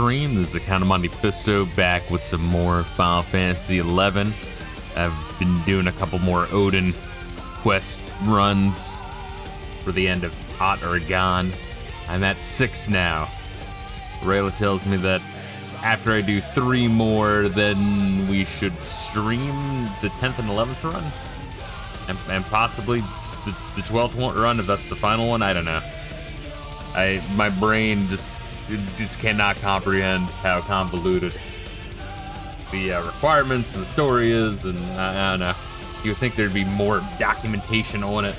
stream. This is the Count of Monte Fisto back with some more Final Fantasy 11. I've been doing a couple more Odin quest runs for the end of Hot or Gone. I'm at 6 now. Reila tells me that after I do 3 more, then we should stream the 10th and 11th run. And possibly the 12th run if that's the final one. I don't know. My brain just cannot comprehend how convoluted the requirements and the story is, and I don't know. You would think there'd be more documentation on it.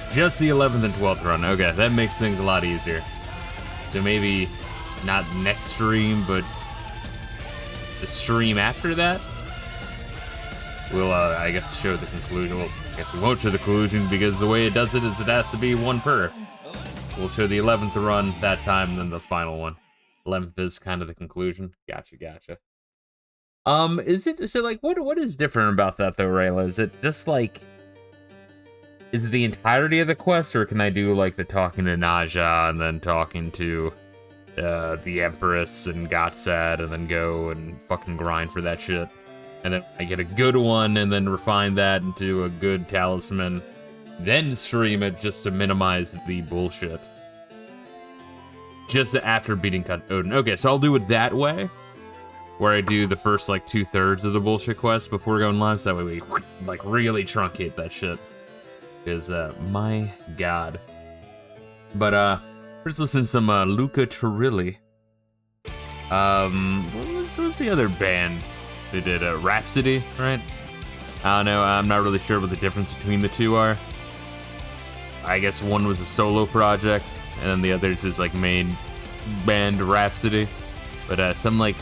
Just the 11th and 12th run. Okay, that makes things a lot easier. So maybe not next stream, but the stream after that, we'll, I guess, show the conclusion. Well, I guess we won't show the conclusion because the way it does it is it has to be 1 per. We'll show the 11th run that time, then the final one. 11th is kind of the conclusion. Gotcha. Is it like what is different about that though, Reila? Is it just like, is it the entirety of the quest, or can I do like the talking to Naja and then talking to the Empress and Gotsad and then go and fucking grind for that shit? And then I get a good one and then refine that into a good talisman, then stream it just to minimize the bullshit. Just after beating Odin. Okay, so I'll do it that way, where I do the first like 2/3 of the bullshit quest before going live, so that way we like really truncate that shit. Because my god. But let's listen to some Luca Turilli. What's the other band they did? Rhapsody, right? I don't know. I'm not really sure what the difference between the two are. I guess one was a solo project, and then the others is like main band Rhapsody. But some like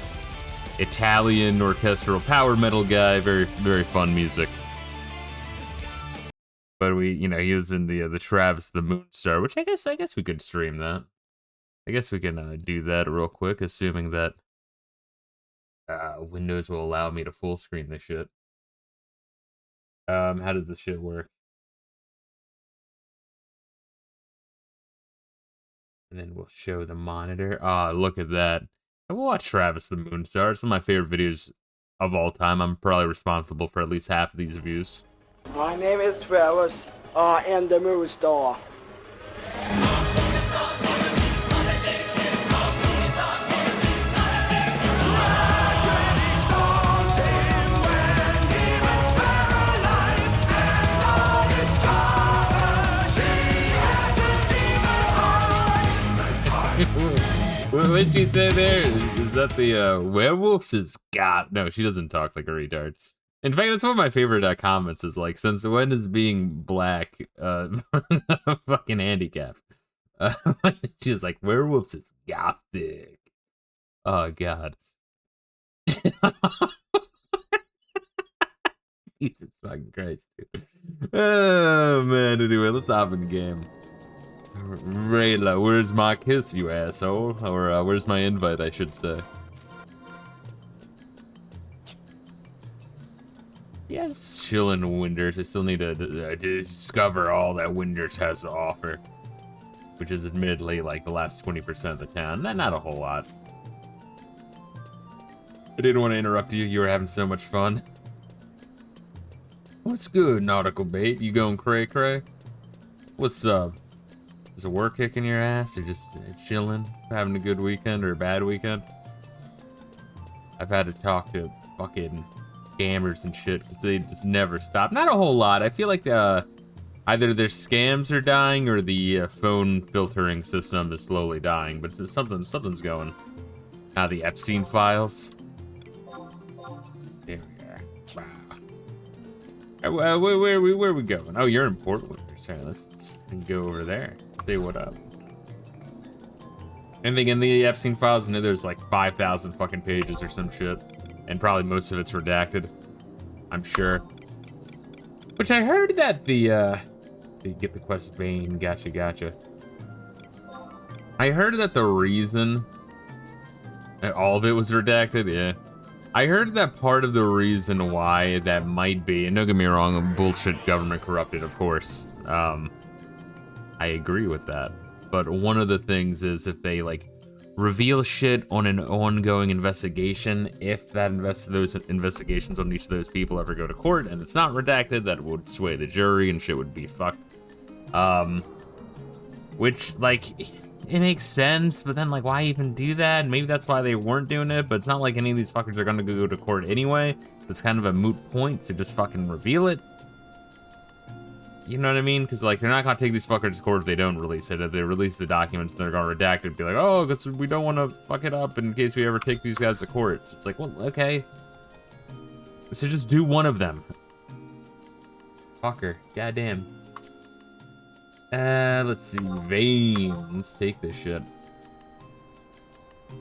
Italian orchestral power metal guy, very very fun music. But he was in the Travis the Moonstar, which I guess we could stream that. I guess we can do that real quick, assuming that Windows will allow me to full screen this shit. How does this shit work? And then we'll show the monitor. Ah, look at that. I will watch Travis the Moonstar. It's one of my favorite videos of all time. I'm probably responsible for at least half of these views. My name is Travis, and the Moonstar. What did she say there? Is that the werewolves is god? No, she doesn't talk like a retard. In fact, that's one of my favorite comments is like, since when is being black fucking handicap? She's like, werewolves is gothic. Oh god. Jesus fucking Christ, dude. Oh man, anyway, let's hop in the game. Reila, where's my kiss, you asshole? Or where's my invite, I should say. Yes, chillin' Winders. I still need to discover all that Winders has to offer, which is admittedly like the last 20% of the town. Not a whole lot. I didn't want to interrupt you. You were having so much fun. What's good, nautical bait? You going cray? What's up? Is it work kicking your ass, or just chilling, having a good weekend or a bad weekend? I've had to talk to fucking scammers and shit because they just never stop. Not a whole lot. I feel like either their scams are dying or the phone filtering system is slowly dying. But something's going. The Epstein files. There we are. Wow. Where are we going? Oh, you're in Portland. Sorry, let's go over there. Say what up. Anything in the Epstein files? I know there's like 5,000 fucking pages or some shit. And probably most of it's redacted, I'm sure. Which I heard that the, see, get the quest vein, gotcha. I heard that the reason that all of it was redacted, yeah. I heard that part of the reason why that might be, and don't get me wrong, bullshit government corrupted, of course. I agree with that. But one of the things is if they like reveal shit on an ongoing investigation. If those investigations on each of those people ever go to court and it's not redacted, that would sway the jury and shit would be fucked. Which, like, it makes sense, but then, like, why even do that? Maybe that's why they weren't doing it, but it's not like any of these fuckers are gonna go to court anyway. It's kind of a moot point to just fucking reveal it. You know what I mean? Because, like, they're not gonna take these fuckers to court if they don't release it. If they release the documents, they're gonna redact it, be like, oh, we don't want to fuck it up in case we ever take these guys to court. It's like, well, okay. So just do one of them. Fucker. Goddamn. Let's see. Vane. Let's take this shit.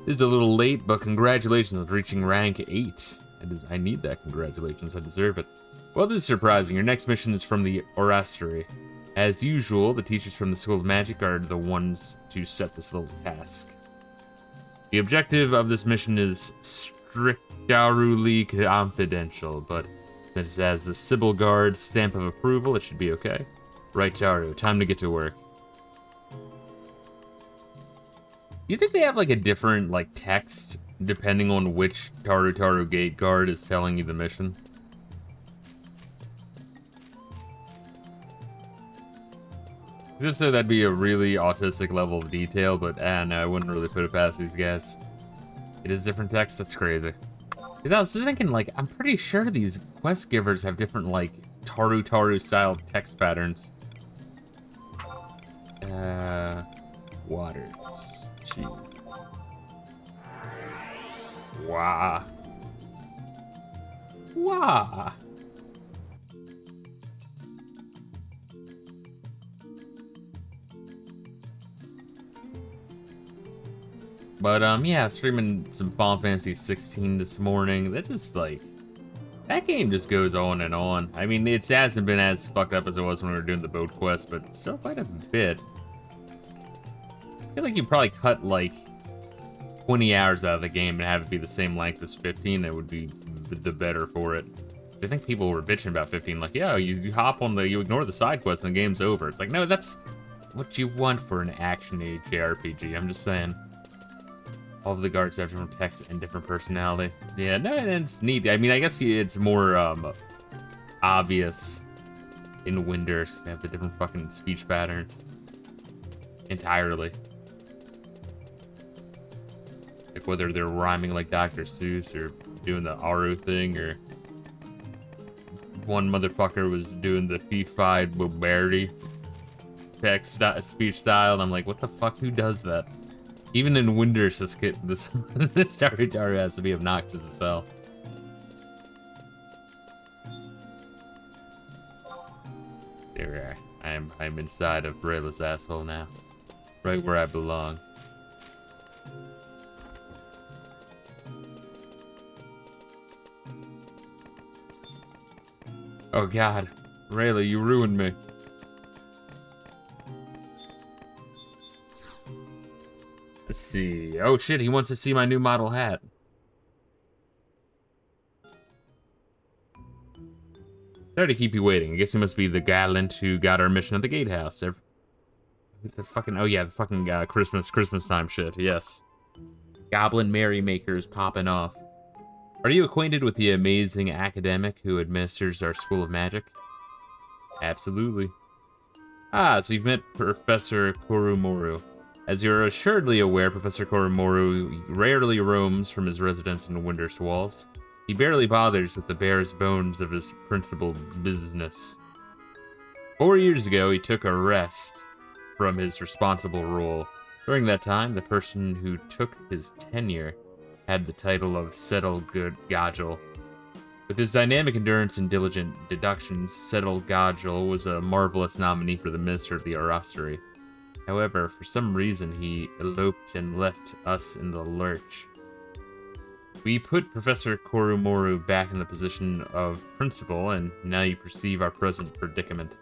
This is a little late, but congratulations on reaching rank 8. I need that congratulations. I deserve it. Well, this is surprising. Your next mission is from the Orastery. As usual, the teachers from the School of Magic are the ones to set this little task. The objective of this mission is strictly confidential, but since it has the Sybil Guard's stamp of approval, it should be okay. Right, Taru, time to get to work. You think they have, like, a different, like, text depending on which Taru Gate Guard is telling you the mission? If so, that'd be a really autistic level of detail, but no, I wouldn't really put it past these guys. It is different text? That's crazy. Because I was thinking, like, I'm pretty sure these quest givers have different, like, Taru style text patterns. Waters. Gee. Wah. Wah. But, yeah, streaming some Final Fantasy 16 this morning. That just, like, that game just goes on and on. I mean, it hasn't been as fucked up as it was when we were doing the boat quest, but still quite a bit. I feel like you probably cut, like, 20 hours out of the game and have it be the same length as 15. It would be the better for it. I think people were bitching about 15, like, yeah, you hop on you ignore the side quest and the game's over. It's like, no, that's what you want for an action JRPG. I'm just saying. All of the guards have different text and different personality. Yeah, no, it's neat. I mean, I guess it's more obvious in Winders. They have the different fucking speech patterns. Entirely. Like whether they're rhyming like Dr. Seuss or doing the Aru thing, or one motherfucker was doing the fee-fied Bobarity text speech style, and I'm like, what the fuck? Who does that? Even in Winders, this Taru has to be obnoxious as hell. There we are. I'm inside of Reila's asshole now. Right where I belong. Oh god. Reila, you ruined me. Let's see. Oh shit, he wants to see my new model hat. Sorry to keep you waiting. I guess he must be the gallant who got our mission at the gatehouse. The fucking, oh yeah, the fucking Christmas time shit, yes. Goblin merrymakers popping off. Are you acquainted with the amazing academic who administers our School of Magic? Absolutely. Ah, so you've met Professor Korumoru. As you're assuredly aware, Professor Korumoru rarely roams from his residence in Winders Walls. He barely bothers with the barest bones of his principal business. 4 years ago, he took a rest from his responsible role. During that time, the person who took his tenure had the title of Settle Good Godgel. With his dynamic endurance and diligent deductions, Settle Godgel was a marvelous nominee for the Minister of the Orastery. However, for some reason, he eloped and left us in the lurch. We put Professor Korumoru back in the position of principal, and now you perceive our present predicament.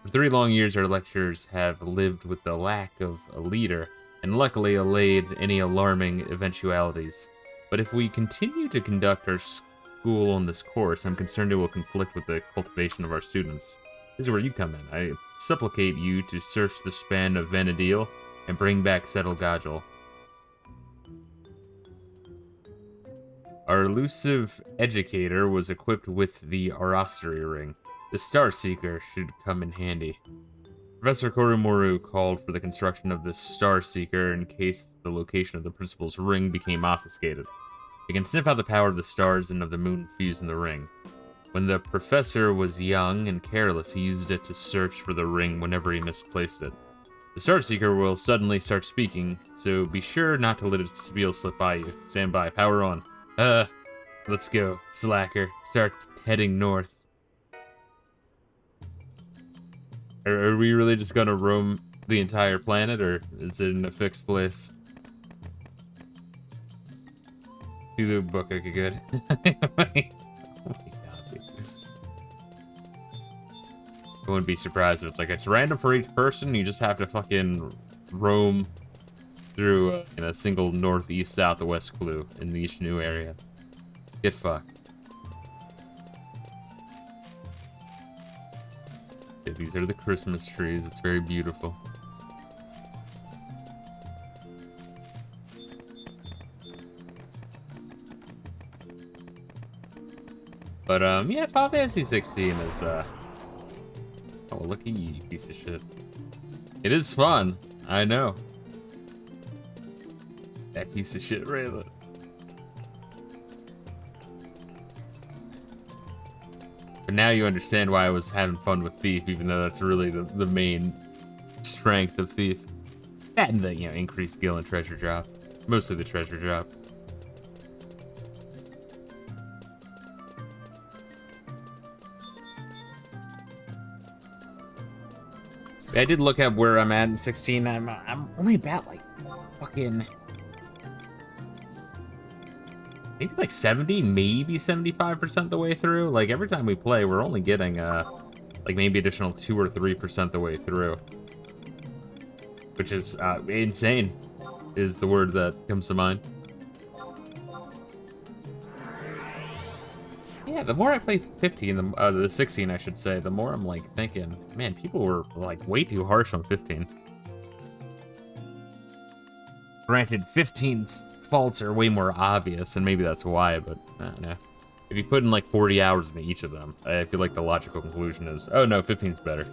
For 3 long years, our lecturers have lived with the lack of a leader, and luckily allayed any alarming eventualities. But if we continue to conduct our school on this course, I'm concerned it will conflict with the cultivation of our students. This is where you come in. I supplicate you to search the span of Vanadil and bring back Settle Godgel. Our elusive educator was equipped with the Arasteri ring. The Star Seeker should come in handy. Professor Korimoru called for the construction of the Star Seeker in case the location of the principal's ring became obfuscated. It can sniff out the power of the stars and of the moon fused in the ring. When the professor was young and careless, he used it to search for the ring whenever he misplaced it. The Star Seeker will suddenly start speaking, so be sure not to let its spiel slip by you. Stand by, power on. Let's go, slacker. Start heading north. Are we really just gonna roam the entire planet, or is it in a fixed place? Do the book, okay, good. I wouldn't be surprised if it's random for each person. You just have to fucking roam through in a single northeast, south, or west clue in each new area. Get fucked. Yeah, these are the Christmas trees. It's very beautiful. But yeah, Final Fantasy 16 is oh, look at you, you piece of shit. It is fun, I know. That piece of shit, Reila. But now you understand why I was having fun with Thief, even though that's really the main strength of Thief. And the, increased skill and treasure drop. Mostly the treasure drop. I did look at where I'm at in 16. I'm only about fucking maybe 70, maybe 75% the way through. Every time we play, we're only getting maybe additional 2 or 3% the way through, which is insane. Is the word that comes to mind. Yeah, the more I play 15, the 16, I should say, the more I'm thinking, man, people were way too harsh on 15. Granted, 15's faults are way more obvious, and maybe that's why, but I don't know. If you put in 40 hours into each of them, I feel like the logical conclusion is, oh no, 15's better.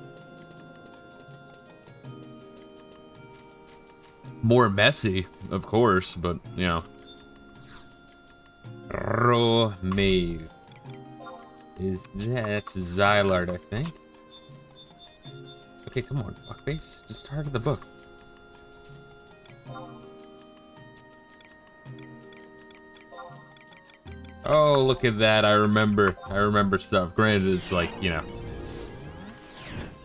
More messy, of course, but, Romave. That's Xylard, I think. Okay, come on, fuckface. Just start the book. Oh, look at that. I remember stuff. Granted, it's a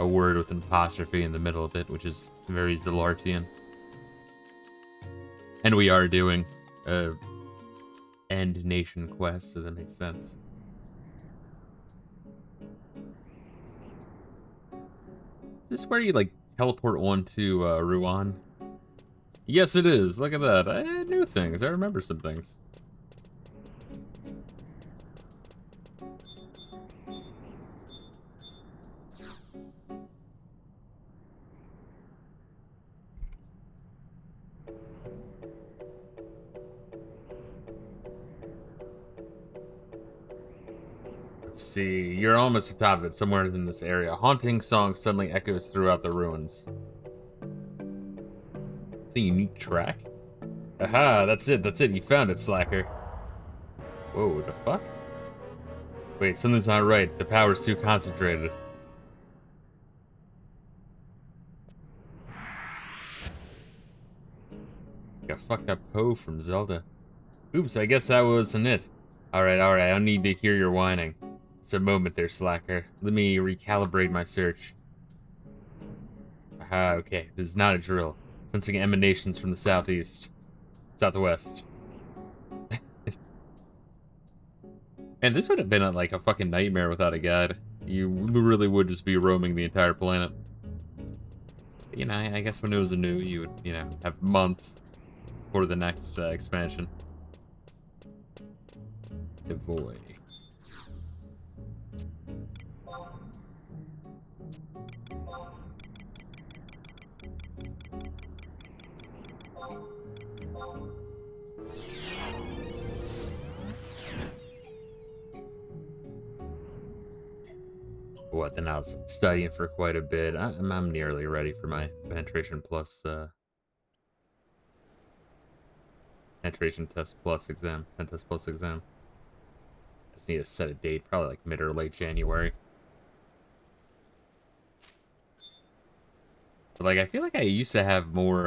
word with an apostrophe in the middle of it, which is very Xylartian. And we are doing End Nation quest, so that makes sense. Is this where you teleport one to Ruan? Yes, it is. Look at that. I knew things. I remember some things. Let's see, you're almost at the top of it, somewhere in this area. A haunting song suddenly echoes throughout the ruins. It's a unique track? Aha, that's it, you found it, slacker. Whoa, what the fuck? Wait, something's not right, the power's too concentrated. Got fucked up Poe from Zelda. Oops, I guess that wasn't it. Alright, I don't need to hear your whining. Just a moment there, slacker. Let me recalibrate my search. Aha, okay. This is not a drill. Sensing emanations from the southeast. Southwest. And this would have been a fucking nightmare without a guide. You really would just be roaming the entire planet. I guess when it was new, you would, have months for the next expansion. Devoy. What, then I was studying for quite a bit. I'm nearly ready for my penetration test plus exam. Pen test plus exam. I just need to set a date, probably like mid or late January. But like, I feel like I used to have more,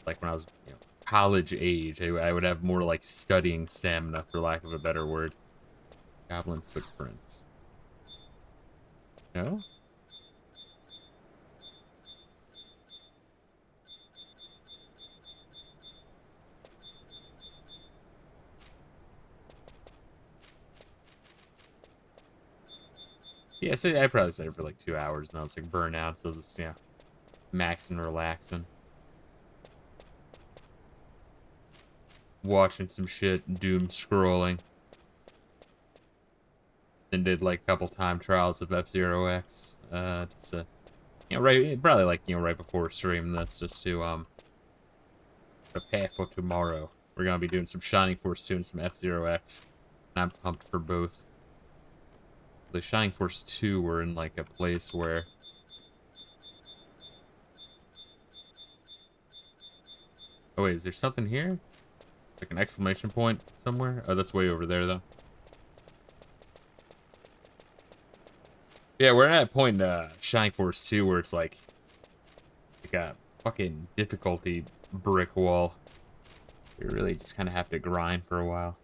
like when I was, college age, I would have more like studying stamina, for lack of a better word. Goblin footprints. No? Yeah, so I probably said it for like 2 hours, and I was like burnout, so just, maxing, relaxing. Watching some shit, doom scrolling. Then did like a couple time trials of F-Zero X. Just right, probably like, right before stream. That's just to, prepare for tomorrow. We're gonna be doing some Shining Force soon, some F-Zero X. And I'm pumped for both. The Shining Force 2 were in like a place where... Oh wait, is there something here? Like an exclamation point somewhere? Oh, that's way over there though. Yeah, we're at a point in Shining Force 2 where it's like a fucking difficulty brick wall. You really just kind of have to grind for a while.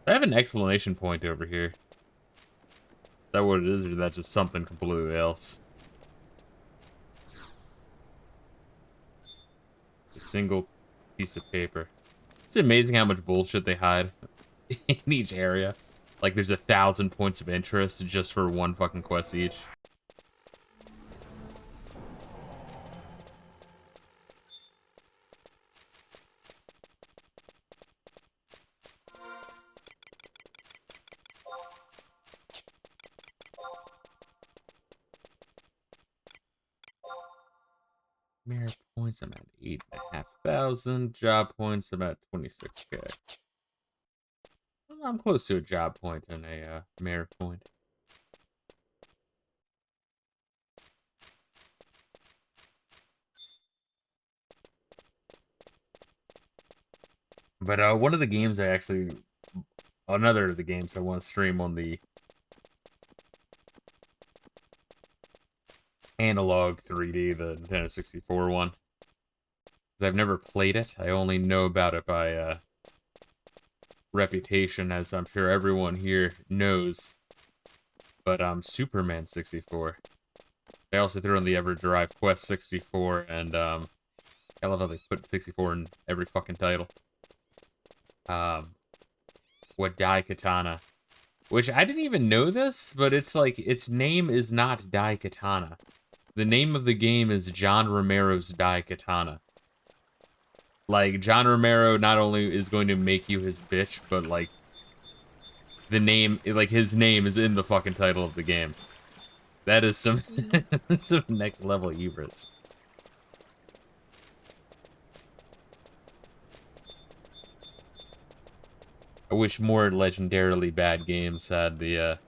I have an exclamation point over here. Is that what it is, or is that just something completely else? A single piece of paper. It's amazing how much bullshit they hide in each area. Like, there's 1,000 points of interest just for one fucking quest each. Merit points, I'm at 8,500. Job points, I'm at 26k. I'm close to a job point and a merit point. But one of the games another of the games I want to stream on the analog 3D, the Nintendo 64 one. Because I've never played it. I only know about it by reputation, as I'm sure everyone here knows. But Superman 64. They also threw in the EverDrive Quest 64, and I love how they put 64 in every fucking title. What Daikatana. Which, I didn't even know this, but it's like, its name is not Daikatana. The name of the game is John Romero's Daikatana. Like, John Romero not only is going to make you his bitch, but, like, the name, like, his name is in the fucking title of the game. That is some, some next level hubris. I wish more legendarily bad games had the,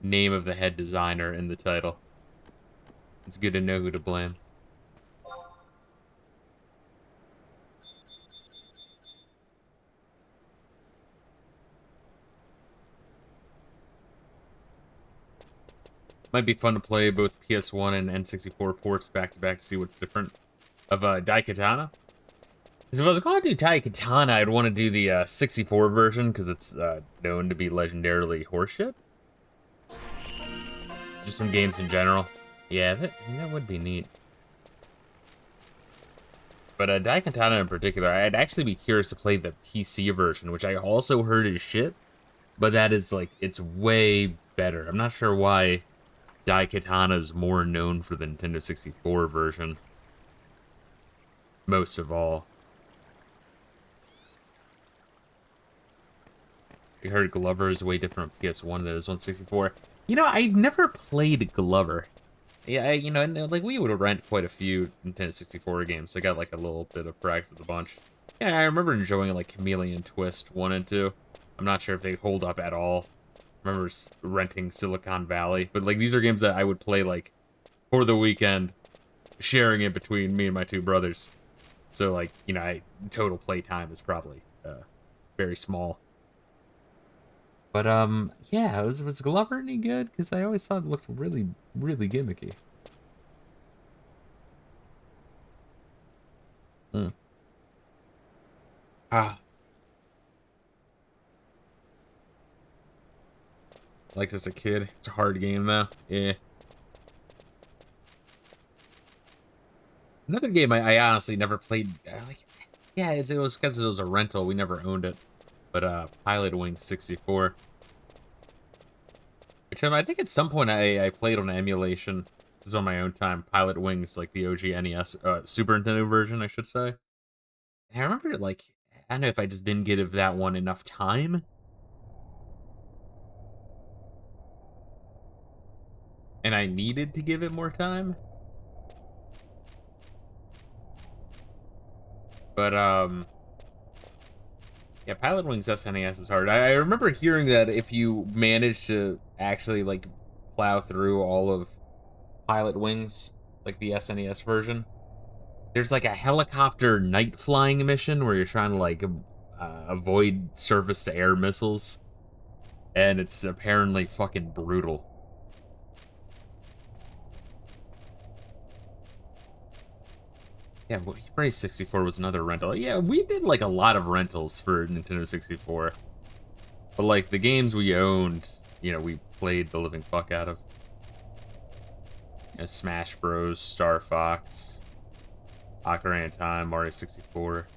name of the head designer in the title. It's good to know who to blame. Might be fun to play both PS1 and N64 ports back to back to see what's different. Of Daikatana. Because if I was going to do Daikatana, I'd want to do the 64 version, because it's known to be legendarily horseshit. Just some games in general. Yeah, that would be neat. But Daikatana in particular, I'd actually be curious to play the PC version, which I also heard is shit. But that is, like, it's way better. I'm not sure why Daikatana is more known for the Nintendo 64 version. Most of all. I heard Glover is way different on PS1 than it is on 64. You know, I've never played Glover. Yeah, you know, and like we would rent quite a few Nintendo 64 games, so I got like a little bit of practice with the bunch. Yeah, I remember enjoying like Chameleon Twist 1 and 2. I'm not sure if they hold up at all. I remember renting Silicon Valley, but like these are games that I would play like for the weekend, sharing it between me and my two brothers. So like, you know, total play time is probably very small. But yeah, was Glover any good? Because I always thought it looked really, really gimmicky. Hmm. Ah, like as a kid, it's a hard game though. Yeah. Another game I honestly never played. Like, yeah, it was because it was a rental. We never owned it. But Pilot Wing 64. Which I think at some point I played on emulation. This is on my own time. Pilot Wings, like the OG NES, Super Nintendo version, I should say. And I remember, like, I don't know if I just didn't give that one enough time. And I needed to give it more time. But, yeah, Pilot Wings SNES is hard. I remember hearing that if you manage to actually, like, plow through all of Pilot Wings, like the SNES version, there's like a helicopter night flying mission where you're trying to like avoid surface to air missiles, and it's apparently fucking brutal. Yeah, well, Frens 64 was another rental. Yeah, we did like a lot of rentals for Nintendo 64, but like the games we owned, you know, we played the living fuck out of. You know, Smash Bros, Star Fox, Ocarina of Time, Mario 64.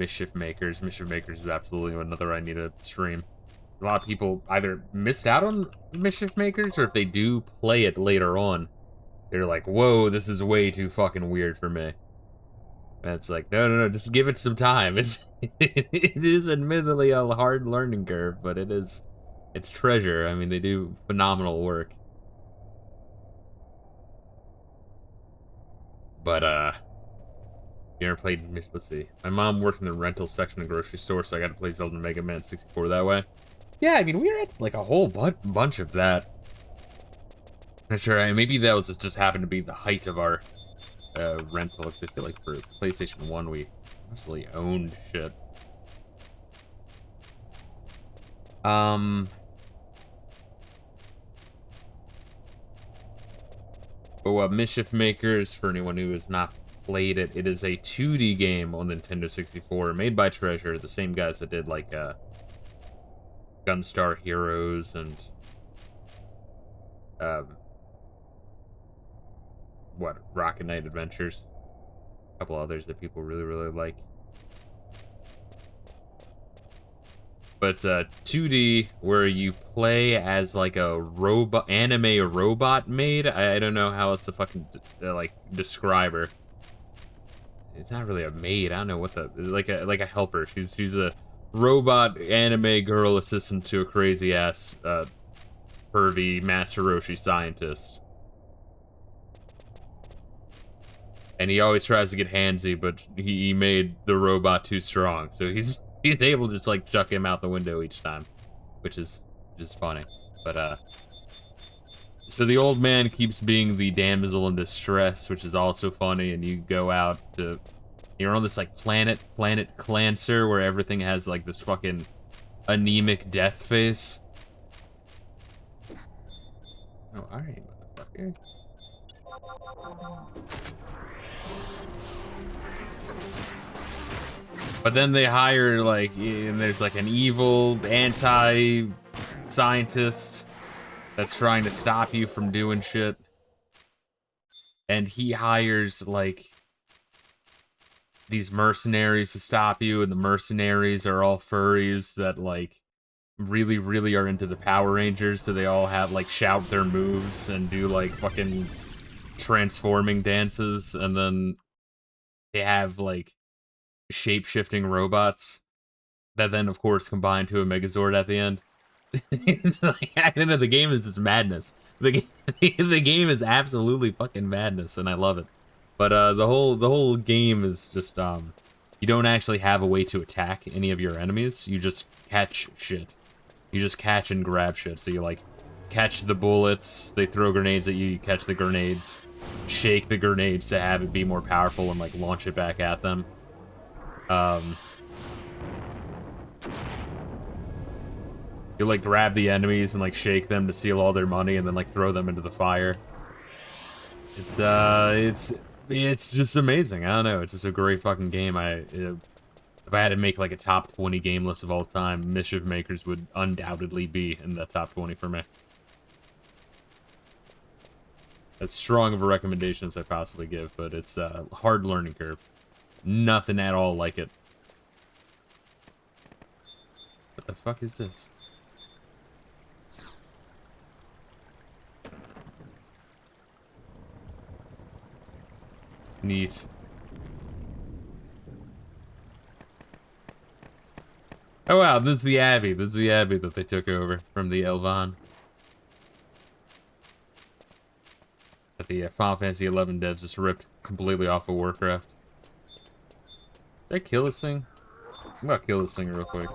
Mischief Makers. Mischief Makers is absolutely another I need to stream. A lot of people either missed out on Mischief Makers, or if they do play it later on, they're like, whoa, this is way too fucking weird for me. And it's like, no, just give it some time. It is admittedly a hard learning curve, but it's treasure. I mean, they do phenomenal work. But, you ever played, let's see. My mom worked in the rental section of the grocery store, so I got to play Zelda Mega Man 64 that way. Yeah, I mean, we were at like a whole bunch of that. Not sure, maybe that was just happened to be the height of our rental. I feel like for PlayStation 1, we mostly owned shit. Mischief Makers, for anyone who has not played it, it is a 2D game on Nintendo 64, made by Treasure, the same guys that did like Gunstar Heroes and Rocket Knight Adventures. A couple others that people really, really like. But it's a 2D where you play as like a robot, anime robot maid. I don't know how else to fucking like describe her. It's not really a maid. I don't know what the like a helper. She's a robot anime girl assistant to a crazy ass pervy Master Roshi scientist. And he always tries to get handsy, but he made the robot too strong, so he's able to just like chuck him out the window each time, which is funny. But so the old man keeps being the damsel in distress, which is also funny. And you go out to, you're on this like planet Clancer, where everything has like this fucking anemic death face. Oh, all right, motherfucker. But then they hire, like, and there's like an evil anti-scientist that's trying to stop you from doing shit. And he hires, like, these mercenaries to stop you, and the mercenaries are all furries that, like, really, really are into the Power Rangers, so they all have, like, shout their moves and do, like, fucking transforming dances, and then they have, like, shape-shifting robots that then, of course, combine to a Megazord at the end. It's like, I don't know, the game is just madness. The game is absolutely fucking madness, and I love it. But the whole game is just you don't actually have a way to attack any of your enemies. You just catch shit. You just catch and grab shit. So you like catch the bullets, they throw grenades at you, you catch the grenades, shake the grenades to have it be more powerful and like launch it back at them. You like grab the enemies and like shake them to steal all their money and then like throw them into the fire. It's just amazing. I don't know. It's just a great fucking game. If I had to make like a top 20 game list of all time, Mischief Makers would undoubtedly be in the top 20 for me. As strong of a recommendation as I possibly give, but it's a hard learning curve. Nothing at all like it. What the fuck is this? Neat. Oh wow, this is the Abbey. This is the Abbey that they took over from the Elvan. That the Final Fantasy XI devs just ripped completely off of Warcraft. Did I kill this thing? I'm gonna kill this thing real quick.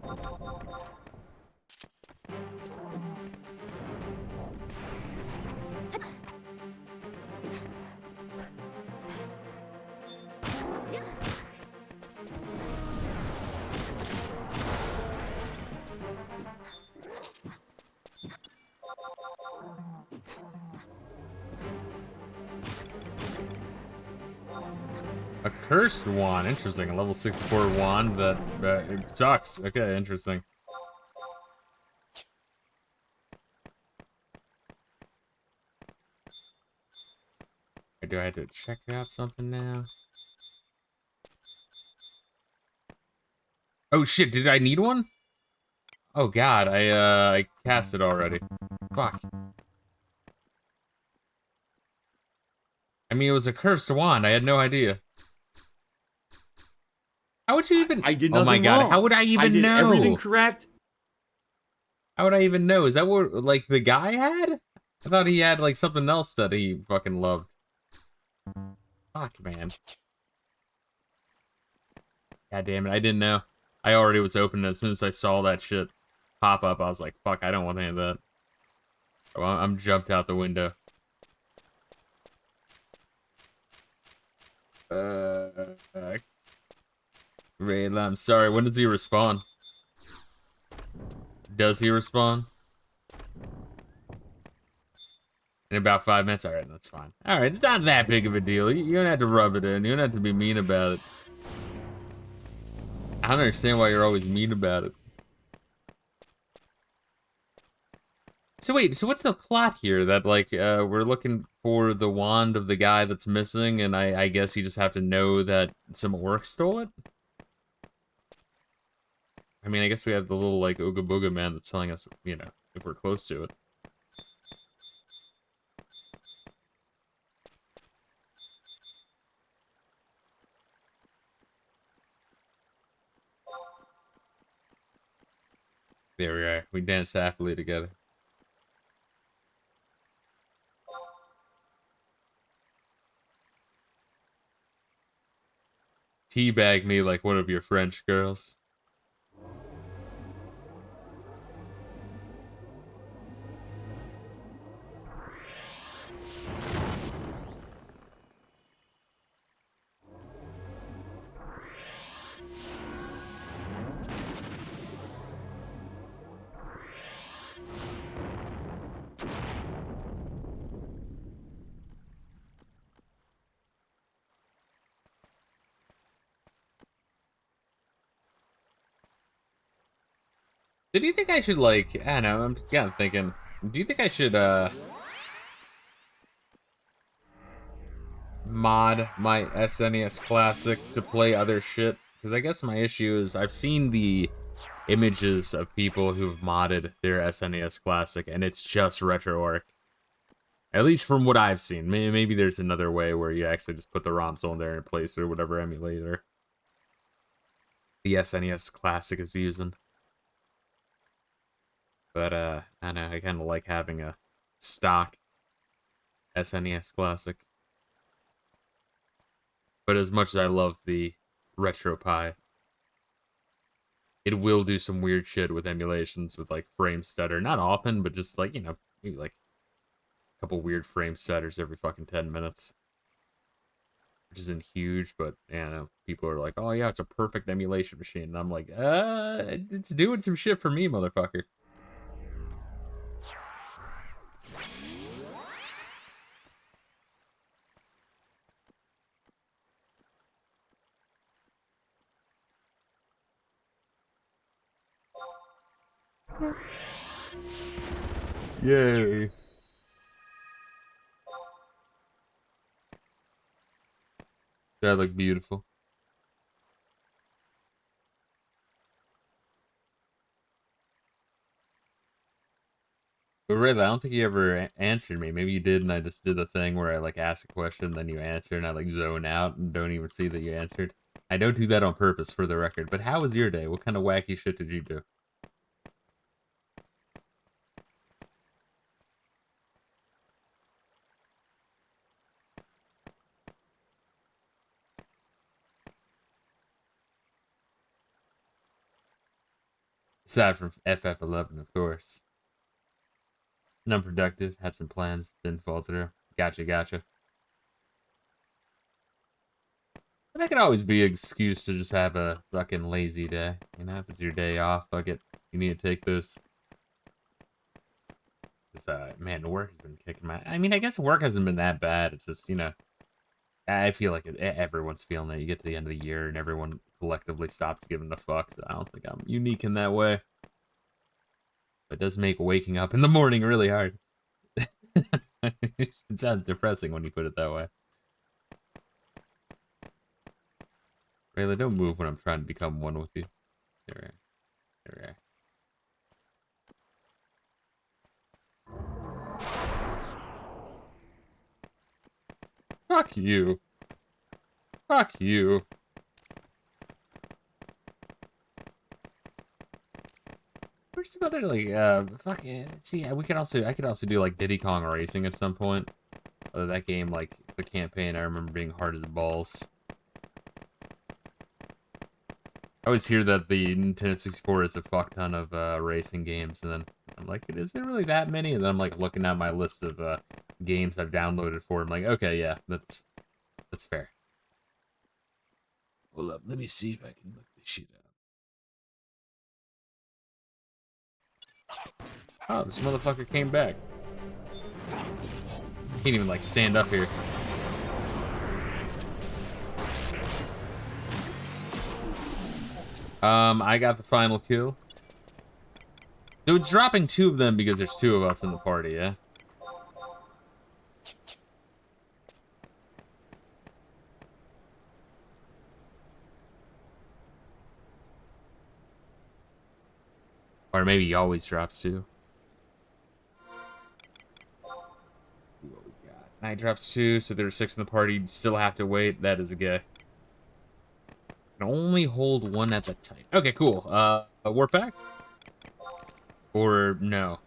A cursed wand, interesting. A level 64 wand that it sucks. Okay, interesting. Do I have to check out something now? Oh shit, did I need one? Oh god, I cast it already. Fuck. I mean, it was a cursed wand. I had no idea. How would you even? I did nothing Oh my god, wrong. how would I even I did know? everything correct. How would I even know? Is that what, like, the guy had? I thought he had, like, something else that he fucking loved. Fuck, man. God damn it, I didn't know. I already was open as soon as I saw that shit pop up. I was like, fuck, I don't want any of that. Oh, I'm jumped out the window. Reila, I'm sorry, when does he respawn? Does he respawn? In about 5 minutes? Alright, that's fine. Alright, it's not that big of a deal. You don't have to rub it in. You don't have to be mean about it. I don't understand why you're always mean about it. So wait, so what's the plot here? That, like, we're looking for the wand of the guy that's missing, and I guess you just have to know that some orc stole it? I mean, I guess we have the little, like, Ooga Booga man that's telling us, you know, if we're close to it. There we are. We dance happily together. Teabag me like one of your French girls. Did you think I should, like, I don't know, I'm kind of thinking, do you think I should, mod my SNES Classic to play other shit? Because I guess my issue is I've seen the images of people who've modded their SNES Classic, and it's just RetroArch. At least from what I've seen. Maybe there's another way where you actually just put the ROMs on there and place or whatever emulator the SNES Classic is using. But I don't know, I kind of like having a stock SNES Classic. But as much as I love the RetroPie, it will do some weird shit with emulations with like frame stutter. Not often, but just like, you know, maybe like a couple weird frame stutters every fucking 10 minutes. Which isn't huge, but you know, people are like, oh yeah, it's a perfect emulation machine. And I'm like, it's doing some shit for me, motherfucker. Yay. That look beautiful. But really, I don't think you ever answered me. Maybe you did, and I just did the thing where I like ask a question, then you answer, and I like zone out and don't even see that you answered. I don't do that on purpose, for the record. But how was your day? What kind of wacky shit did you do? Aside from FF11, of course. Non-productive, had some plans, didn't fall through. Gotcha, gotcha. But that could always be an excuse to just have a fucking lazy day. You know, if it's your day off, fuck it. You need to take this. Man, work has been kicking my... I mean, I guess work hasn't been that bad. It's just, you know, I feel like everyone's feeling it. You get to the end of the year and everyone collectively stops giving a fuck. So I don't think I'm unique in that way. But it does make waking up in the morning really hard. It sounds depressing when you put it that way. Rayla, don't move when I'm trying to become one with you. There we are. There we are. Fuck you. Fuck you. Where's some other like fucking see I could also do like Diddy Kong Racing at some point. Although that game, like the campaign I remember being hard as balls. I always hear that the Nintendo 64 is a fuck ton of racing games, and then I'm like, is there really that many? And then I'm like looking at my list of games I've downloaded for. I'm like, okay, yeah, that's fair. Hold up, let me see if I can look this shit up. Oh, this motherfucker came back. Can't even like stand up here. I got the final kill. So it's dropping 2 of them because there's 2 of us in the party, yeah? Or maybe he always drops 2. What we got? Night drops 2, so there's 6 in the party. Still have to wait. That is a guy. Can only hold 1 at a time. Okay, cool. Warp back? Or no?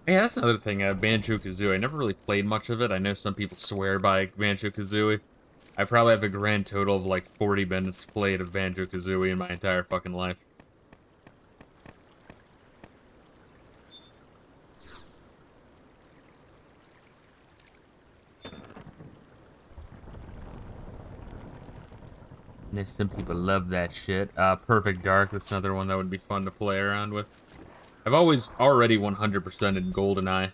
Yeah, that's another thing, Banjo-Kazooie. I never really played much of it. I know some people swear by Banjo-Kazooie. I probably have a grand total of like 40 minutes played of Banjo-Kazooie in my entire fucking life. And some people love that shit. Perfect Dark, that's another one that would be fun to play around with. I've always already 100%ed GoldenEye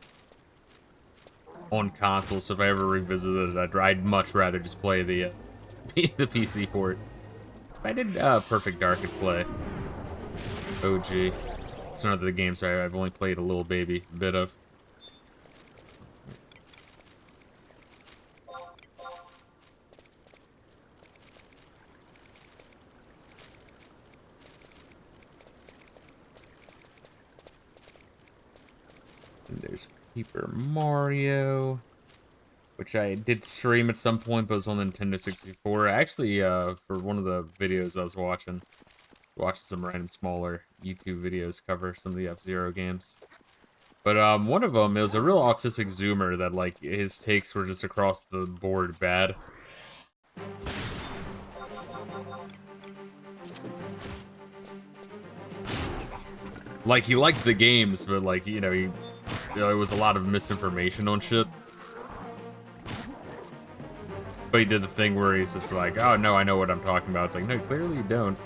on console, so if I ever revisited it, I'd much rather just play the the PC port. If I did Perfect Dark, I'd play OG. It's one of the games I've only played a little baby bit of. Paper Mario, which I did stream at some point, but it was on the Nintendo 64. Actually, for one of the videos I was watching some random smaller YouTube videos cover some of the F-Zero games. But one of them, it was a real autistic zoomer that, like, his takes were just across the board bad. Like, he liked the games, but, like, you know, it was a lot of misinformation on shit. But he did the thing where he's just like, oh, no, I know what I'm talking about. It's like, no, clearly you don't.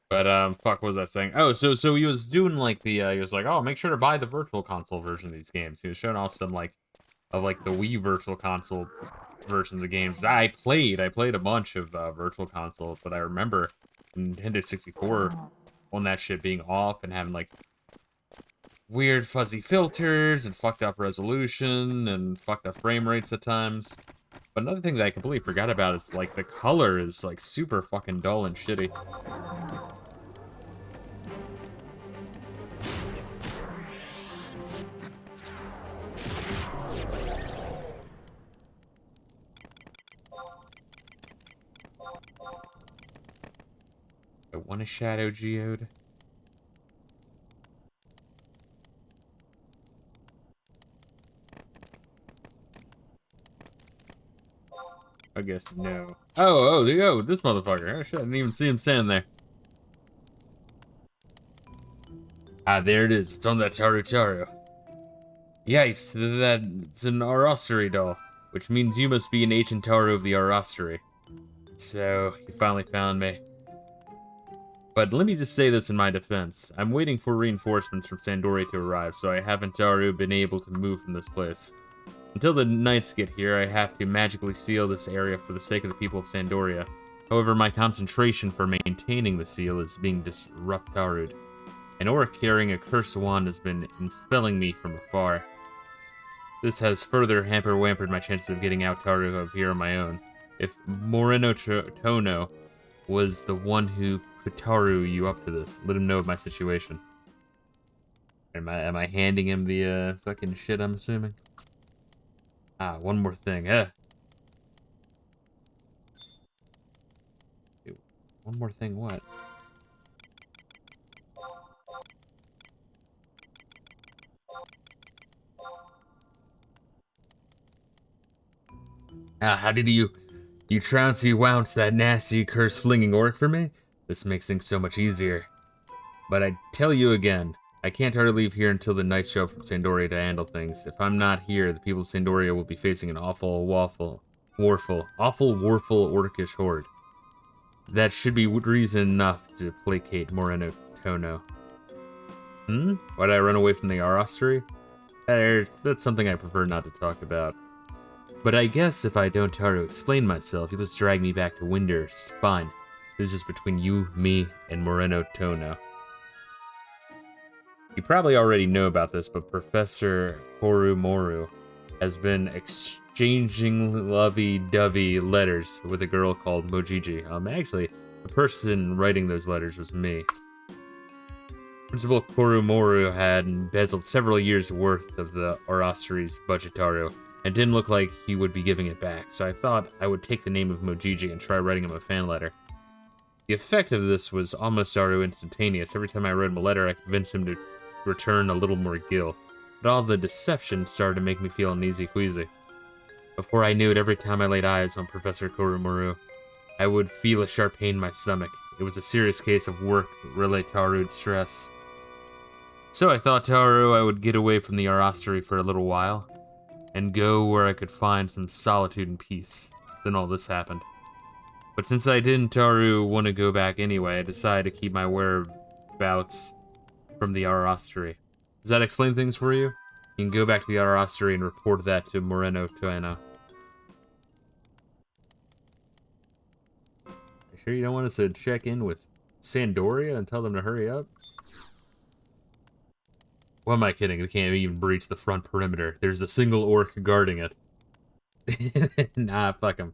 But, fuck, what was I saying? Oh, so he was doing, like, the, he was like, oh, make sure to buy the Virtual Console version of these games. He was showing off some, like, of, like, the Wii Virtual Console version of the games. I played a bunch of, Virtual Console, but I remember Nintendo 64 on that shit being off and having, like, weird fuzzy filters and fucked up resolution and fucked up frame rates at times. But another thing that I completely forgot about is, like, the color is, like, super fucking dull and shitty. I want a Shadow Geode. I guess no. Oh, this motherfucker. Oh shit, I didn't even see him standing there. Ah, there it is. It's on that Tarutaru. Yipes, that's an Arosari doll, which means you must be an ancient Taru of the Arosari. So, you finally found me. But let me just say this in my defense. I'm waiting for reinforcements from Sandoria to arrive, so I haven't Taru been able to move from this place. Until the knights get here, I have to magically seal this area for the sake of the people of Sandoria. However, my concentration for maintaining the seal is being disrupted. An orc carrying a cursed wand has been expelling me from afar. This has further hamper-wampered my chances of getting out Taru of here on my own. If Moreno Tono was the one who put Taru you up to this, let him know of my situation. Am I handing him the fucking shit, I'm assuming? Ah, one more thing. One more thing, what? Ah, how did you trounce wounce that nasty curse-flinging orc for me? This makes things so much easier. But I tell you again, I can't hardly leave here until the knights show up from Sandoria to handle things. If I'm not here, the people of Sandoria will be facing an awful, warful orcish horde. That should be reason enough to placate Moreno Tono. Why'd I run away from the Arosari? That's something I prefer not to talk about. But I guess if I don't try to explain myself, you'll just drag me back to Windurst. Fine. This is just between you, me, and Moreno Tono. You probably already know about this, but Professor Korumoru has been exchanging lovey-dovey letters with a girl called Mojiji. Actually, the person writing those letters was me. Principal Korumoru had embezzled several years' worth of the Arosari's budgetario, and didn't look like he would be giving it back, so I thought I would take the name of Mojiji and try writing him a fan letter. The effect of this was almost instantaneous. Every time I wrote him a letter, I convinced him to return a little more gil. But all the deception started to make me feel uneasy-queasy. Before I knew it, every time I laid eyes on Professor Korumoru, I would feel a sharp pain in my stomach. It was a serious case of work-related stress. So I thought, Taru, I would get away from the Arosari for a little while, and go where I could find some solitude and peace. Then all this happened. But since I didn't, Taru, want to go back anyway, I decided to keep my whereabouts from the Arastery. Does that explain things for you? You can go back to the Arastery and report that to Moreno Tueno. You sure you don't want us to check in with Sandoria and tell them to hurry up? What am I kidding? They can't even breach the front perimeter. There's a single orc guarding it. Nah, fuck him.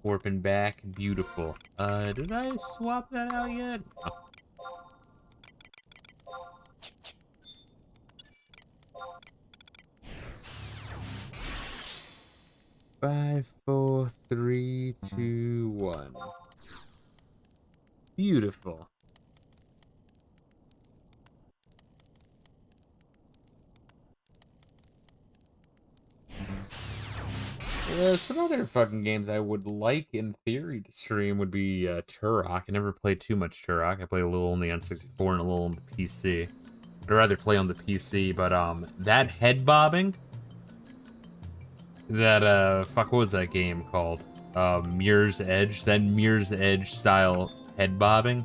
Warping back, beautiful. Did I swap that out yet? Oh. 5, 4, 3, 2, 1. Beautiful. Some other fucking games I would like, in theory, to stream would be Turok. I never played too much Turok. I play a little on the N64 and a little on the PC. I'd rather play on the PC, but that head bobbing, that fuck, what was that game called? Mirror's Edge. That Mirror's Edge style head bobbing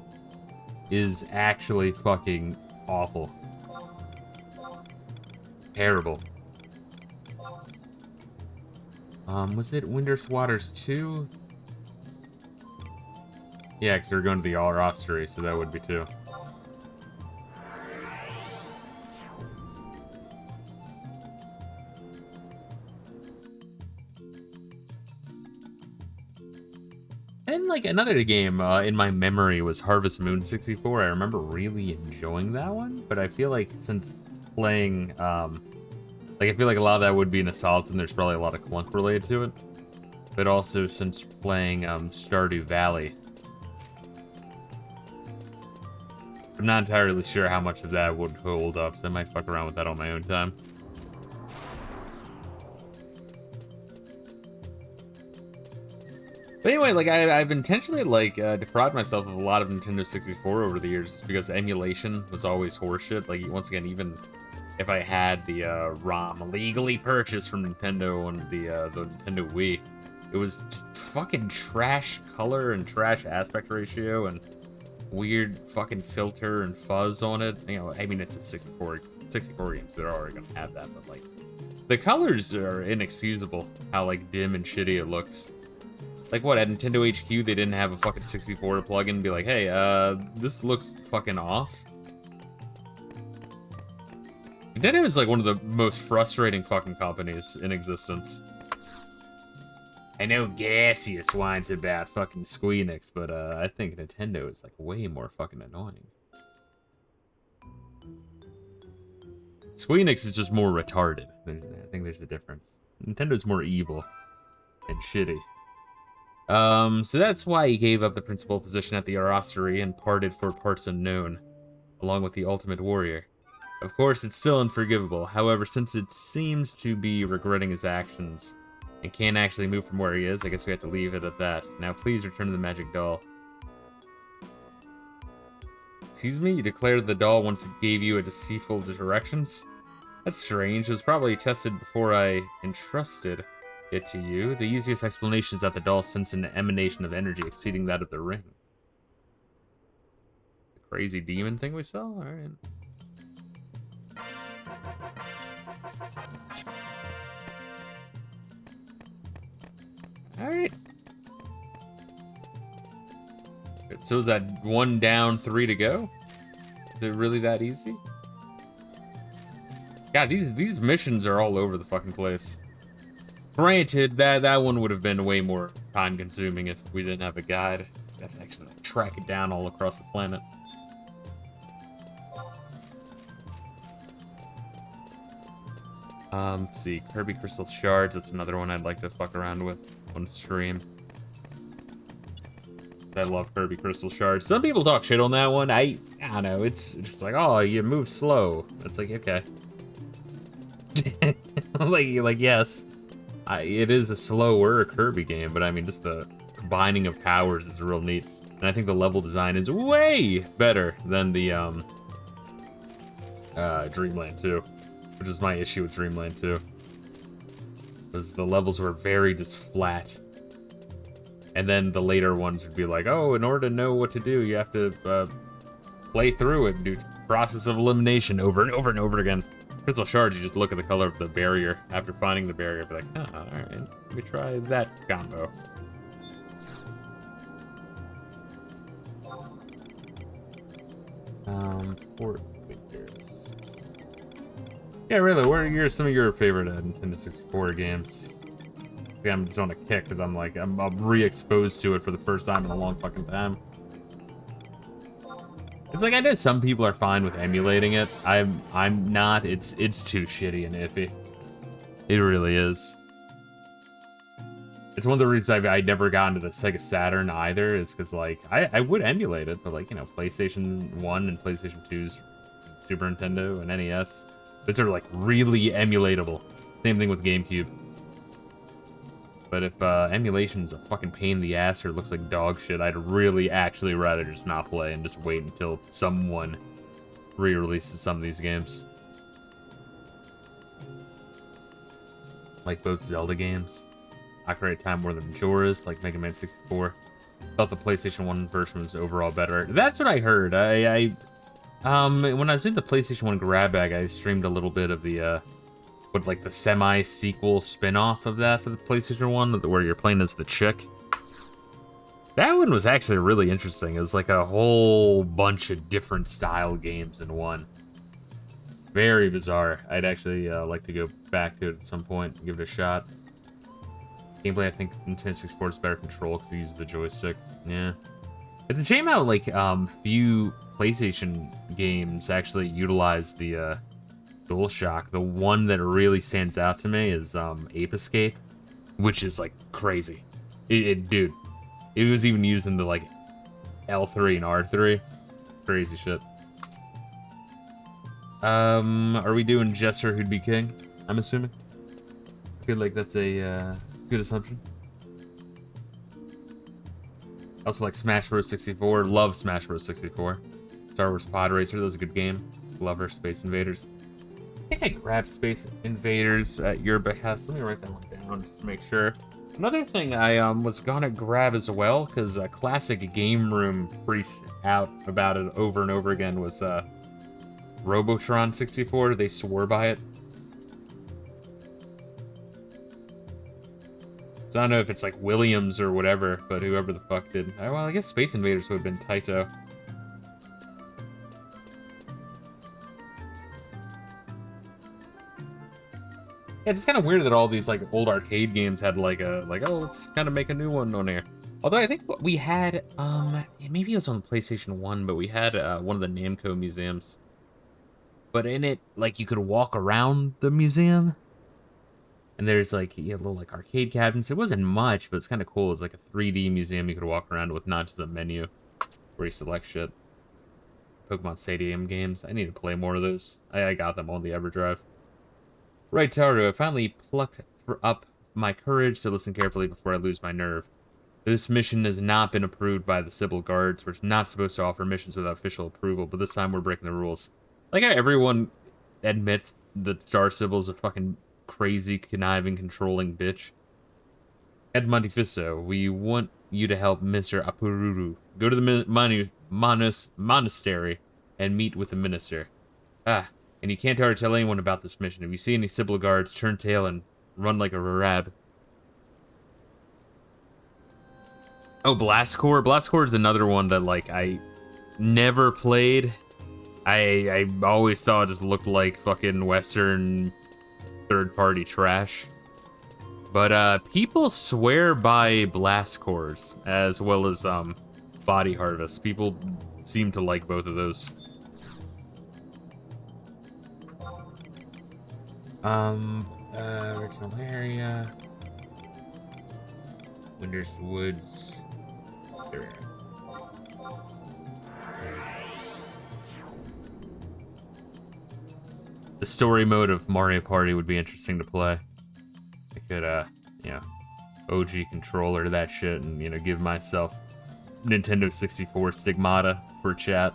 is actually fucking awful. Terrible. Was it Winter's Waters 2? Yeah, because they're going to the Arastery, so that would be 2. And, like, another game in my memory was Harvest Moon 64. I remember really enjoying that one, but I feel like since playing, like, I feel like a lot of that would be nostalgia, and there's probably a lot of clunk related to it. But also, since playing Stardew Valley, I'm not entirely sure how much of that would hold up, so I might fuck around with that on my own time. But anyway, like, I've intentionally, like, deprived myself of a lot of Nintendo 64 over the years, just because emulation was always horseshit. Like, once again, even if I had the ROM legally purchased from Nintendo on the Nintendo Wii, it was just fucking trash color and trash aspect ratio and weird fucking filter and fuzz on it. You know, I mean, it's a 64 game, so they're already gonna have that, but, like, the colors are inexcusable, how, like, dim and shitty it looks. Like, what, at Nintendo HQ, they didn't have a fucking 64 to plug in and be like, hey, this looks fucking off? Nintendo is, like, one of the most frustrating fucking companies in existence. I know Gaseous whines about fucking Squeenix, but, I think Nintendo is, like, way more fucking annoying. Squeenix is just more retarded. I think there's a difference. Nintendo's more evil and shitty. So that's why he gave up the principal position at the Arastery and parted for parts unknown, along with the Ultimate Warrior. Of course, it's still unforgivable. However, since it seems to be regretting his actions and can't actually move from where he is, I guess we have to leave it at that. Now, please return to the magic doll. Excuse me? You declared the doll once it gave you a deceitful directions? That's strange. It was probably tested before I entrusted it to you. The easiest explanation is that the doll sensed an emanation of energy exceeding that of the ring. The crazy demon thing we saw? Alright. Alright. So is that 1 down, 3 to go? Is it really that easy? God, these missions are all over the fucking place. Granted, that one would have been way more time-consuming if we didn't have a guide. You have to actually track it down all across the planet. Let's see. Kirby Crystal Shards. That's another one I'd like to fuck around with on stream. I love Kirby Crystal Shards. Some people talk shit on that one. I don't know. It's just like, oh, you move slow. It's like, okay. like yes. It is a slower Kirby game, but I mean, just the combining of powers is real neat. And I think the level design is way better than the Dreamland 2, which is my issue with Dreamland 2. Because the levels were very just flat. And then the later ones would be like, oh, in order to know what to do, you have to play through it and do process of elimination over and over and over again. Crystal shards, you just look at the color of the barrier after finding the barrier, be like, oh, alright, let me try that combo. Port pictures. Yeah, really, what are some of your favorite Nintendo 64 games? See, I'm just on a kick because I'm re-exposed to it for the first time in a long fucking time. It's like, I know some people are fine with emulating it. I'm not. It's too shitty and iffy. It really is. It's one of the reasons I never got into the Sega Saturn either, is because, like, I would emulate it, but, like, you know, PlayStation 1 and PlayStation 2's Super Nintendo and NES, those are, like, really emulatable. Same thing with GameCube. But if emulation's a fucking pain in the ass or looks like dog shit, I'd really actually rather just not play and just wait until someone re-releases some of these games. Like both Zelda games. Ocarina of Time more than Majora's, like Mega Man 64. Felt the PlayStation 1 version was overall better. That's what I heard. When I was in the PlayStation 1 grab bag, I streamed a little bit of the like the semi-sequel spin-off of that for the PlayStation 1, where you're playing as the chick. That one was actually really interesting. It was like a whole bunch of different style games in one. Very bizarre. I'd actually like to go back to it at some point and give it a shot. Gameplay, I think Nintendo 64 is better control because it uses the joystick. Yeah. It's a shame how, like, few PlayStation games actually utilize the DualShock. The one that really stands out to me is Ape Escape, which is, like, crazy. Dude, it was even used in the, like, L3 and R3. Crazy shit. Are we doing Jester Who'd Be King? I'm assuming. I feel like that's a good assumption. Also like Smash Bros. 64. Love Smash Bros. 64. Star Wars Pod Racer, that was a good game. Glover, Space Invaders. I think I grabbed Space Invaders at your behest. Let me write that one down just to make sure. Another thing I was gonna grab as well, because Classic Game Room preached out about it over and over again, was Robotron 64. They swore by it. So I don't know if it's like Williams or whatever, but whoever the fuck did. Well, I guess Space Invaders would have been Taito. Yeah, it's kind of weird that all these like old arcade games had like oh, let's kind of make a new one on there. Although I think we had, maybe it was on PlayStation 1, but we had one of the Namco museums. But in it, like, you could walk around the museum. And there's, like, little, like, arcade cabinets. It wasn't much, but it's kind of cool. It's like a 3D museum you could walk around with, not just a menu where you select shit. Pokemon Stadium games. I need to play more of those. I got them on the EverDrive. Right, Taru, I finally plucked up my courage to listen carefully before I lose my nerve. This mission has not been approved by the Sybil Guards. We're not supposed to offer missions without official approval, but this time we're breaking the rules. Like how everyone admits that Star Sybil's a fucking crazy, conniving, controlling bitch. Ed Monte Fisto, we want you to help Mr. Apururu. Go to the monastery and meet with the minister. Ah, and you can't ever tell anyone about this mission. If you see any Sybil Guards, turn tail and run like a rab. Oh, Blastcore? Blastcore is another one that, like, I never played. I always thought it just looked like fucking Western third-party trash. But people swear by Blastcores as well as Body Harvest. People seem to like both of those. Original area. Winter's Woods. There we are. The story mode of Mario Party would be interesting to play. I could, you know, OG controller to that shit and, you know, give myself Nintendo 64 stigmata for chat.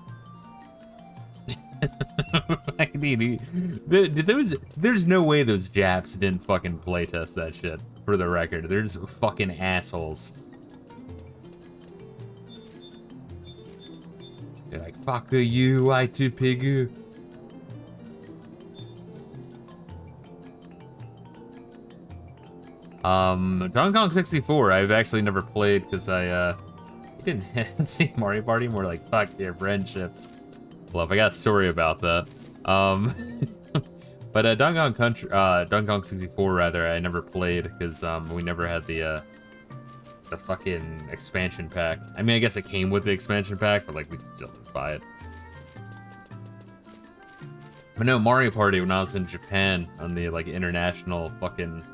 There's no way those Japs didn't fucking playtest that shit, for the record. They're just fucking assholes. Fuck you, I too pigu. Donkey Kong 64, I've actually never played because I didn't see Mario Party, more like fuck your friendships. Well, I got a story about that. But Donkey Kong 64 rather, I never played because we never had the fucking expansion pack. I mean, I guess it came with the expansion pack, but like we still didn't buy it. But no, Mario Party when I was in Japan on the like international fucking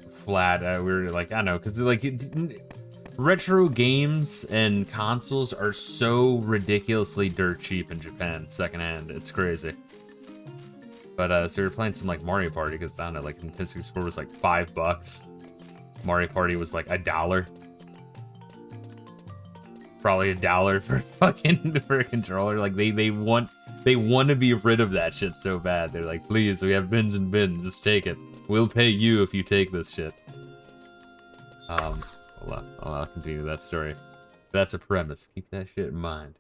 flat, we were like, I don't know, because like retro games and consoles are so ridiculously dirt cheap in Japan secondhand. It's crazy. But so we were playing some like Mario Party because I don't know, like Nintendo 64 was like $5. Mario Party was like $1. Probably $1 for for a controller. Like they want to be rid of that shit so bad. They're like, please, we have bins and bins. Just take it. We'll pay you if you take this shit. I'll continue that story. That's a premise. Keep that shit in mind.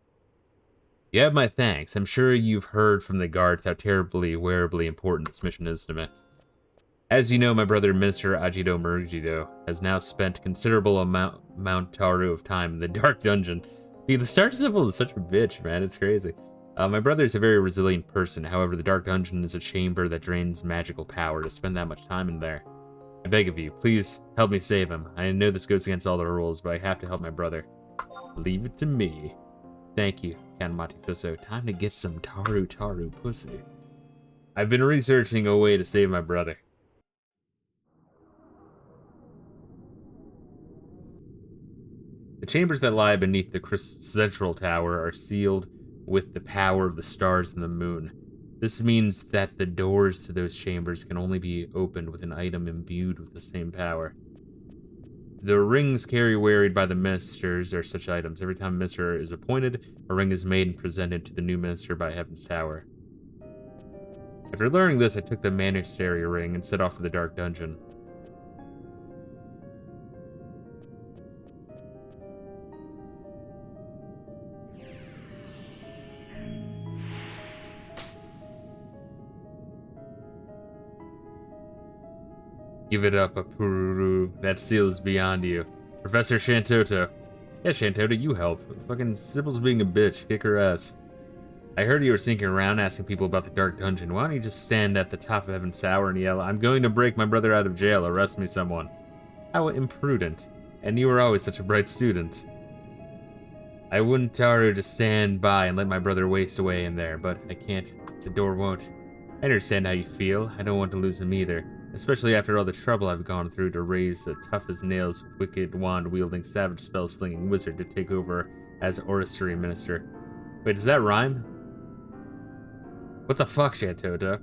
You have my thanks. I'm sure you've heard from the guards how terribly, wearably important this mission is to me. As you know, my brother, Minister Ajido Marujido, has now spent considerable amount Taru of time in the Dark Dungeon. Dude, the Star Symbol is such a bitch, man. It's crazy. My brother is a very resilient person. However, the Dark Dungeon is a chamber that drains magical power to spend that much time in there. I beg of you, please help me save him. I know this goes against all the rules, but I have to help my brother. Leave it to me. Thank you, Kanamati Fisto. Time to get some Taru pussy. I've been researching a way to save my brother. The chambers that lie beneath the central tower are sealed with the power of the stars and the moon. This means that the doors to those chambers can only be opened with an item imbued with the same power. The rings carried by the ministers are such items. Every time a minister is appointed, a ring is made and presented to the new minister by Heaven's Tower. After learning this, I took the monastery ring and set off for the Dark Dungeon. Give it up, Apururu. That seal is beyond you. Professor Shantoto. Yeah, Shantoto, you help. Fucking Sybil's being a bitch. Kick her ass. I heard you were sneaking around asking people about the Dark Dungeon. Why don't you just stand at the top of Heaven's Tower and yell, I'm going to break my brother out of jail. Arrest me, someone. How imprudent. And you were always such a bright student. I wouldn't tell her to stand by and let my brother waste away in there, but I can't. The door won't. I understand how you feel. I don't want to lose him either. Especially after all the trouble I've gone through to raise the tough-as-nails, wicked, wand-wielding, savage spell-slinging wizard to take over as orrery minister. Wait, does that rhyme? What the fuck, Shantoto?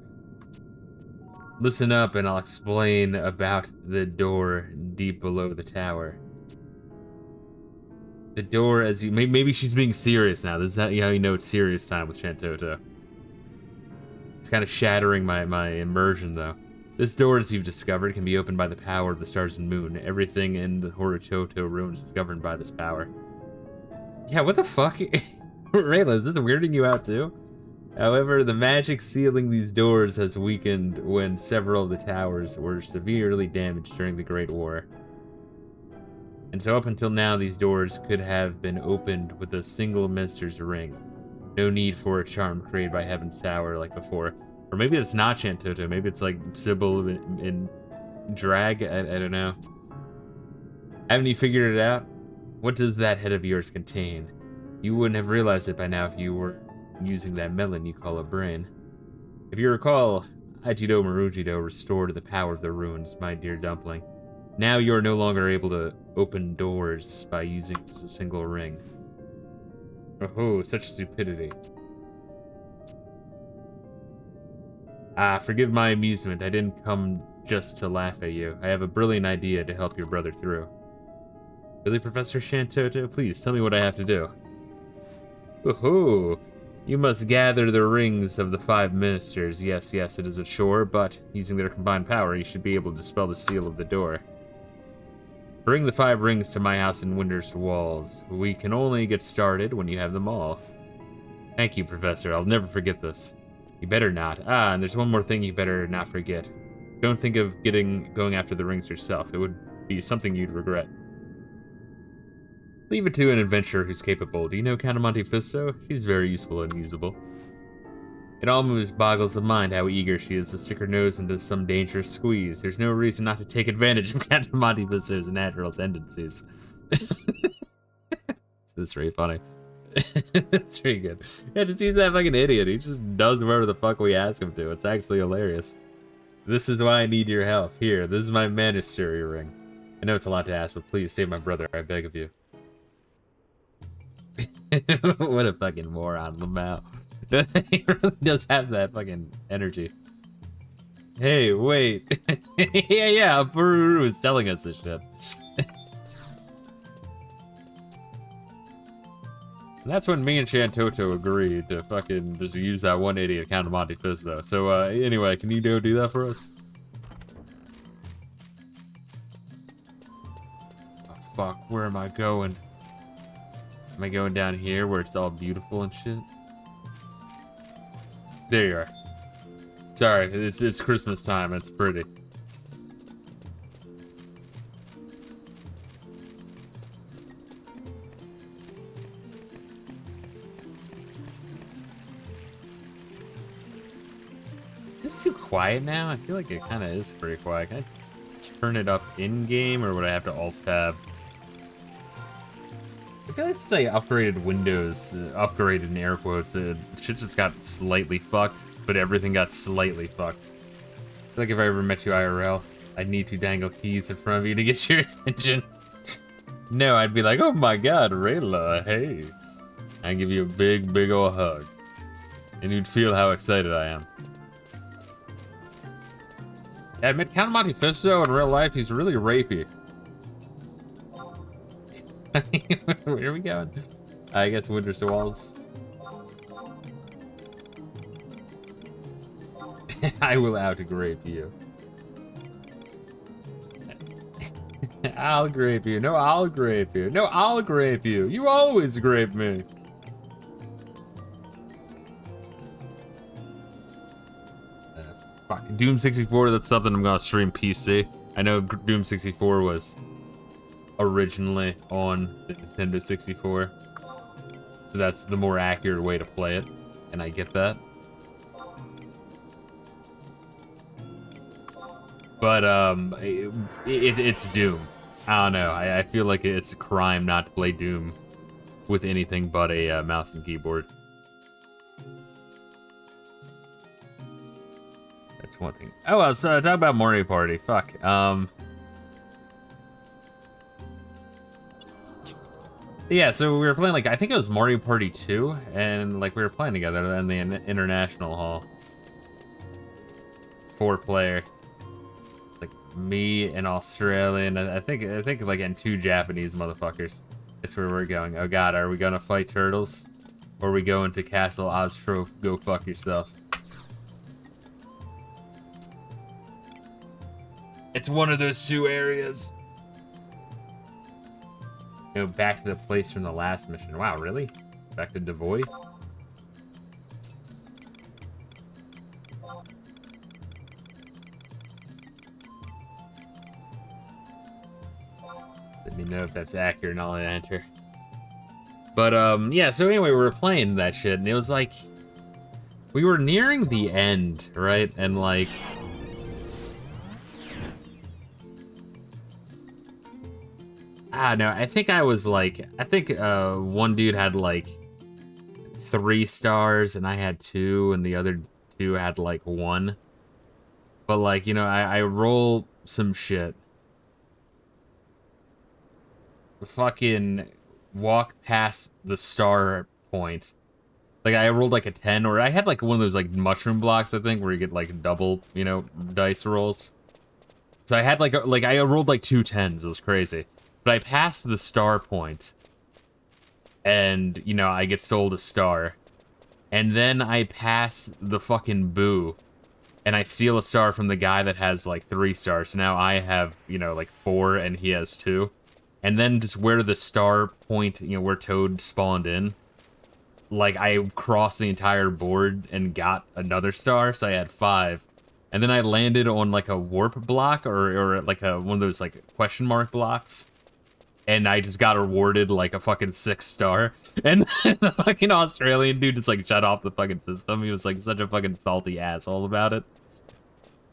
Listen up and I'll explain about the door deep below the tower. The door, as you... Maybe she's being serious now. This is how you know it's serious time with Shantoto. It's kind of shattering my immersion, though. This door, as you've discovered, can be opened by the power of the stars and moon. Everything in the Horutoto ruins is governed by this power. Yeah, what the fuck? Reila, is this weirding you out too? However, the magic sealing these doors has weakened when several of the towers were severely damaged during the Great War. And so up until now, these doors could have been opened with a single minister's ring. No need for a charm created by Heaven's Tower like before. Or maybe it's not Shantoto. Maybe it's like Sybil in drag. I don't know. Haven't you figured it out? What does that head of yours contain? You wouldn't have realized it by now if you were using that melon you call a brain. If you recall, Ajido Marujido restored the power of the ruins, my dear dumpling. Now you are no longer able to open doors by using just a single ring. Oh, such stupidity. Forgive my amusement. I didn't come just to laugh at you. I have a brilliant idea to help your brother through. Really, Professor Shantoto? Please, tell me what I have to do. Woohoo! You must gather the rings of the 5 ministers. Yes, it is a chore, but using their combined power, you should be able to dispel the seal of the door. Bring the 5 rings to my house in Winter's Walls. We can only get started when you have them all. Thank you, Professor. I'll never forget this. You better not. Ah, and there's one more thing you better not forget. Don't think of going after the rings yourself. It would be something you'd regret. Leave it to an adventurer who's capable. Do you know Count Monte Fisto? She's very useful and usable. It almost boggles the mind how eager she is to stick her nose into some dangerous squeeze. There's no reason not to take advantage of Count Monte Fisto's natural tendencies. That's very funny. That's pretty good. Yeah, just he's that fucking idiot. He just does whatever the fuck we ask him to. It's actually hilarious. This is why I need your help. Here, this is my magistery ring. I know it's a lot to ask, but please save my brother, I beg of you. What a fucking moron, Lamau. He really does have that fucking energy. Hey, wait. yeah, Bururu is telling us this shit. And that's when me and Shantoto agreed to fucking just use that 180 at Count Monte Fisto. So, anyway, can you go do that for us? Oh, fuck, where am I going? Am I going down here where it's all beautiful and shit? There you are. Sorry, it's Christmas time. It's pretty. Is this too quiet now? I feel like it kind of is pretty quiet. Can I turn it up in-game, or would I have to alt-tab? I feel like since I upgraded Windows, upgraded in air quotes, shit just got slightly fucked, but everything got slightly fucked. I feel like if I ever met you IRL, I'd need to dangle keys in front of you to get your attention. No, I'd be like, oh my god, Reila, hey. I'd give you a big, big ol' hug. And you'd feel how excited I am. Yeah, I met Count Monte Fisto in real life, he's really rapey. Where are we going? I guess Winter's Walls. I will out-grape you. I'll grape you. No, I'll grape you. No, I'll grape you. You always grape me. Fuck. Doom 64, that's something I'm gonna stream PC. I know Doom 64 was originally on the Nintendo 64. So that's the more accurate way to play it, and I get that. But it's Doom. I don't know. I feel like it's a crime not to play Doom with anything but a mouse and keyboard. That's one thing. Oh, well, so talk about Mario Party. Fuck. Yeah, so we were playing, like, I think it was Mario Party 2, and, like, we were playing together in the International Hall. 4-player. It's like me, an Australian, I think, like, and 2 Japanese motherfuckers. That's where we're going. Oh god, are we gonna fight turtles? Or are we going to Castle Ostro, go fuck yourself? It's one of those 2 areas. Go back to the place from the last mission. Wow, really? Back to Devoy? Let me know if that's accurate and I'll enter. But, yeah, so anyway, we were playing that shit, and it was like... We were nearing the end, right? And, like... Ah, no, I think I was like, one dude had like 3 stars and I had 2 and the other 2 had like 1. But like, you know, I roll some shit. Fucking walk past the star point. Like I rolled like a 10, or I had like one of those like mushroom blocks, I think, where you get like double, you know, dice rolls. So I had like, I rolled like 2 10s, it was crazy. But I pass the star point, and, you know, I get sold a star. And then I pass the fucking boo, and I steal a star from the guy that has like 3 stars. So now I have, you know, like 4 and he has 2. And then just where the star point, you know, where Toad spawned in, like I crossed the entire board and got another star, so I had 5. And then I landed on like a warp block or like one of those like question mark blocks. And I just got awarded like a fucking 6 star. And the fucking Australian dude just like shut off the fucking system. He was like such a fucking salty asshole about it.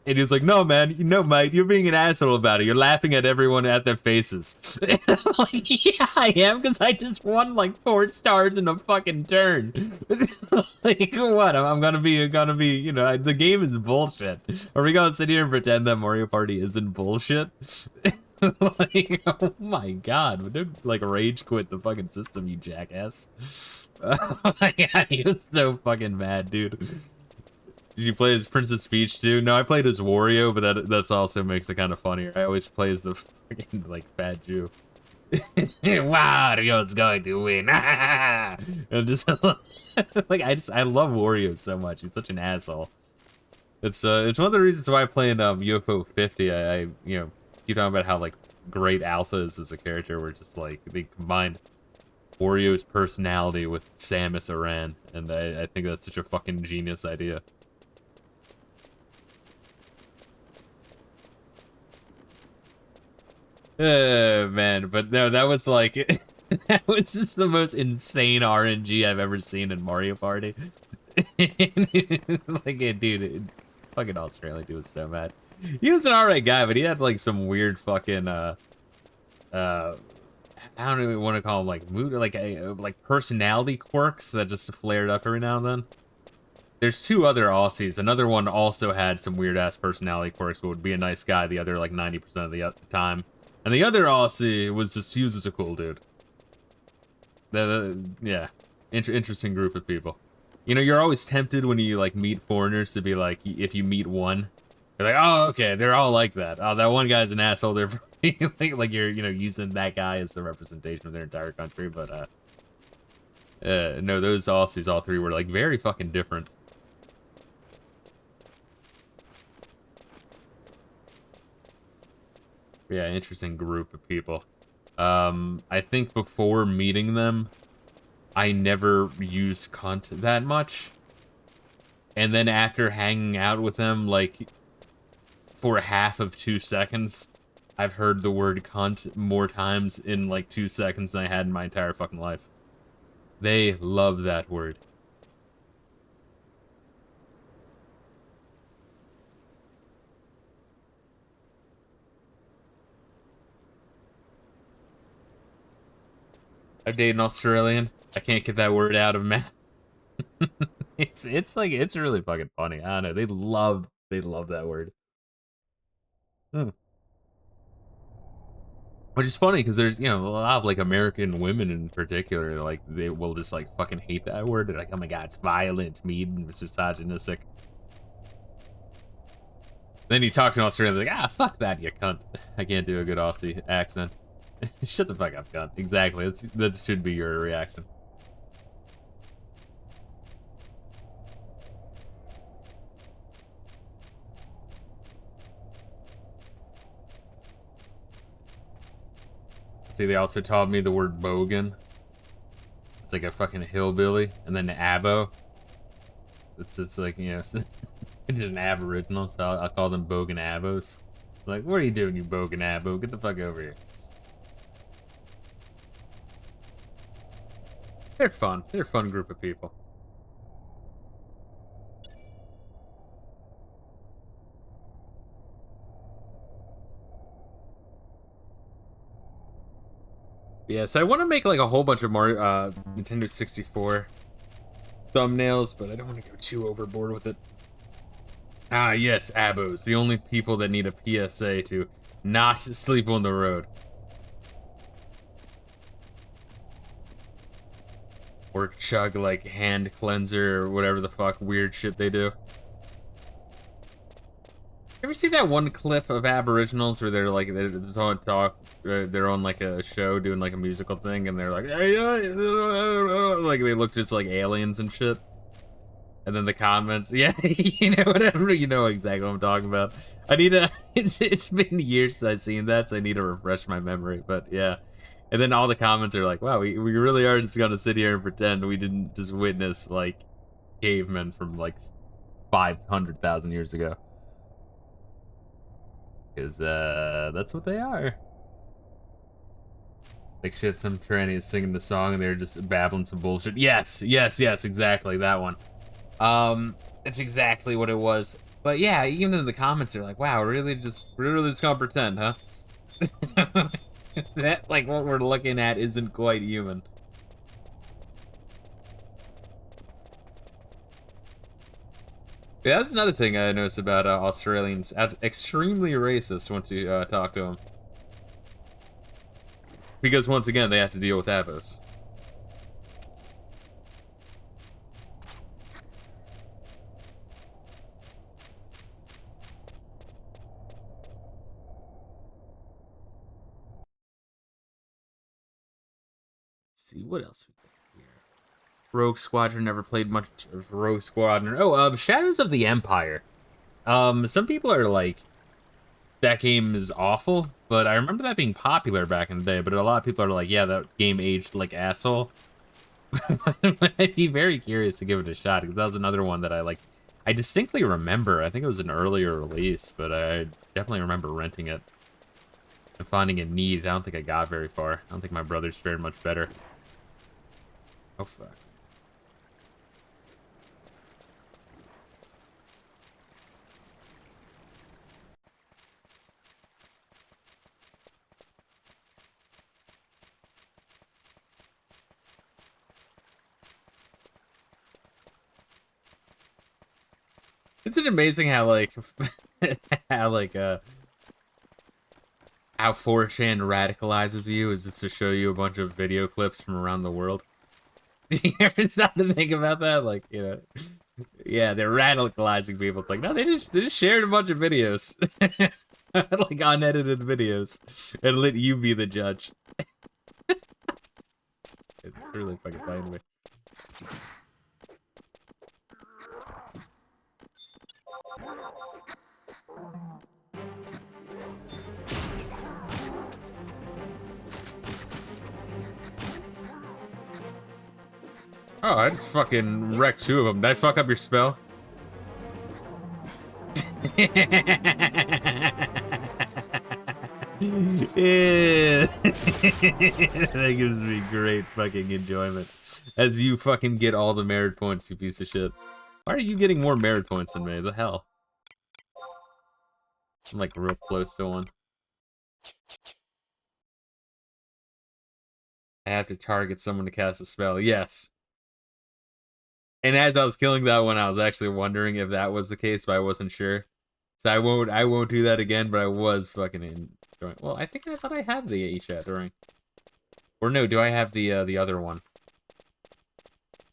And he was like, no, man, no, mate, you're being an asshole about it. You're laughing at everyone at their faces. And I'm like, yeah, I am, because I just won like 4 stars in a fucking turn. Like, what? I'm gonna be, you know, the game is bullshit. Are we gonna sit here and pretend that Mario Party isn't bullshit? Like, oh my god, don't like rage quit the fucking system, you jackass. Oh my god, he was so fucking mad, dude. Did you play as Princess Peach too? No, I played as Wario, but that's also makes it kind of funnier. I always play as the fucking like bad Jew. Wario's going to win. And just like I love Wario so much. He's such an asshole. It's one of the reasons why I play in UFO 50. I you know keep talking about how like great Alpha is as a character. Where just like they combined Wario's personality with Samus Aran, and I think that's such a fucking genius idea. Man, but no, that was like, that was just the most insane RNG I've ever seen in Mario Party. Like, dude, fucking Australian dude was so mad. He was an alright guy, but he had like some weird fucking, I don't even want to call him like mood, or like personality quirks that just flared up every now and then. There's 2 other Aussies. Another one also had some weird ass personality quirks, but would be a nice guy the other like 90% of the time. And the other Aussie was just, he was just a cool dude. Yeah, interesting group of people. You know, you're always tempted when you like meet foreigners to be like, if you meet one, you're like, oh, okay, they're all like that. Oh, that one guy's an asshole. They're like you're, you know, using that guy as the representation of their entire country. But no, those Aussies, all 3 were like very fucking different. Yeah, interesting group of people. I think before meeting them, I never used cunt that much. And then after hanging out with them, like, for half of 2 seconds, I've heard the word cunt more times in, like, 2 seconds than I had in my entire fucking life. They love that word. I've dated an Australian. I can't get that word out of math. It's really fucking funny. I don't know. They love that word. Which is funny because there's, you know, a lot of like American women in particular, like they will just like fucking hate that word. They're like, oh my god, it's violent, it's mean, it's misogynistic. Then you talk to an Australian, like, ah, fuck that, you cunt. I can't do a good Aussie accent. Shut the fuck up, cunt. Exactly. That should be your reaction. See, they also taught me the word bogan. It's like a fucking hillbilly, and then the abo. It's like, you know, it's just an aboriginal, so I'll call them bogan abos. Like, what are you doing, you bogan abo? Get the fuck over here. They're fun. They're a fun group of people. Yeah, so I want to make like a whole bunch of Mario, Nintendo 64 thumbnails, but I don't want to go too overboard with it. Ah, yes, abos. The only people that need a PSA to not sleep on the road. Or chug, like, hand cleanser or whatever the fuck weird shit they do. Ever see that one clip of Aboriginals where they're like, they're on like a show doing like a musical thing and they're like, like they look just like aliens and shit? And then the comments, yeah, you know whatever, you know exactly what I'm talking about. I need to. It's been years since I've seen that, so I need to refresh my memory. But yeah, and then all the comments are like, "Wow, we really are just gonna sit here and pretend we didn't just witness like cavemen from like 500,000 years ago." Because that's what they are. Like shit, some tranny is singing the song and they're just babbling some bullshit. Yes, yes, yes, exactly that one. It's exactly what it was. But yeah, even in the comments, they're like, "Wow, we're really just gonna pretend, huh?" That like what we're looking at isn't quite human. Yeah, that's another thing I noticed about Australians. Extremely racist once you talk to them. Because once again, they have to deal with Avos. Let's see what else we got here. Rogue Squadron, never played much of Rogue Squadron. Oh, Shadows of the Empire. Some people are like, that game is awful, but I remember that being popular back in the day, but a lot of people are like, yeah, that game aged like asshole. I'd be very curious to give it a shot, because that was another one that I distinctly remember. I think it was an earlier release, but I definitely remember renting it and finding it neat. I don't think I got very far. I don't think my brothers fared much better. Oh, fuck. Isn't it amazing how, like, how, like, how 4chan radicalizes you is just to show you a bunch of video clips from around the world? You ever stop to think about that? Like, you know, yeah, they're radicalizing people. It's like, no, they just shared a bunch of videos. Like, unedited videos. And let you be the judge. It's really fucking funny to me. Oh, I just fucking wrecked 2 of them. Did I fuck up your spell? Yeah. That gives me great fucking enjoyment. As you fucking get all the merit points, you piece of shit. Why are you getting more merit points than me? The hell? I'm like real close to one. I have to target someone to cast a spell. Yes. And as I was killing that one, I was actually wondering if that was the case, but I wasn't sure. So I won't do that again, but I was fucking enjoying. Well, I thought I had the Shattering. Or no, do I have the other one?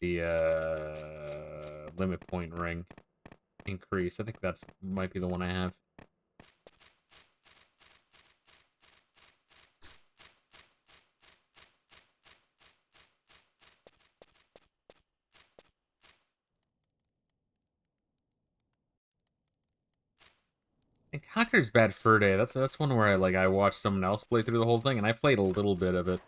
The limit point ring increase. I think that's might be the one I have. And Conquer's Bad Fur Day. That's one where I watched someone else play through the whole thing, and I played a little bit of it.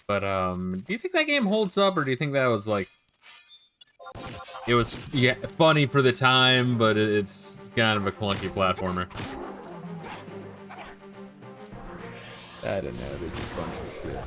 But do you think that game holds up, or do you think that was like it was yeah funny for the time, but it's kind of a clunky platformer? I don't know. There's a bunch of shit.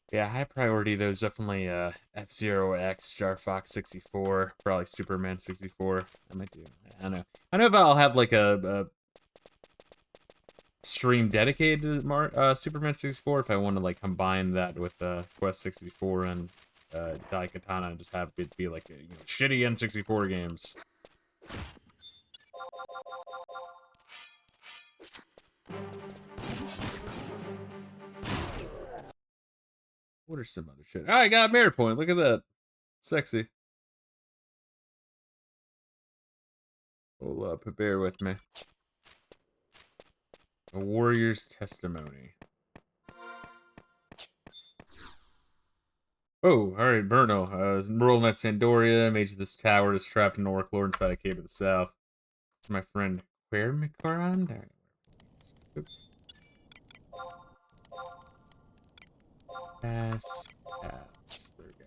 Yeah, high priority though is definitely F-Zero X, Star Fox 64, probably Superman 64. I might do. I don't know. I don't know if I'll have like a stream dedicated to Superman 64 if I want to like combine that with Quest 64 and Daikatana and just have it be like shitty N64 games. What are some other shit? Oh, I got a merit point. Look at that. Sexy. Hold up, bear with me. A warrior's testimony. Oh, alright, Bruno. Rolling at Sandoria, mage of this tower is trapped in Orc Lord inside a cave to the south. My friend, where Mikaran? There. Pass. There we go.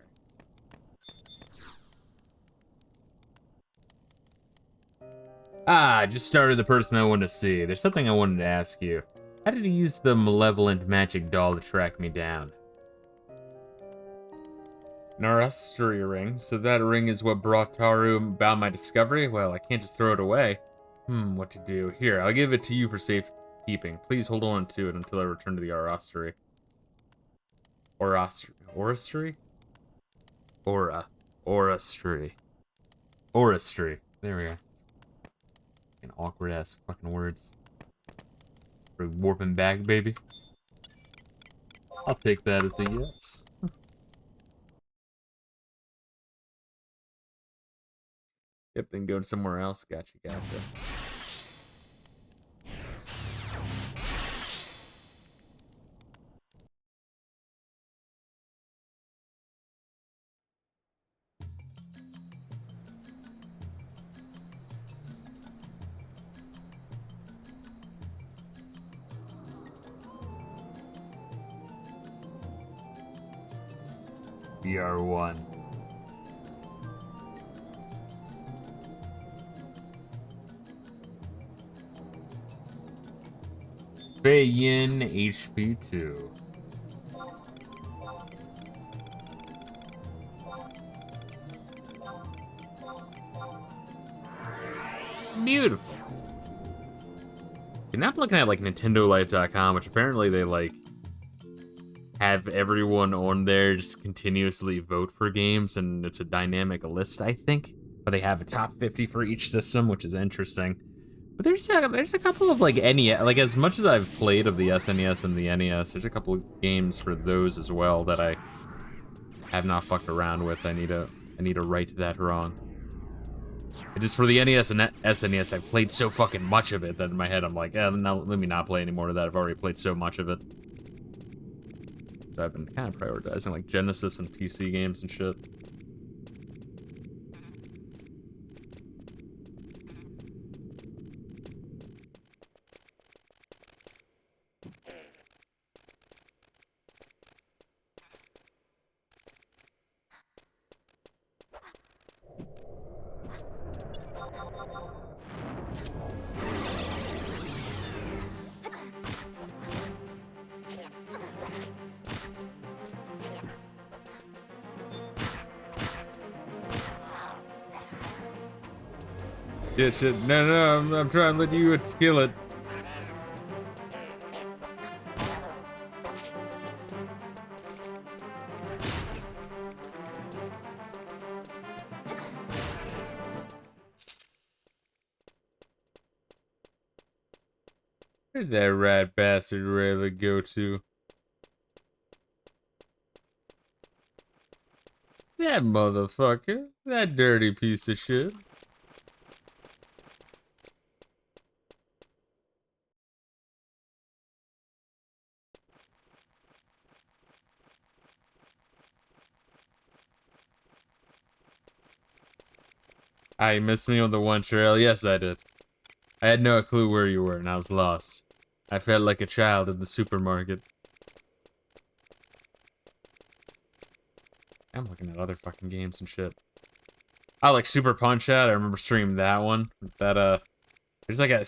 Ah, just started the person I wanted to see. There's something I wanted to ask you. How did you use the malevolent magic doll to track me down? Narastri ring. So that ring is what brought Taru about my discovery? Well, I can't just throw it away. What to do? Here, I'll give it to you for safekeeping. Please hold on to it until I return to the Arastri. Orastri? Orastri. Orastri. There we go. Fucking awkward ass fucking words. For warping back, baby. I'll take that as a yes. Yep, then go somewhere else. Gotcha. BR1. Bayin HP2. Beautiful. See, now I'm looking at like NintendoLife.com, which apparently they like have everyone on there just continuously vote for games, and it's a dynamic list, I think. But they have a top 50 for each system, which is interesting. But there's a couple of like NES, like as much as I've played of the SNES and the NES, there's a couple of games for those as well that I have not fucked around with. I need to right that wrong. Just for the NES and SNES, I've played so fucking much of it that in my head I'm like, no, let me not play any more of that. I've already played so much of it. So I've been kind of prioritizing like Genesis and PC games and shit. Shit. No, I'm trying to let you kill it. Where'd that rat bastard really go to? That motherfucker. That dirty piece of shit. Ah, you missed me on the one trail? Yes, I did. I had no clue where you were, and I was lost. I felt like a child in the supermarket. I'm looking at other fucking games and shit. I like Super Punch-Out. I remember streaming that one. That, there's like a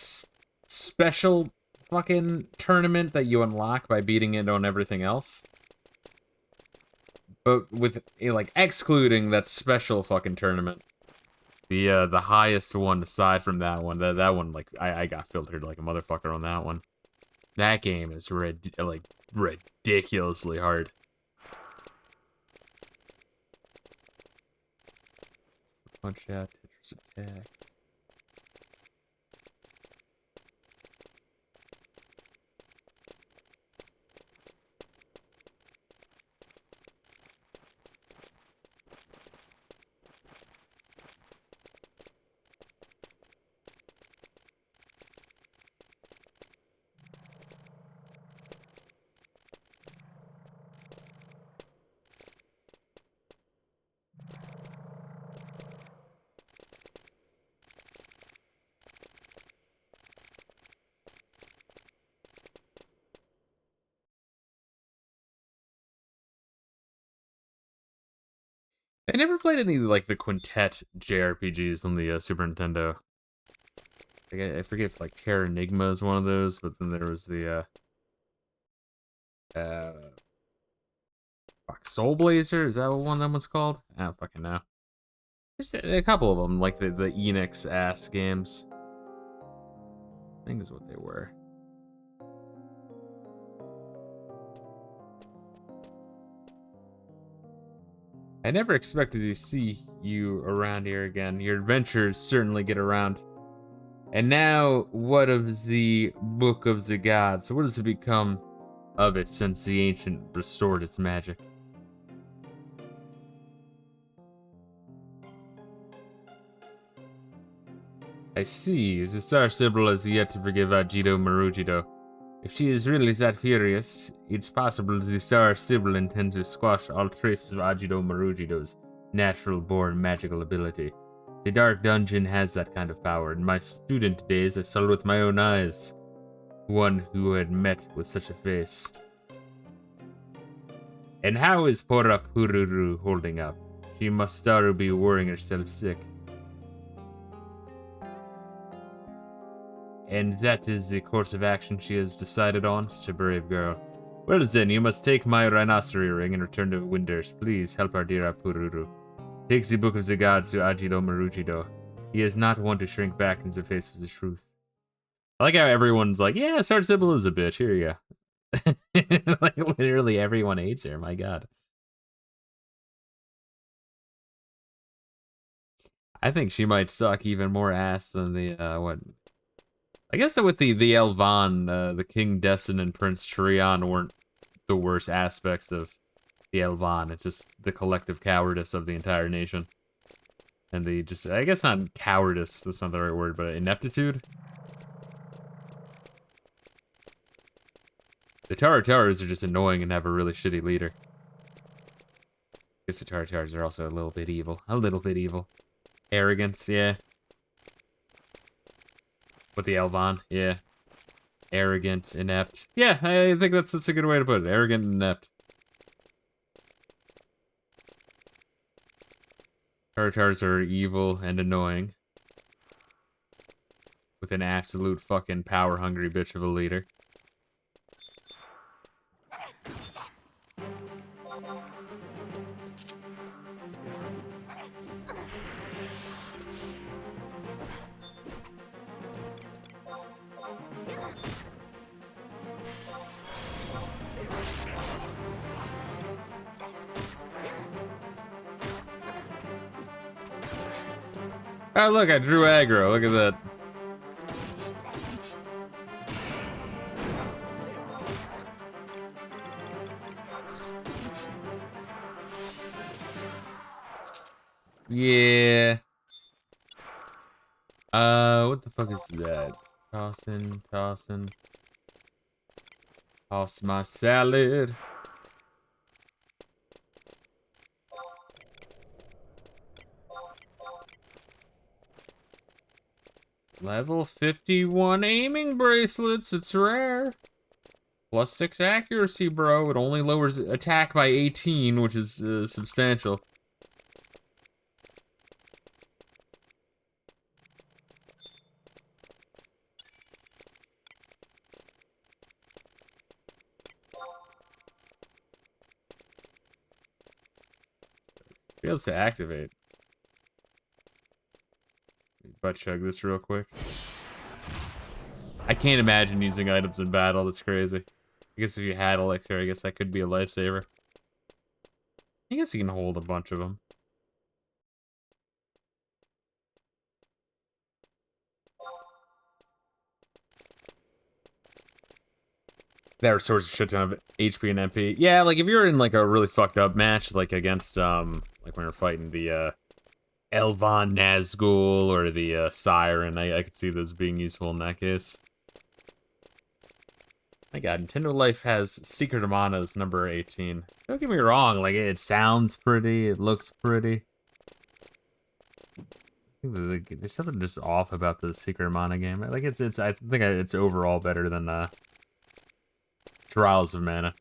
special fucking tournament that you unlock by beating it on everything else. But with, like, excluding that special fucking tournament. The highest one aside from that one, that one, like, I got filtered like a motherfucker on that one. That game is like ridiculously hard. Punch out, Tetris attack. I never played any, like, the Quintet JRPGs on the Super Nintendo. Like, I forget if, like, Terra Enigma is one of those, but then there was the, fuck, Soul Blazer? Is that what one of them was called? I don't fucking know. There's a couple of them, like the Enix ass games. I think is what they were. I never expected to see you around here again. Your adventures certainly get around. And now, what of the Book of the Gods? What has become of it since the Ancient restored its magic? I see. The Star Sibyl has yet to forgive Ajido Marujido. If she is really that furious, it's possible the Star Sibyl intends to squash all traces of Ajido Marujido's natural-born magical ability. The Dark Dungeon has that kind of power. In my student days, I saw it with my own eyes. One who had met with such a face. And how is Pora Pururu holding up? She must already be worrying herself sick. And that is the course of action she has decided on, such a brave girl. Well then, you must take my rhinoceros ring and return to Winders. Please help our dear Apururu. Take the Book of the Gods to Ajido Marujido. He is not one to shrink back in the face of the truth. I like how everyone's like, yeah, Star Sibyl is a bitch, here you go. Like, literally everyone hates her, my god. I think she might suck even more ass than the, what... I guess with the Elvan, the King Destin and Prince Trion weren't the worst aspects of the Elvan. It's just the collective cowardice of the entire nation. And the just, I guess not cowardice, that's not the right word, but ineptitude? The Taras are just annoying and have a really shitty leader. I guess the Taras are also a little bit evil. A little bit evil. Arrogance, yeah. With the Elvan, yeah. Arrogant, inept. Yeah, I think that's a good way to put it. Arrogant and inept. Tartars are evil and annoying. With an absolute fucking power-hungry bitch of a leader. Oh, look, I drew aggro. Look at that. Yeah. What the fuck is that? Tossing. Toss my salad. Level 51 aiming bracelets, it's rare. Plus 6 accuracy, bro. It only lowers attack by 18, which is substantial. Fails to activate. Butt chug this real quick. I can't imagine using items in battle. That's crazy. I guess if you had elixir, I guess that could be a lifesaver. I guess you can hold a bunch of them. That restores a shit ton of HP and MP. Yeah, like if you're in like a really fucked up match, like against like when you're fighting the Elvan Nazgul or the Siren, I could see those being useful in that case. My god, Nintendo Life has Secret of Mana's number 18. Don't get me wrong, like it sounds pretty, it looks pretty. There's something just off about the Secret of Mana game. Like I think it's overall better than Trials of Mana.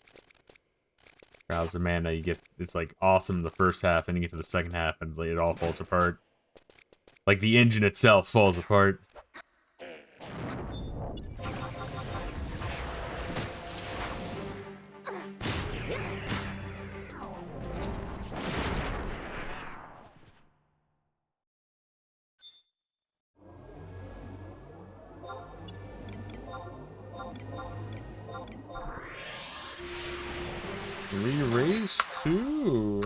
Trials of Mana, you get, it's like awesome in the first half, and you get to the second half, and like, it all falls apart. Like the engine itself falls apart. Re-raise 2.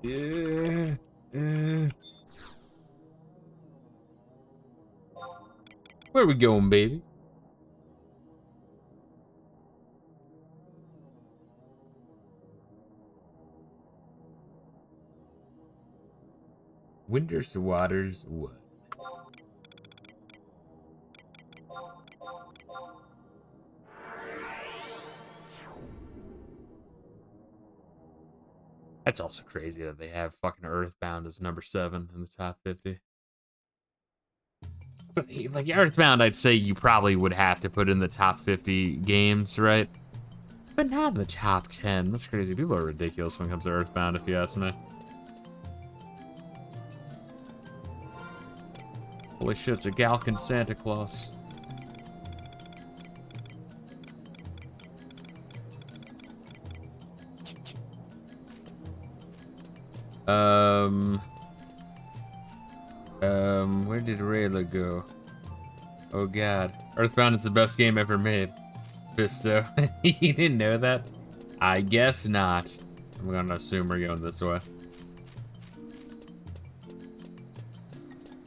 Yeah. Where we going, baby? Winter's Waters Wood. That's also crazy that they have fucking Earthbound as number 7 in the top 50. But like Earthbound, I'd say you probably would have to put in the top 50 games, right? But not in the top 10. That's crazy. People are ridiculous when it comes to Earthbound, if you ask me. Holy shit, it's a Galkin Santa Claus. Where did Reila go? Oh god. Earthbound is the best game ever made. Fisto. You didn't know that? I guess not. I'm gonna assume we're going this way.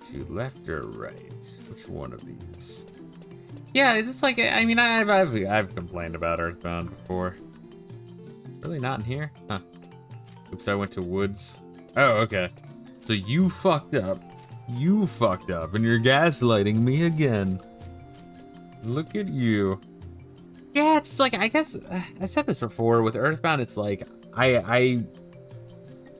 To left or right? Which one of these? Yeah, it's just like, I mean, I've complained about Earthbound before. Really not in here? Huh. Oops, I went to Woods. Oh, okay. So you fucked up. You fucked up, and you're gaslighting me again. Look at you. Yeah, it's like, I guess, I said this before, with Earthbound, it's like, I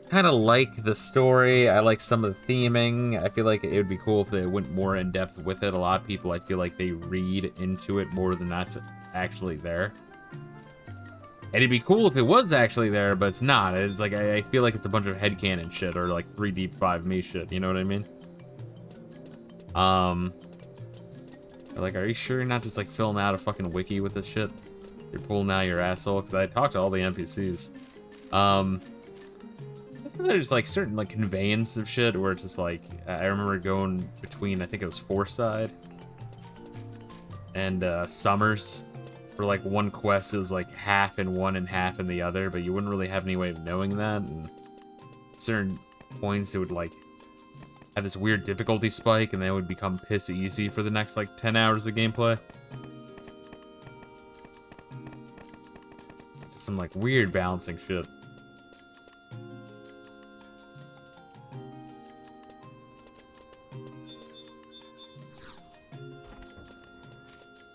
kind of like the story, I like some of the theming, I feel like it would be cool if they went more in depth with it. A lot of people, I feel like they read into it more than that's actually there. And it'd be cool if it was actually there, but it's not. It's like, I feel like it's a bunch of headcanon shit, or like 3 Deep 5 me shit, you know what I mean? Like, are you sure you're not just like filling out a fucking wiki with this shit? You're pulling out your asshole, because I talked to all the NPCs. There's like certain like conveyance of shit where it's just like, I remember going between, I think it was Foreside and Summers, for like one quest is like half in one and half in the other, but you wouldn't really have any way of knowing that. And certain points it would like have this weird difficulty spike, and then it would become piss easy for the next like 10 hours of gameplay. It's just some like weird balancing shit.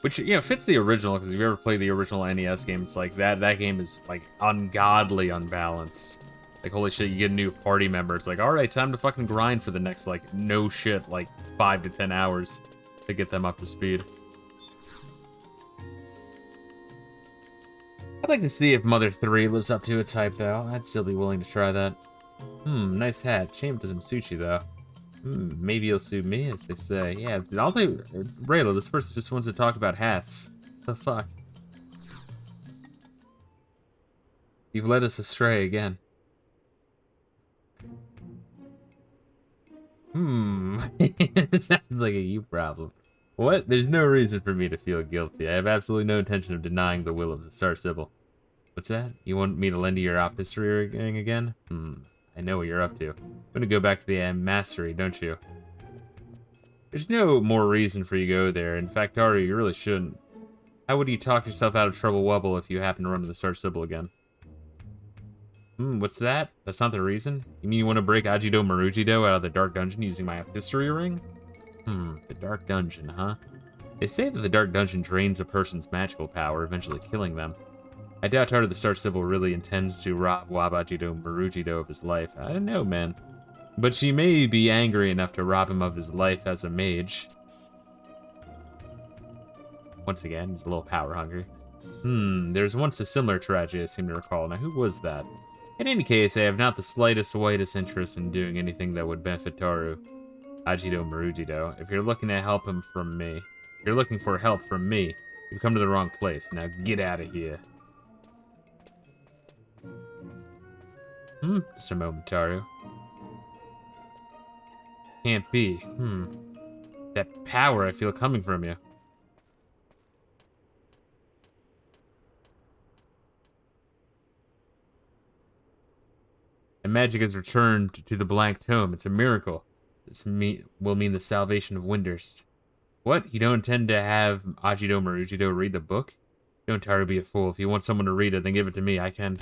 Which, you know, fits the original, because if you ever played the original NES game, it's like that game is like ungodly unbalanced. Like, holy shit, you get a new party member, it's like, alright, time to fucking grind for the next, like, no shit, like, 5 to 10 hours to get them up to speed. I'd like to see if Mother 3 lives up to its hype, though. I'd still be willing to try that. Nice hat. Shame it doesn't suit you, though. Maybe you'll suit me, as they say. Yeah, I'll think, Rayla, this person just wants to talk about hats. What the fuck? You've led us astray again. It sounds like a you problem. What? There's no reason for me to feel guilty. I have absolutely no intention of denying the will of the Star Sibyl. What's that? You want me to lend you your op history ring again? I know what you're up to. I'm gonna go back to the mastery, don't you? There's no more reason for you to go there. In fact, Daru, you really shouldn't. How would you talk yourself out of trouble wubble if you happen to run to the Star Sibyl again? What's that? That's not the reason? You mean you want to break Ajido Marujido out of the Dark Dungeon using my history ring? The Dark Dungeon, huh? They say that the Dark Dungeon drains a person's magical power, eventually killing them. I doubt Heart of the Star Sibyl really intends to rob Wabajido Marujido of his life. I don't know, man. But she may be angry enough to rob him of his life as a mage. Once again, he's a little power hungry. There's once a similar tragedy I seem to recall. Now, who was that? In any case, I have not the slightest interest in doing anything that would benefit Taru, Ajido Marujido. If you're looking to help him from me, if you're looking for help from me, you've come to the wrong place. Now get out of here. Just a moment, Taru. Can't be. That power I feel coming from you. And magic has returned to the blank tome. It's a miracle. This will mean the salvation of Windurst. What? You don't intend to have Ajido Marujido read the book? Don't Taru be a fool. If you want someone to read it, then give it to me. I can.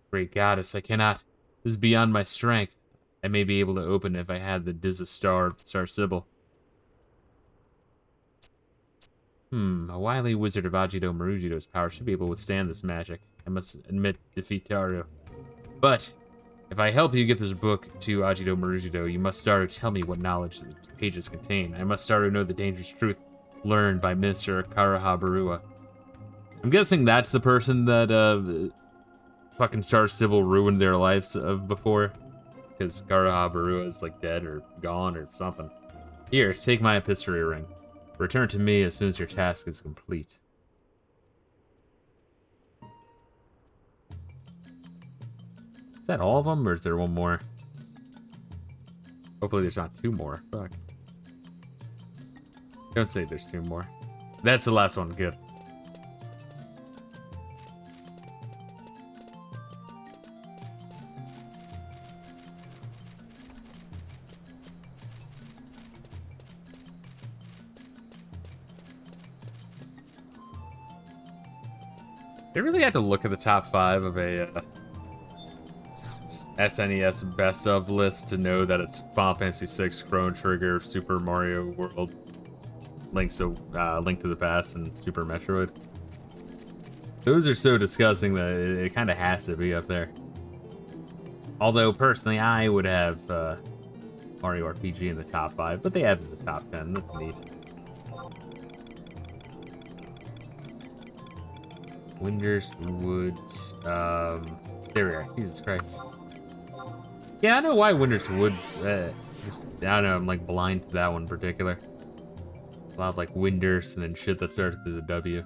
Great goddess, I cannot. This is beyond my strength. I may be able to open it if I had the Diz Star Sibyl. A wily wizard of Ajido Marujido's power should be able to withstand this magic. I must admit defeat Taru. But, if I help you get this book to Ajido Marujido, you must start to tell me what knowledge the pages contain. I must start to know the dangerous truth learned by Minister Karaha Barua. I'm guessing that's the person that, fucking Star Sibyl ruined their lives of before. Because Karaha Barua is, like, dead or gone or something. Here, take my epistory ring. Return to me as soon as your task is complete. Is that all of them, or is there one more? Hopefully there's not two more. Fuck. Don't say there's two more. That's the last one. Good. I really had to look at the top 5 of a SNES best of list to know that it's Final Fantasy VI, Chrono Trigger, Super Mario World, Link to the Past, and Super Metroid. Those are so disgusting that it kind of has to be up there. Although personally, I would have Mario RPG in the top 5, but they have it in the top 10. That's neat. Windurst Woods, there we are. Jesus Christ. Yeah, I know why Windurst Woods, just, I don't know, I'm like blind to that one in particular. A lot of like Windurst and then shit that starts with a W.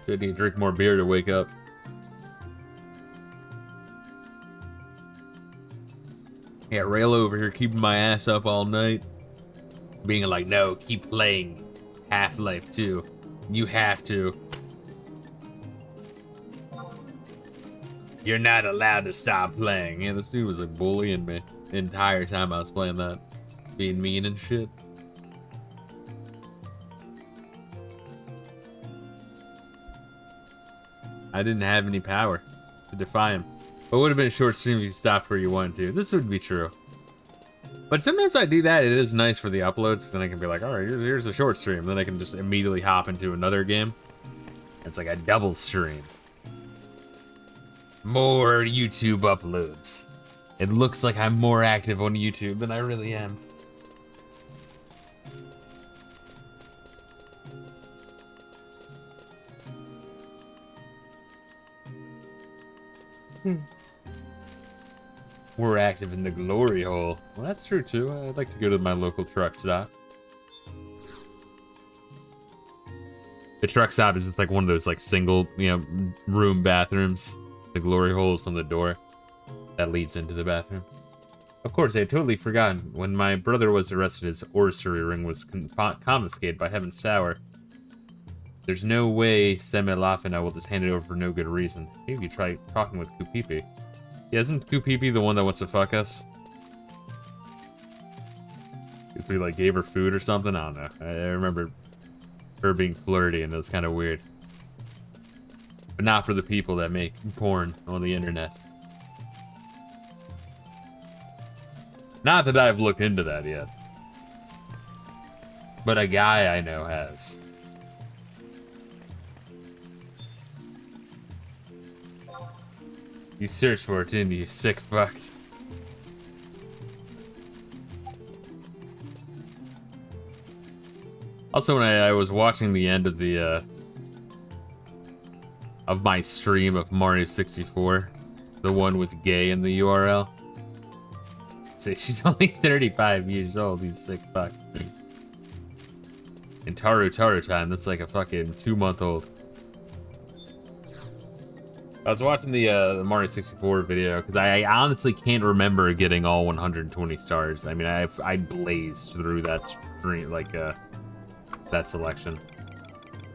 Should need to drink more beer to wake up. Yeah, Reila over here keeping my ass up all night. Being like, no, keep playing Half-Life 2. You have to. You're not allowed to stop playing. Yeah, this dude was like bullying me the entire time I was playing that. Being mean and shit. I didn't have any power to defy him. But it would have been a short stream if you stopped where you wanted to. This would be true. But sometimes I do that, it is nice for the uploads, because then I can be like, alright, here's a short stream. Then I can just immediately hop into another game. It's like a double stream. More YouTube uploads. It looks like I'm more active on YouTube than I really am. We're active in the glory hole. Well, that's true too. I'd like to go to my local truck stop. The truck stop is just like one of those like single, room bathrooms. The glory hole is on the door that leads into the bathroom. Of course, I had totally forgotten. When my brother was arrested, his orrery ring was confiscated by Heaven's Tower. There's no way Semelaf and I will just hand it over for no good reason. Maybe you try talking with Kupipi. Yeah, isn't Kupipi the one that wants to fuck us? If we like gave her food or something? I don't know. I remember her being flirty and it was kind of weird. but not for the people that make porn on the internet. Not that I've looked into that yet. But a guy I know has. You searched for it, didn't you, sick fuck? Also, when I was watching the end of the of my stream of Mario 64, the one with gay in the URL. See, she's only 35 years old, you sick fuck. In Taru time, that's like a fucking 2-month-old. I was watching the Mario 64 video because I honestly can't remember getting all 120 stars. I mean, I blazed through that stream, like that selection.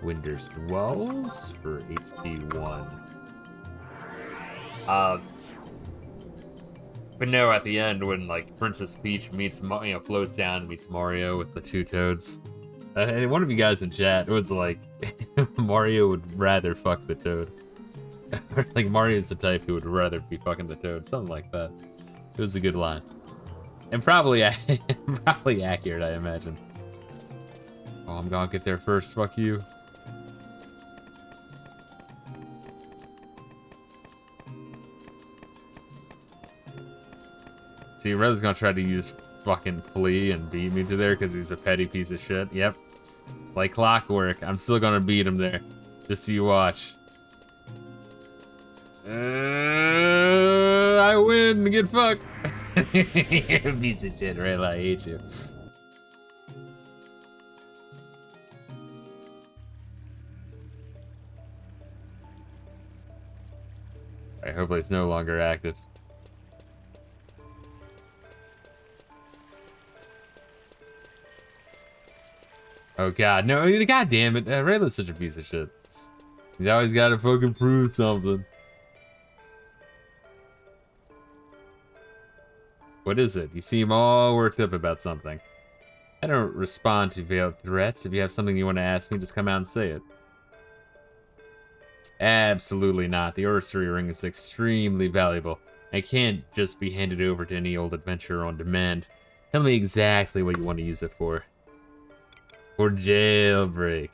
Winter's Wells for HP1. But no, at the end when like Princess Peach meets, floats down, meets Mario with the 2 toads. And one of you guys in chat was like, Mario would rather fuck the toad. Like Mario's the type who would rather be fucking the toad, something like that. It was a good line, and probably probably accurate, I imagine. Oh, I'm gonna get there first. Fuck you. See, Red's gonna try to use fucking Flea and beat me to there because he's a petty piece of shit. Yep. Like clockwork. I'm still gonna beat him there. Just so you watch. I win. Get fucked. You're a piece of shit, Reila. I hate you. Alright, hopefully it's no longer active. Oh god, no, god damn it. Reila's such a piece of shit. He's always gotta fucking prove something. What is it? You seem all worked up about something. I don't respond to veiled threats. If you have something you want to ask me, just come out and say it. Absolutely not. The Orrery ring is extremely valuable. It can't just be handed over to any old adventurer on demand. Tell me exactly what you want to use it for. For jailbreak.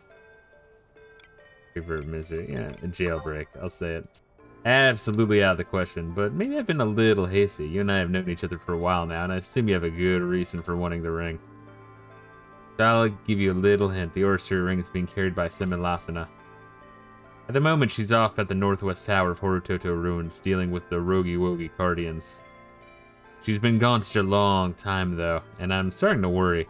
For misery. Yeah, a jailbreak. I'll say it. Absolutely out of the question, but maybe I've been a little hasty. You and I have known each other for a while now, and I assume you have a good reason for wanting the ring. So I'll give you a little hint. The Orrery ring is being carried by Semelafina. At the moment, she's off at the northwest tower of Horutoto Ruins, dealing with the Rogi-Wogi Guardians. She's been gone such a long time, though, and I'm starting to worry.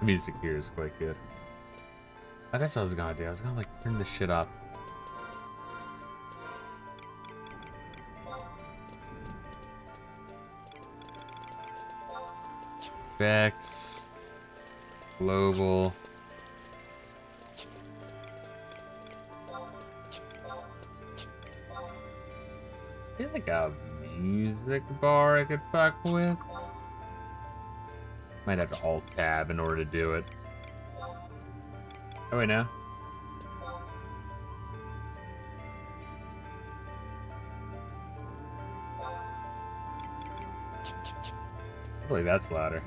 The music here is quite good. Oh, that's what I was gonna do. I was gonna, like, turn this shit up. Vex. Global. I feel like a music bar I could fuck with. Might have to Alt-Tab in order to do it. Oh, wait, no. Hopefully that's louder.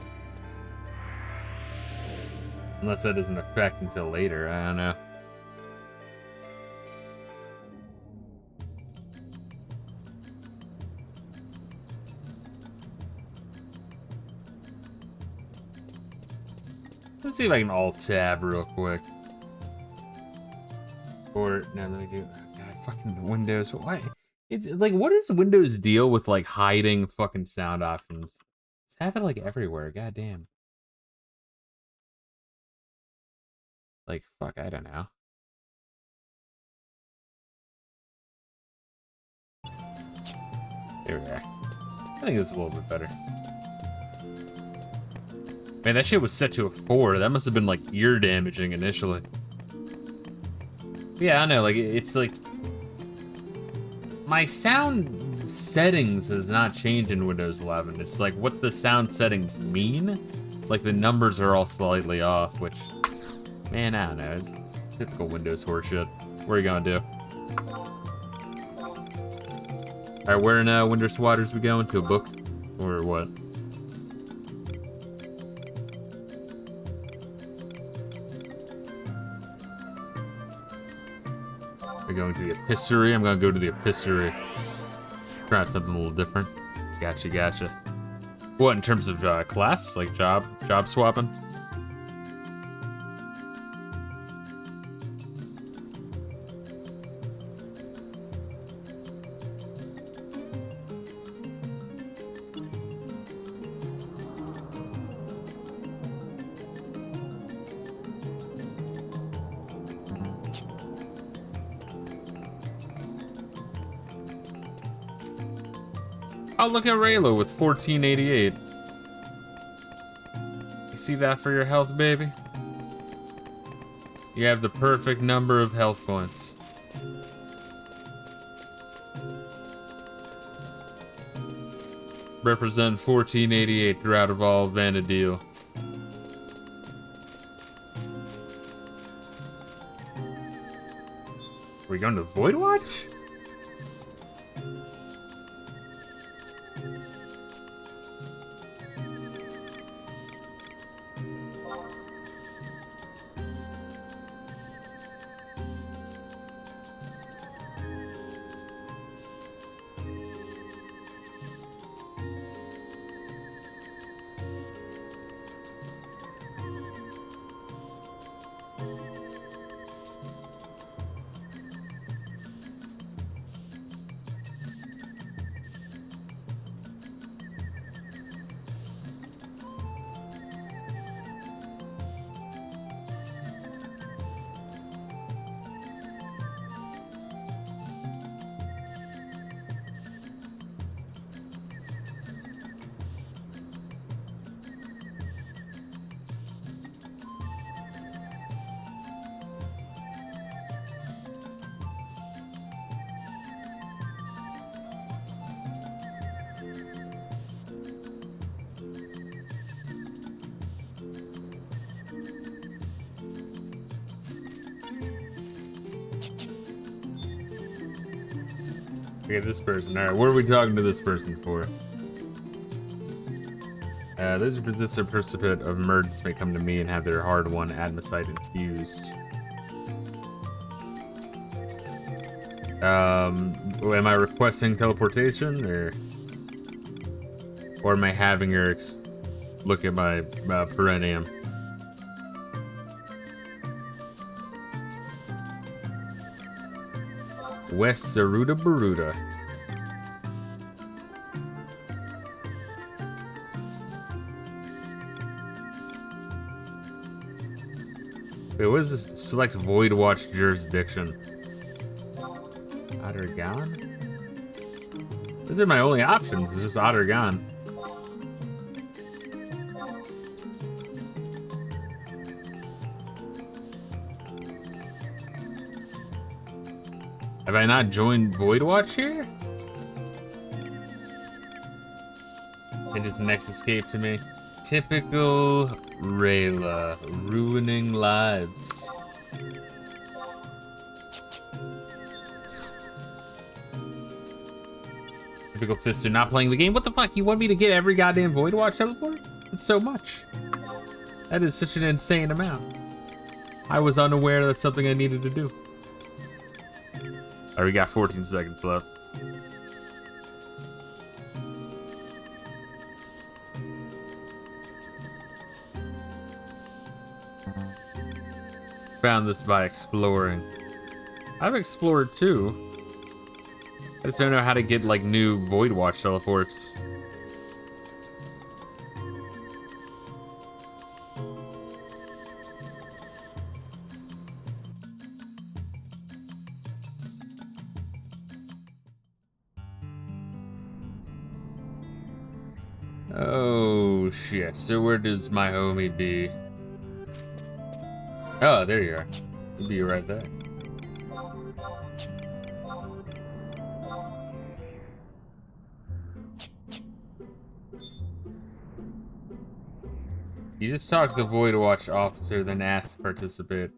Unless that doesn't affect until later, I don't know. Let's see if I can Alt-Tab real quick. Or, no, let me do, oh god, fucking Windows, why? It's, like, what is Windows' deal with, like, hiding fucking sound options? Just have it, like, everywhere, goddamn. Like, fuck, I don't know. There we are. I think it's a little bit better. Man, that shit was set to a 4. That must have been, like, ear damaging initially. But yeah, I know, like, it's like... My sound settings has not changed in Windows 11. It's like what the sound settings mean. Like the numbers are all slightly off, which, man, I don't know. It's typical Windows horseshit. What are you gonna do? All right, where in Windrest Waters we going? To a book, or what? We're going to the Epistery. I'm gonna go to the Epistery. Try something a little different. Gotcha, gotcha. What, in terms of class? Like job swapping? Oh, look at Reila with 1488. You see that for your health, baby? You have the perfect number of health points. Represent 1488 throughout of all Vanadil. Are we going to Voidwatch? Okay, this person. Alright, what are we talking to this person for? Those who possess a precipitate of emergence may come to me and have their hard-won atmosite infused. Am I requesting teleportation, or am I having her look at my perennium? West Saruda Baruda. Wait, what is this? Select Void Watch jurisdiction. Ottergon? Those are my only options. It's just Ottergon. Have I not joined Voidwatch here? And just next escape to me. Typical Reila, ruining lives. Typical Fisto not playing the game. What the fuck? You want me to get every goddamn Voidwatch teleport? That's so much. That is such an insane amount. I was unaware that's something I needed to do. Alright, we got 14 seconds left. Found this by exploring. I've explored too. I just don't know how to get like new Voidwatch teleports. Oh shit, so where does my homie be? Oh, there you are. He'll be right there. You just talk the Void Watch officer, then ask to participate.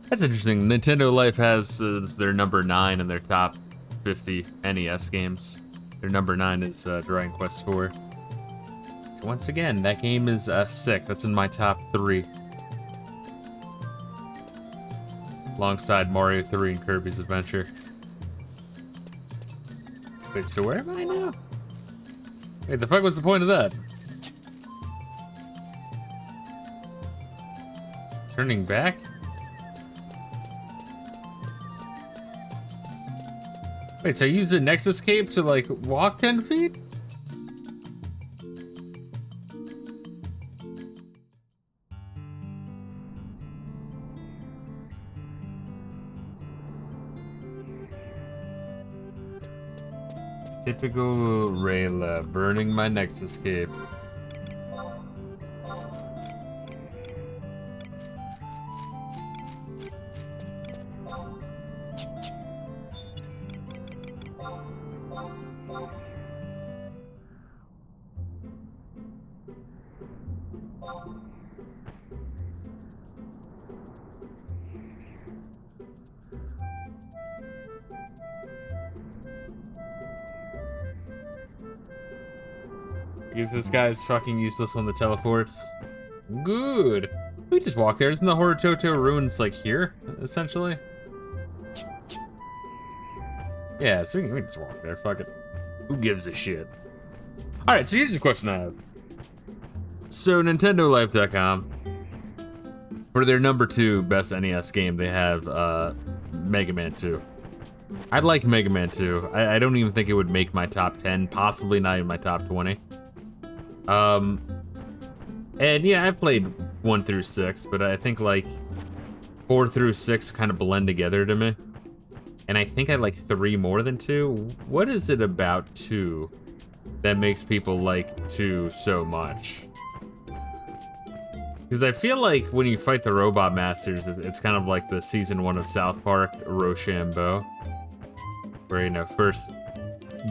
That's interesting. Nintendo Life has their number 9 in their top 50 NES games. Their number 9 is Dragon Quest IV. Once again, that game is sick. That's in my top 3. Alongside Mario 3 and Kirby's Adventure. Wait, so where am I now? Wait, the fuck was the point of that? Turning back? Wait, so I use the Nexus Cape to, like, walk 10 feet? Typical Reila, burning my Nexus Cape. Because this guy's fucking useless on the teleports. Good. We just walk there. Isn't the Horutoto ruins like here, essentially? Yeah, so we can just walk there. Fuck it. Who gives a shit? Alright, so here's the question I have. So, NintendoLife.com, for their number 2 best NES game, they have Mega Man 2. I like Mega Man 2. I don't even think it would make my top 10, possibly not even my top 20. And yeah, I've played 1 through 6, but I think like 4 through 6 kind of blend together to me. And I think I like 3 more than 2. What is it about 2 that makes people like 2 so much? Because I feel like when you fight the Robot Masters, it's kind of like the season 1 of South Park, Rochambeau. Where, you know, first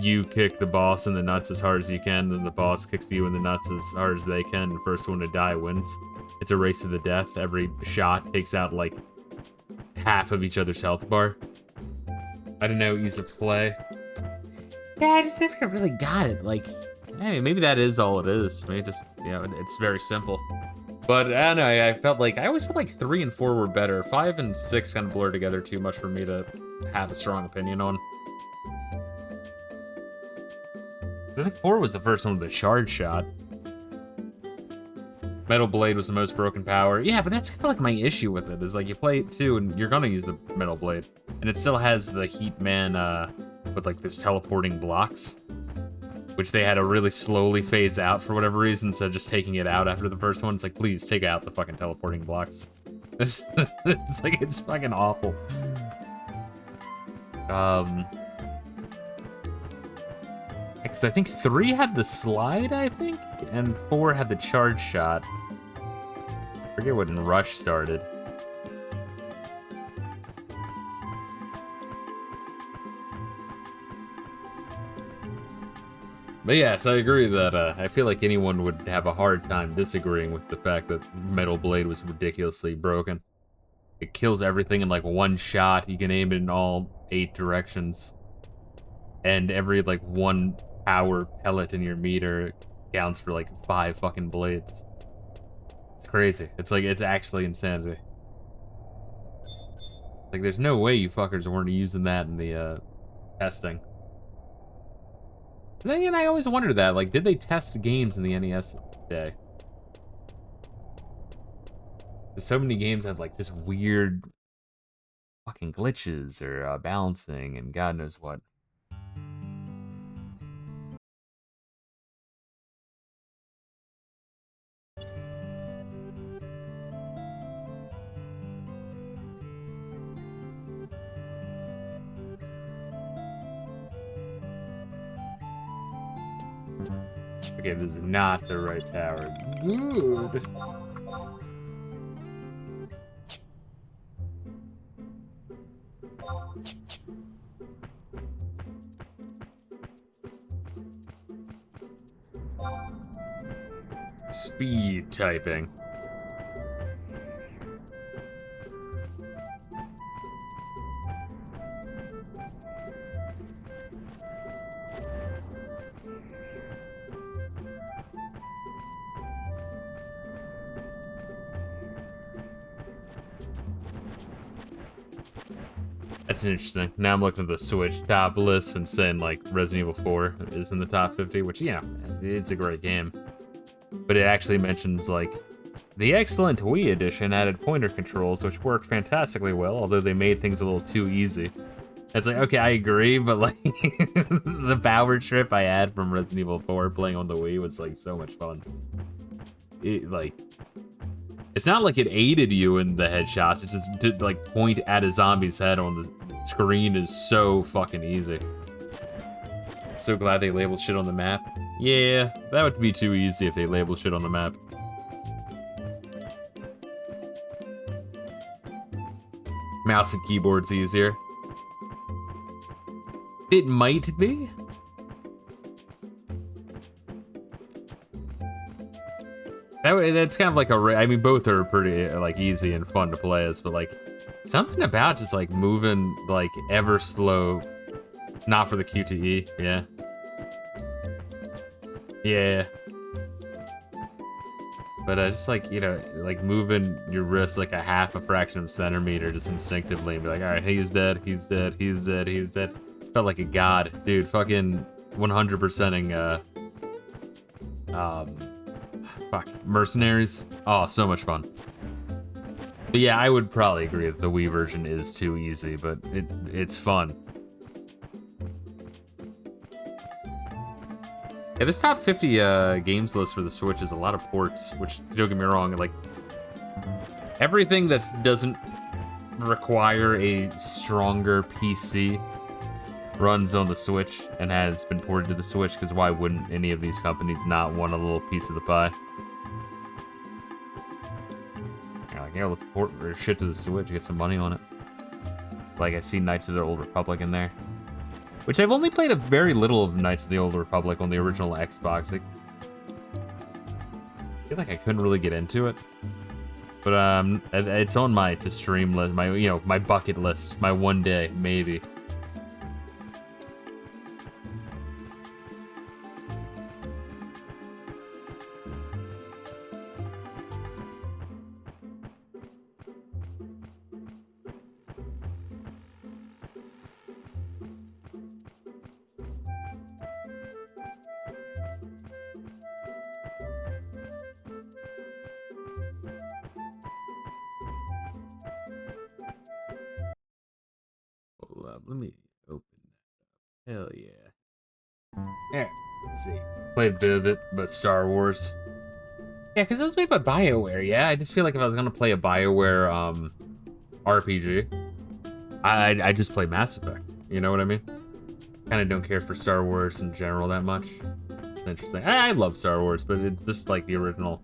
you kick the boss in the nuts as hard as you can, then the boss kicks you in the nuts as hard as they can, and the first one to die wins. It's a race to the death. Every shot takes out, like, half of each other's health bar. I don't know, ease of play. Yeah, I just never really got it. Like, hey, maybe that is all it is. Maybe just, you know, it's very simple. But, I don't know, I felt like, I always felt like 3 and 4 were better. 5 and 6 kind of blur together too much for me to have a strong opinion on. I think 4 was the first one with the shard shot. Metal Blade was the most broken power. Yeah, but that's kind of like my issue with it, is like you play 2 and you're gonna use the Metal Blade. And it still has the Heat Man with like those teleporting blocks, which they had to really slowly phase out for whatever reason, instead of just taking it out after the first one. It's like, please take out the fucking teleporting blocks. It's like, it's fucking awful. Because I think 3 had the slide, I think, and 4 had the charge shot. I forget when Rush started. But yes, I agree that I feel like anyone would have a hard time disagreeing with the fact that Metal Blade was ridiculously broken. It kills everything in like 1 shot. You can aim it in all 8 directions. And every like 1 power pellet in your meter counts for like 5 fucking blades. It's crazy. It's like, it's actually insanity. Like, there's no way you fuckers weren't using that in the testing. And then again, I always wondered that, like, did they test games in the NES day? So many games have like just weird fucking glitches or balancing and God knows what. Okay, this is not the right tower. Good. Speed typing. That's interesting. Now I'm looking at the Switch top list and saying like Resident Evil 4 is in the top 50, which, yeah, it's a great game. But it actually mentions like the excellent Wii edition added pointer controls, which worked fantastically well, although they made things a little too easy. It's like, okay, I agree, but like the power trip I had from Resident Evil 4 playing on the Wii was like so much fun. It's not like it aided you in the headshots, it's just to like point at a zombie's head on the screen is so fucking easy. So glad they labeled shit on the map. Yeah, that would be too easy if they labeled shit on the map. Mouse and keyboard's easier. It might be. That's kind of like I mean, both are pretty like easy and fun to play as, but like something about just like moving like ever slow, not for the QTE, yeah. Yeah. But just like, you know, like moving your wrist like a half a fraction of a centimeter just instinctively and be like, all right, he's dead, he's dead, he's dead, he's dead. Felt like a god, dude. Fucking 100%ing Mercenaries. Oh, so much fun. But yeah, I would probably agree that the Wii version is too easy, but it's fun. Yeah, this top 50 games list for the Switch is a lot of ports, which, don't get me wrong, like, everything that doesn't require a stronger PC runs on the Switch and has been ported to the Switch, because why wouldn't any of these companies not want a little piece of the pie? You're like, yeah, let's port our shit to the Switch, get some money on it. Like, I see Knights of the Old Republic in there. Which I've only played a very little of Knights of the Old Republic on the original Xbox. Like, I feel like I couldn't really get into it. But it's on my to stream list, my bucket list, my one day, maybe. Let me open that up. Hell yeah. Yeah, let's see. Played a bit of it, but Star Wars. Yeah, because it was made by BioWare, yeah? I just feel like if I was going to play a BioWare RPG, I just play Mass Effect. You know what I mean? Kind of don't care for Star Wars in general that much. It's interesting. I love Star Wars, but it's just like the original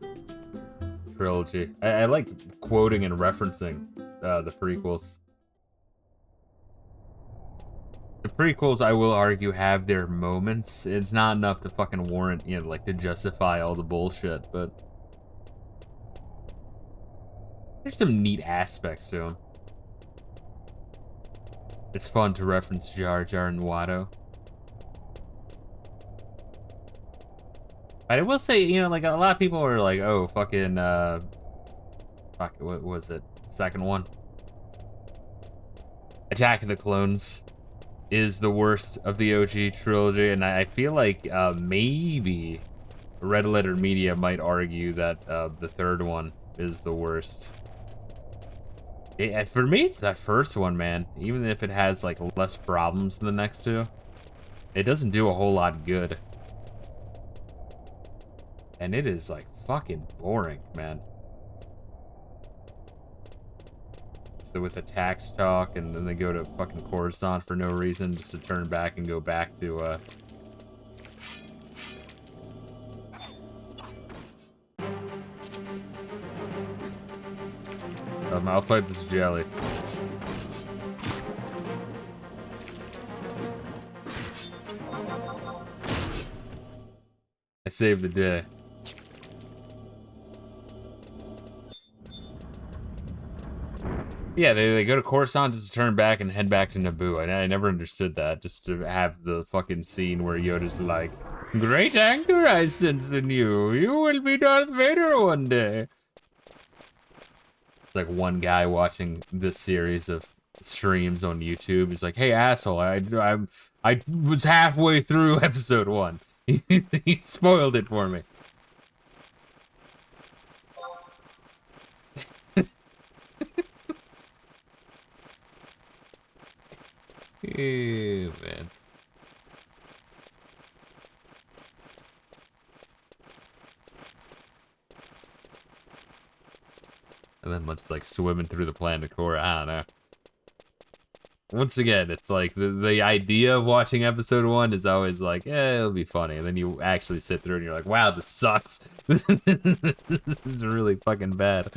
trilogy. I like quoting and referencing the prequels. The prequels, I will argue, have their moments. It's not enough to fucking warrant, you know, like, to justify all the bullshit, but there's some neat aspects to them. It's fun to reference Jar Jar and Watto. But I will say, you know, like, a lot of people are like, oh, fucking, fuck, what was it? Second one? Attack of the Clones is the worst of the OG trilogy, and I feel like maybe Red Letter Media might argue that the third one is the worst. For me, it's that first one, man. Even if it has like less problems than the next two, it doesn't do a whole lot good. And it is like fucking boring, man. So with the tax talk, and then they go to fucking Coruscant for no reason, just to turn back and go back to, I'll play this jelly. I saved the day. Yeah, they go to Coruscant just to turn back and head back to Naboo. I never understood that. Just to have the fucking scene where Yoda's like, "Great anger I sense in you. You will be Darth Vader one day." It's like one guy watching this series of streams on YouTube. He's like, "Hey asshole, I was halfway through episode 1. He spoiled it for me." Ew, man. And then let's like swimming through the planet core. I don't know. Once again, it's like the idea of watching episode 1 is always like, it'll be funny. And then you actually sit through and you're like, wow, this sucks. This is really fucking bad.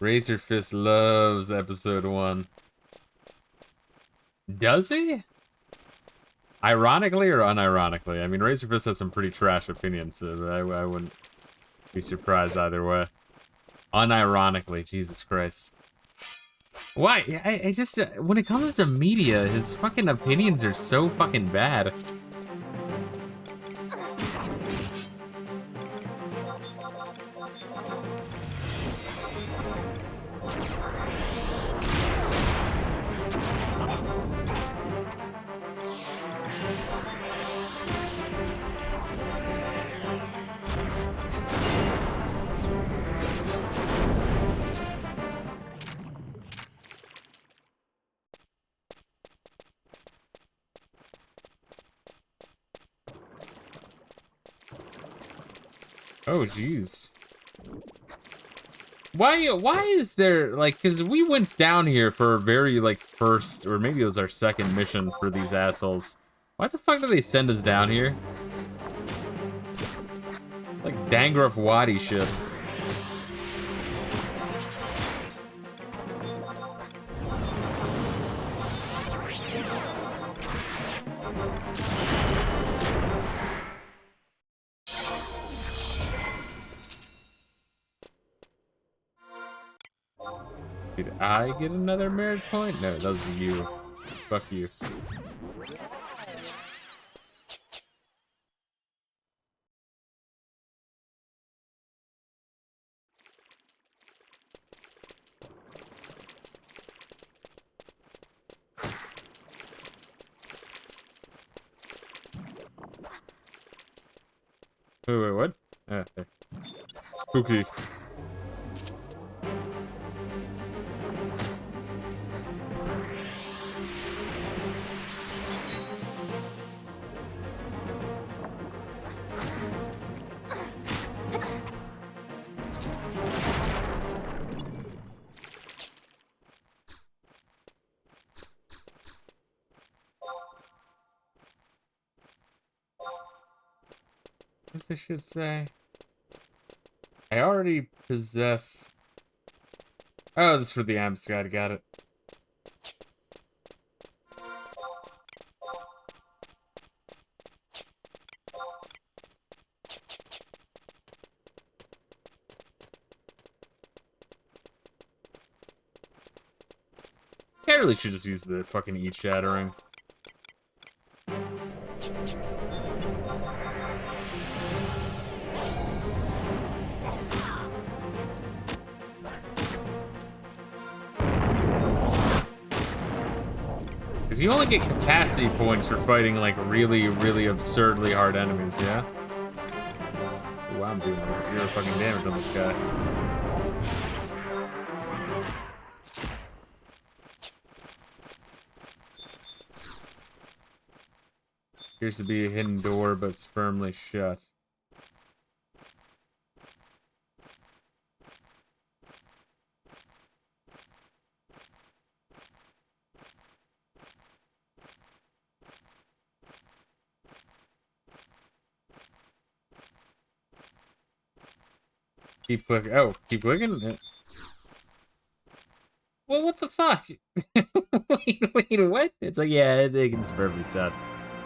Razor Fist loves episode 1. Does he? Ironically or unironically? I mean, Razor Fist has some pretty trash opinions, so I wouldn't be surprised either way. Unironically, Jesus Christ. Why? I just, when it comes to media, his fucking opinions are so fucking bad. Oh, jeez. Why is there, like, because we went down here for a very, like, first, or maybe it was our second mission for these assholes. Why the fuck do they send us down here? Like, Dangraf Wadi shit. Did I get another merit point? No, that was you. Fuck you. Wait, what? Okay. Spooky. What's this shit say? I already possess... Oh, that's for the Amps guy, got it. I really should just use the fucking Eat Shattering. Because you only get capacity points for fighting, like, really, really absurdly hard enemies, yeah? Ooh, I'm doing like 0 fucking damage on this guy. Appears to be a hidden door, but it's firmly shut. Keep clicking. Oh, keep clicking? Well, what the fuck? wait, what? It's like, yeah, it can perfectly shot.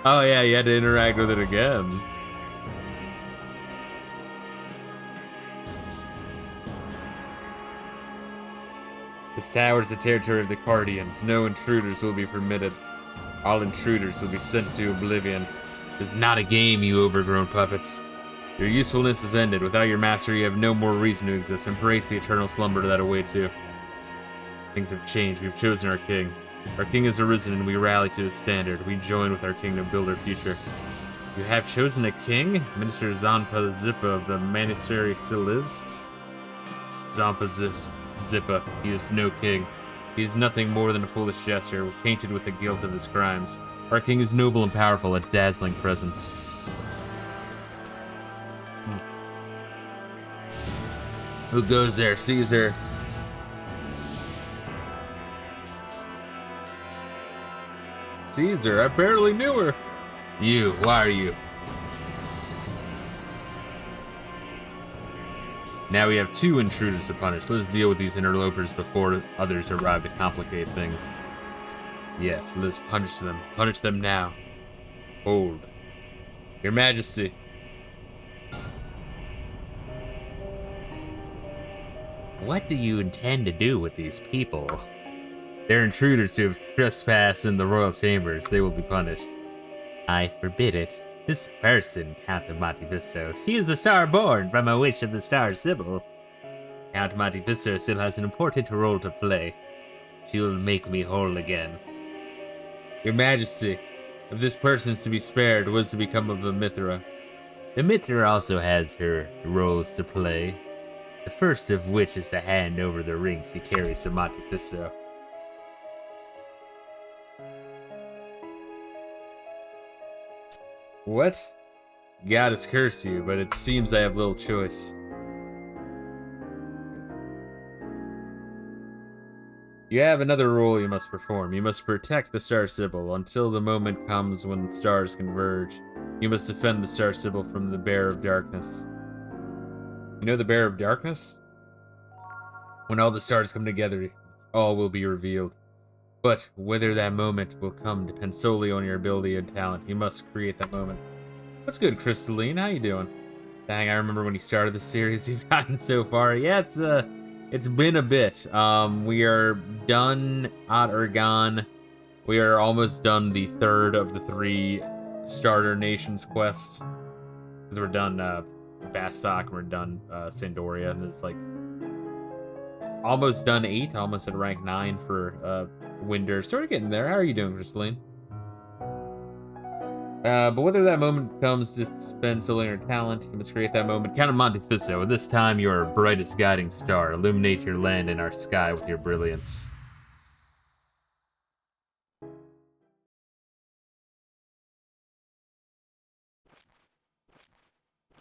Oh, yeah, you had to interact with it again. This tower is the territory of the Guardians. No intruders will be permitted. All intruders will be sent to oblivion. This is not a game, you overgrown puppets. Your usefulness is ended. Without your master, you have no more reason to exist. Embrace the eternal slumber that awaits you. Things have changed. We've chosen our king. Our king has arisen, and we rally to his standard. We join with our king to build our future. You have chosen a king? Minister Zampa Zippa of the monastery still lives? Zampa Zippa. He is no king. He is nothing more than a foolish jester, tainted with the guilt of his crimes. Our king is noble and powerful, a dazzling presence. Who goes there? Caesar. Caesar, I barely knew her. You, why are you? Now we have 2 intruders to punish. Let's deal with these interlopers before others arrive to complicate things. Yes, let's punish them. Punish them now. Hold. Your Majesty. What do you intend to do with these people? They're intruders who have trespassed in the royal chambers. They will be punished. I forbid it. This person, Count of Monte Fisto, she is a star born from a witch of the Star Sibyl. Count Monte Fisto still has an important role to play. She will make me whole again. Your Majesty, if this person is to be spared, what is to become of the Mithra? The Mithra also has her roles to play. The first of which is to hand over the ring she carries to Monte Fisto. What? Goddess curse you, but it seems I have little choice. You have another role you must perform. You must protect the Star Sibyl until the moment comes when the stars converge. You must defend the Star Sibyl from the Bear of Darkness. You know the Bear of Darkness? When all the stars come together, all will be revealed. But whether that moment will come depends solely on your ability and talent. You must create that moment. What's good, Crystalline? How you doing? Dang, I remember when you started the series. You've gotten so far. Yeah, it's been a bit. We are done at Ergon. We are almost done the 3rd of the 3 starter nations quests. Because we're done Bastok, and we're done Sandoria, and it's like almost done 8, almost at rank 9 for Winder. Sort of getting there. How are you doing, Crystalline? But whether that moment comes to spend solely on your talent, you must create that moment. Count of Monte Fisto, at this time you are our brightest guiding star. Illuminate your land and our sky with your brilliance.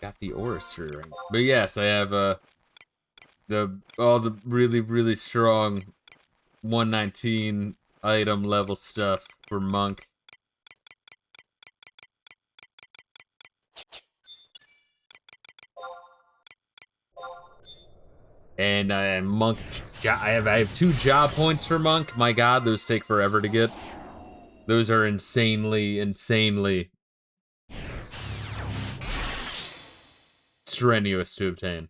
Got the Orrery ring. But yes, I have all the really, really strong 119 item level stuff for Monk. And Monk, I have 2 job points for Monk. My god, those take forever to get. Those are insanely strenuous to obtain.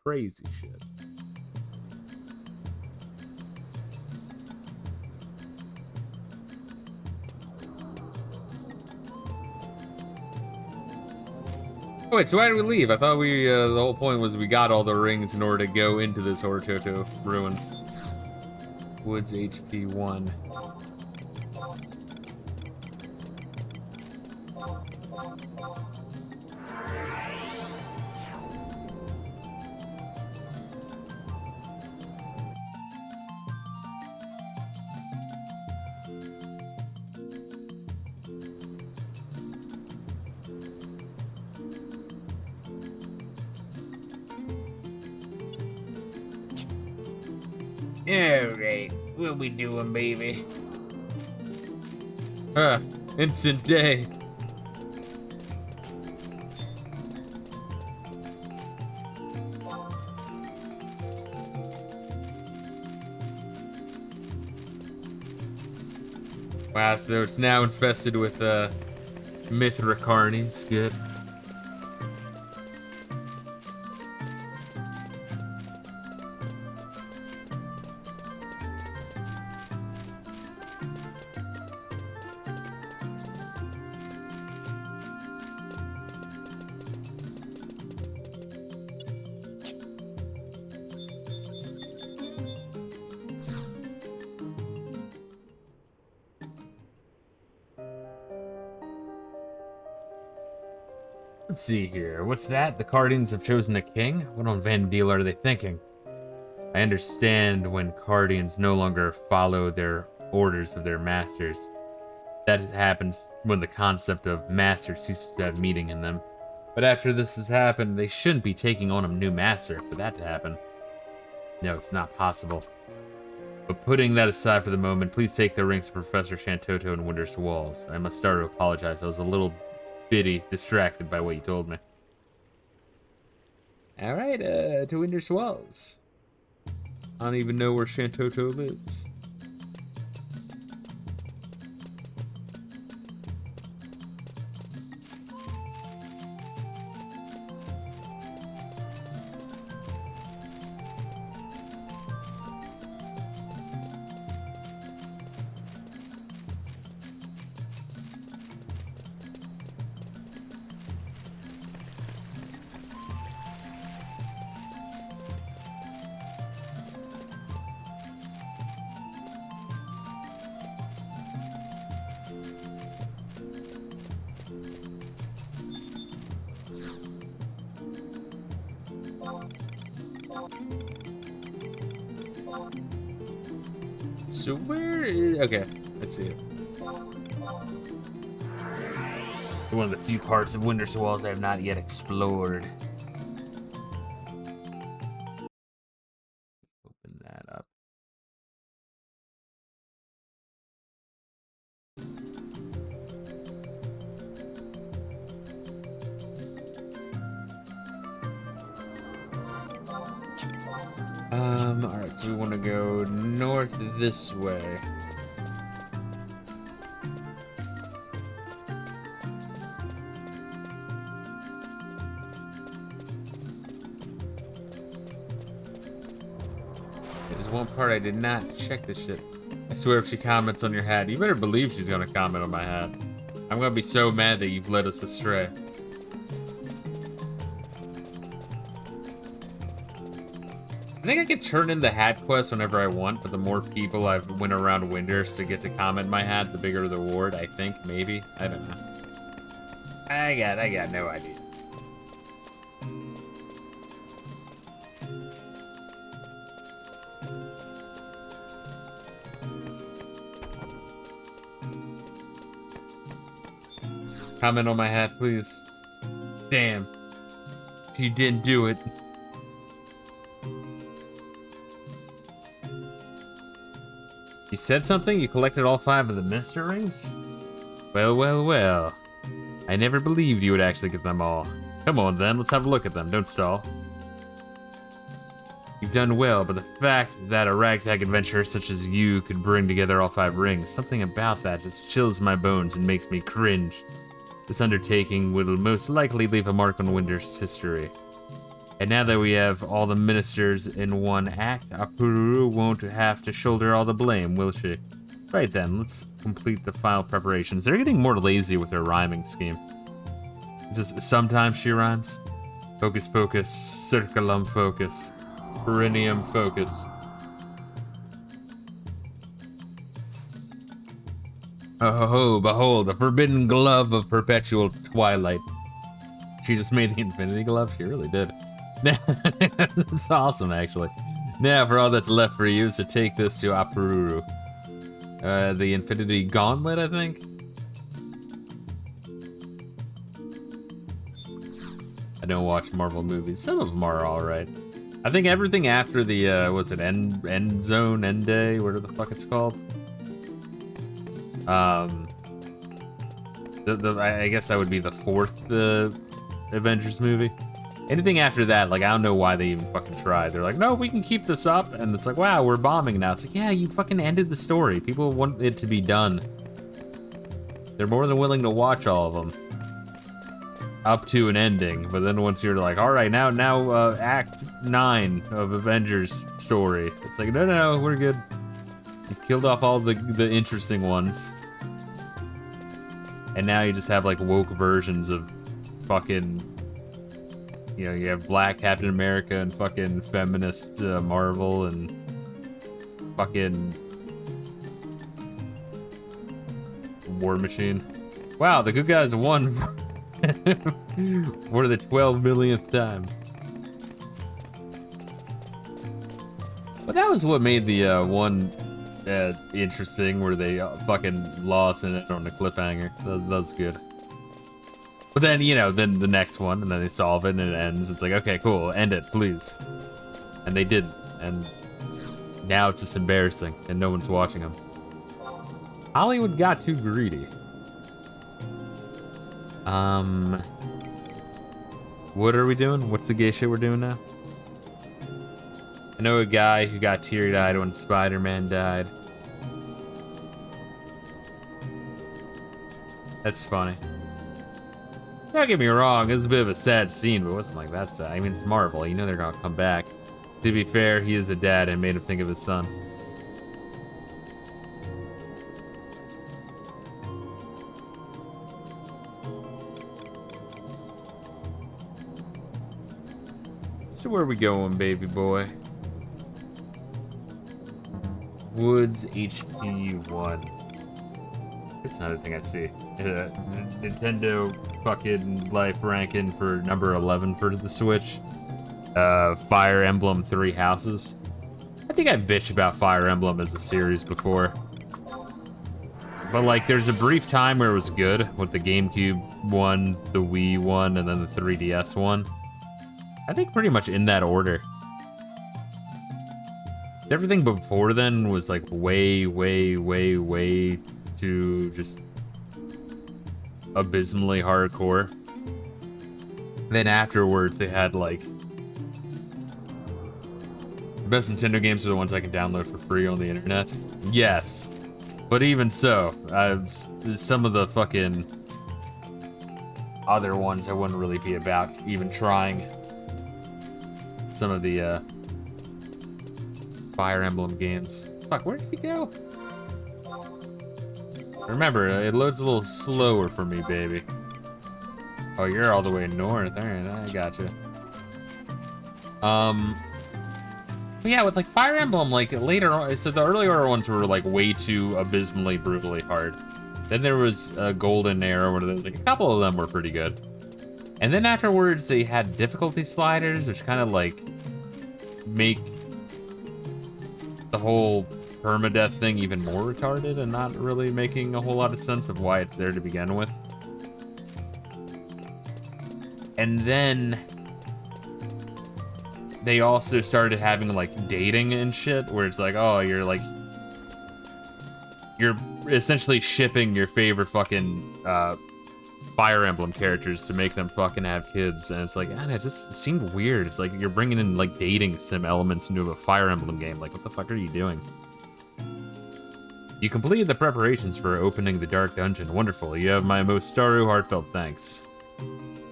Crazy shit. Oh, wait, so why did we leave? I thought we, the whole point was we got all the rings in order to go into this Hortoto ruins. Woods HP 1. Alright, what we doing, baby? Instant day. Wow, so it's now infested with Mithracarnies. Good. Let's see here. What's that? The Cardians have chosen a king? What on Vandeel are they thinking? I understand when Cardians no longer follow their orders of their masters. That happens when the concept of master ceases to have meaning in them. But after this has happened, they shouldn't be taking on a new master for that to happen. No, it's not possible. But putting that aside for the moment, please take the rings to Professor Shantoto and Winter's Walls. I must start to apologize. I was a little bitty distracted by what you told me. Alright, to Winter's Walls. I don't even know where Shantoto lives. So where is... Okay, I see it. One of the few parts of Winter's Walls I have not yet explored. Open that up. Alright, so we want to go north this way. There's one part I did not check this shit. I swear if she comments on your hat, you better believe she's gonna comment on my hat. I'm gonna be so mad that you've led us astray. I think I can turn in the hat quest whenever I want, but the more people I've went around Winters to get to comment my hat, the bigger the reward, I think, maybe. I don't know. I got no idea. Comment on my hat, please. Damn. She didn't do it. You said something? You collected all 5 of the Mister Rings? Well, well, well. I never believed you would actually get them all. Come on then, let's have a look at them. Don't stall. You've done well, but the fact that a ragtag adventurer such as you could bring together all 5 rings, something about that just chills my bones and makes me cringe. This undertaking will most likely leave a mark on Winter's history. And now that we have all the ministers in one act, Apururu won't have to shoulder all the blame, will she? Right then, let's complete the final preparations. They're getting more lazy with their rhyming scheme. Just sometimes she rhymes. Hocus pocus, circulum focus, perennium focus. Oh, behold, the forbidden glove of perpetual twilight. She just made the infinity glove? She really did. That's awesome, actually. Now, for all that's left for you is to take this to Apururu. The Infinity Gauntlet, I think? I don't watch Marvel movies. Some of them are alright. I think everything after the, was it End Zone, End Day, whatever the fuck it's called? I guess that would be the 4th, Avengers movie. Anything after that, like, I don't know why they even fucking tried. They're like, no, we can keep this up. And it's like, wow, we're bombing now. It's like, yeah, you fucking ended the story. People want it to be done. They're more than willing to watch all of them. Up to an ending, but then once you're like, all right, now, Act 9 of Avengers story. It's like, no, we're good. You've killed off all the interesting ones. And now you just have, like, woke versions of fucking... You know, you have Black Captain America and fucking feminist Marvel and fucking War Machine. Wow, the good guys won for the 12 millionth time. But that was what made the one interesting, where they fucking lost in it on the cliffhanger. That was good. But then, you know, then the next one, and then they solve it, and it ends. It's like, okay, cool, end it, please. And they did, and now it's just embarrassing, and no one's watching them. Hollywood got too greedy. What are we doing? What's the gay shit we're doing now? I know a guy who got teary-eyed when Spider-Man died. That's funny. Don't get me wrong, it was a bit of a sad scene, but it wasn't like that sad. I mean, it's Marvel, you know they're gonna come back. To be fair, he is a dad and made him think of his son. So where are we going, baby boy? Woods HP 1. That's another thing I see. Nintendo fucking life ranking for number 11 for the Switch. Fire Emblem 3 Houses. I think I've bitched about Fire Emblem as a series before. But like, there's a brief time where it was good with the GameCube one, the Wii one, and then the 3DS one. I think pretty much in that order. Everything before then was like way too just abysmally hardcore. Then afterwards they had like the best Nintendo games are the ones I can download for free on the internet. Yes, but even so, some of the fucking other ones I wouldn't really be about even trying. Some of the Fire Emblem games. Fuck, where did he go? Remember, it loads a little slower for me, baby. Oh, you're all the way north. Alright, I gotcha. But yeah, with like Fire Emblem, like later on, so the earlier ones were like way too abysmally, brutally hard. Then there was a golden era where like a couple of them were pretty good. And then afterwards, they had difficulty sliders, which kind of like make the whole permadeath thing even more retarded and not really making a whole lot of sense of why it's there to begin with. And then they also started having like dating and shit, where it's like, oh, you're essentially shipping your favorite fucking Fire Emblem characters to make them fucking have kids, and it's like, it seemed weird. It's like you're bringing in like dating sim elements into a Fire Emblem game. Like, what the fuck are you doing? You completed the preparations for opening the Dark Dungeon. Wonderful. You have my most staru heartfelt thanks.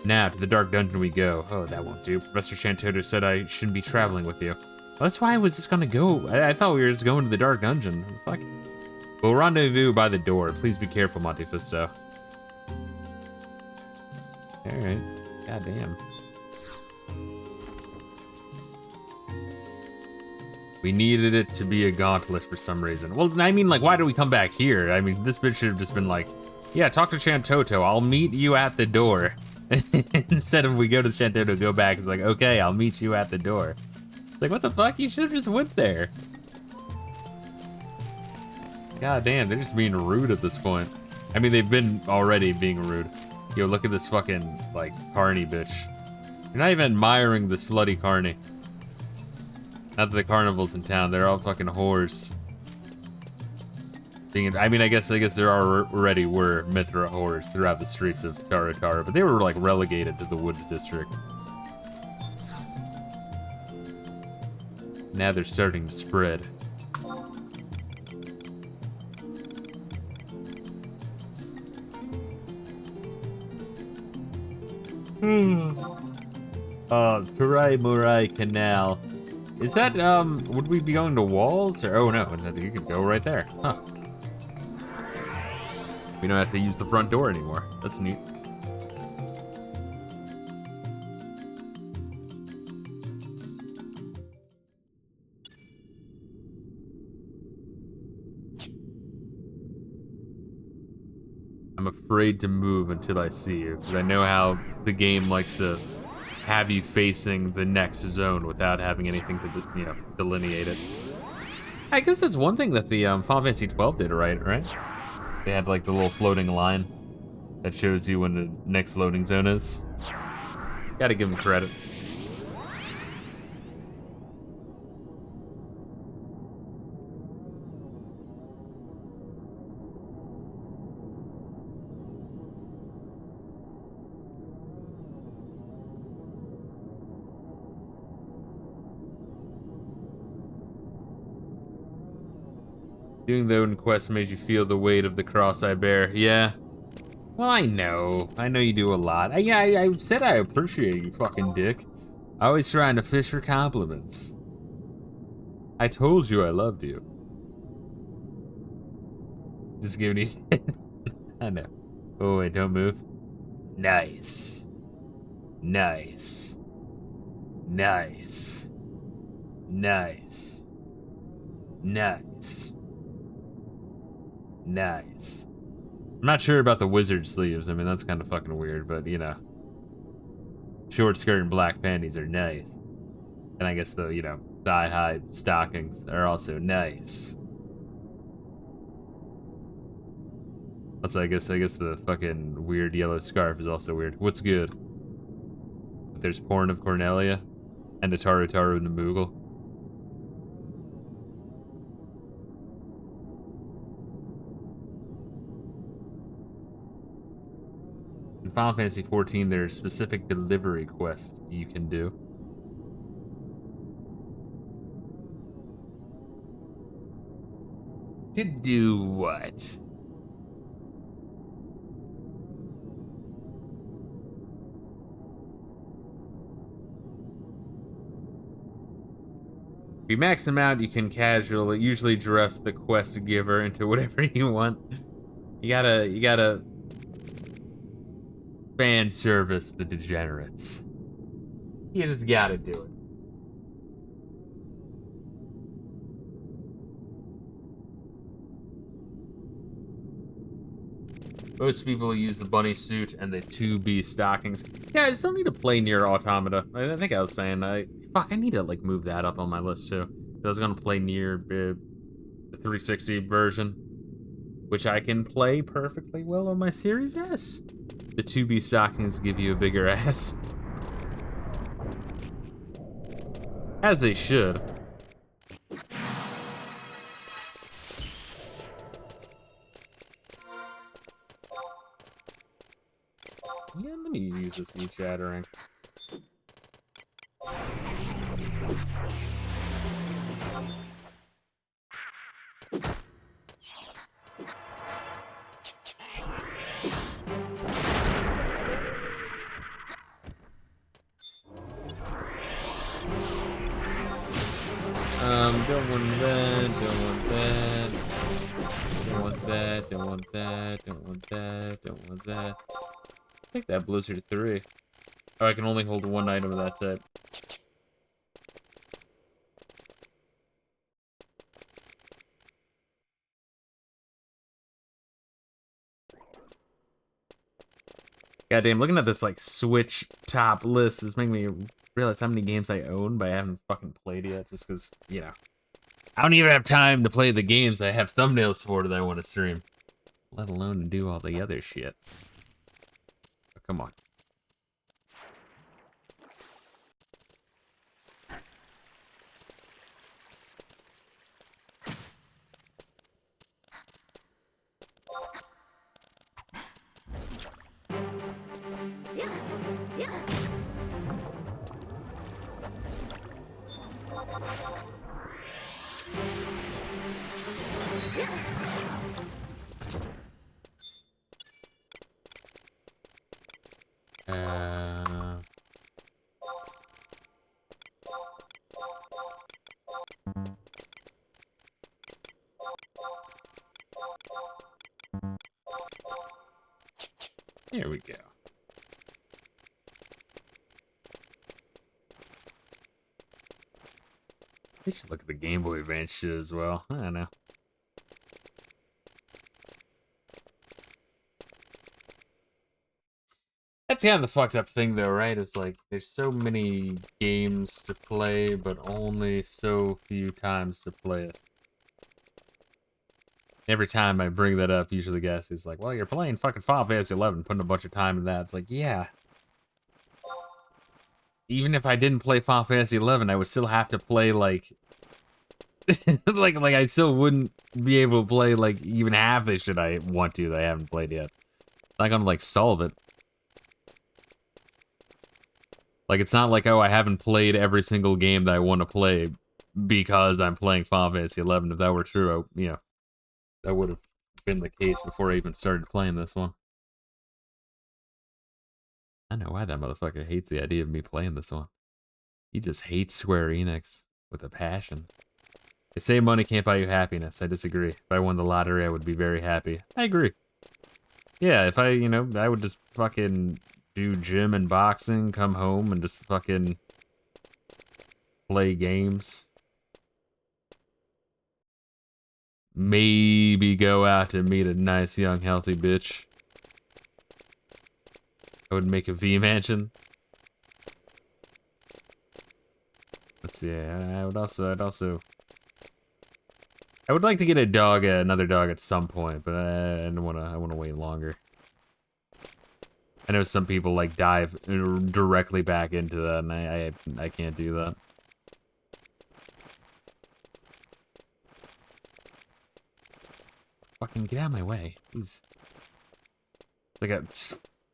Now, to the Dark Dungeon we go. Oh, that won't do. Professor Chantoto said I shouldn't be traveling with you. Well, that's why I was just gonna go. I thought we were just going to the Dark Dungeon. Fuck. We'll rendezvous by the door. Please be careful, Monte Fisto. Alright. Goddamn. We needed it to be a gauntlet for some reason. Well, I mean, like, why did we come back here? I mean, this bitch should have just been like, yeah, talk to Chantoto. I'll meet you at the door. Instead of we go to Chantoto, go back. It's like, okay, I'll meet you at the door. It's like, what the fuck? You should have just went there. God damn, they're just being rude at this point. I mean, they've been already being rude. Yo, look at this fucking, like, carny bitch. You're not even admiring the slutty carny. Not that the carnival's in town, they're all fucking whores. I mean, I guess there already were Mithra whores throughout the streets of Taratara, but they were, like, relegated to the Woods District. Now they're starting to spread. Turai Murai Canal. Is that, would we be going to walls? Or, oh no, you could go right there. Huh. We don't have to use the front door anymore. That's neat. I'm afraid to move until I see you, because I know how the game likes to have you facing the next zone without having anything to, you know, delineate it. I guess that's one thing that the Final Fantasy 12 did right? They had like the little floating line that shows you when the next loading zone is. Gotta give them credit. Doing the Odin quest makes you feel the weight of the cross I bear. Yeah. Well, I know you do a lot. I said I appreciate you, fucking dick. Always trying to fish for compliments. I told you I loved you. Just giving you I know. Oh wait, don't move. Nice. Nice. Nice. Nice. Nice. Nice. I'm not sure about the wizard sleeves. I mean, that's kind of fucking weird, but you know. Short skirt and black panties are nice. And I guess the, you know, thigh-high stockings are also nice. Also, I guess the fucking weird yellow scarf is also weird. What's good? There's Porn of Cornelia and the Taru Taru and the Moogle. In Final Fantasy XIV, there's specific delivery quests you can do. To do what? If you max them out, you can usually dress the quest giver into whatever you want. You gotta fan service the degenerates. You just gotta do it. Most people use the bunny suit and the 2B stockings. Yeah, I still need to play Nier Automata. I think I was saying, fuck, I need to like move that up on my list too. I was gonna play Nier, the 360 version, which I can play perfectly well on my Series S. The 2B stockings give you a bigger ass. As they should. Yeah, let me use this e-chattering. Don't want that, don't want that. Don't want that, don't want that, don't want that, don't want that. Take that Blizzard 3. Oh, I can only hold one item of that type. Goddamn, looking at this like Switch top list is making me realize how many games I own, but I haven't fucking played yet, just because, you know. I don't even have time to play the games I have thumbnails for that I want to stream. Let alone to do all the other shit. Oh, come on. Here we go. We should look at the Game Boy Advance shit as well. I don't know. That's kind of the fucked up thing, though, right? It's like, there's so many games to play, but only so few times to play it. Every time I bring that up, usually the guest is like, well, you're playing fucking Final Fantasy 11, putting a bunch of time in that. It's like, yeah. Even if I didn't play Final Fantasy 11, I would still have to play, like... like I still wouldn't be able to play, like, even half the shit I want to that I haven't played yet. I'm not gonna, like, solve it. Like, it's not like, oh, I haven't played every single game that I want to play because I'm playing Final Fantasy 11. If that were true, you know, that would have been the case before I even started playing this one. I know why that motherfucker hates the idea of me playing this one. He just hates Square Enix with a passion. They say money can't buy you happiness. I disagree. If I won the lottery, I would be very happy. I agree. Yeah, if I, you know, I would just fucking do gym and boxing, come home, and just fucking play games. Maybe go out to meet a nice, young, healthy bitch. I would make a V-mansion. Let's see, I would like to get a dog, another dog at some point, but I don't wanna, I wanna wait longer. I know some people, like, dive directly back into that, and I can't do that. Fucking get out of my way. Jeez. It's like a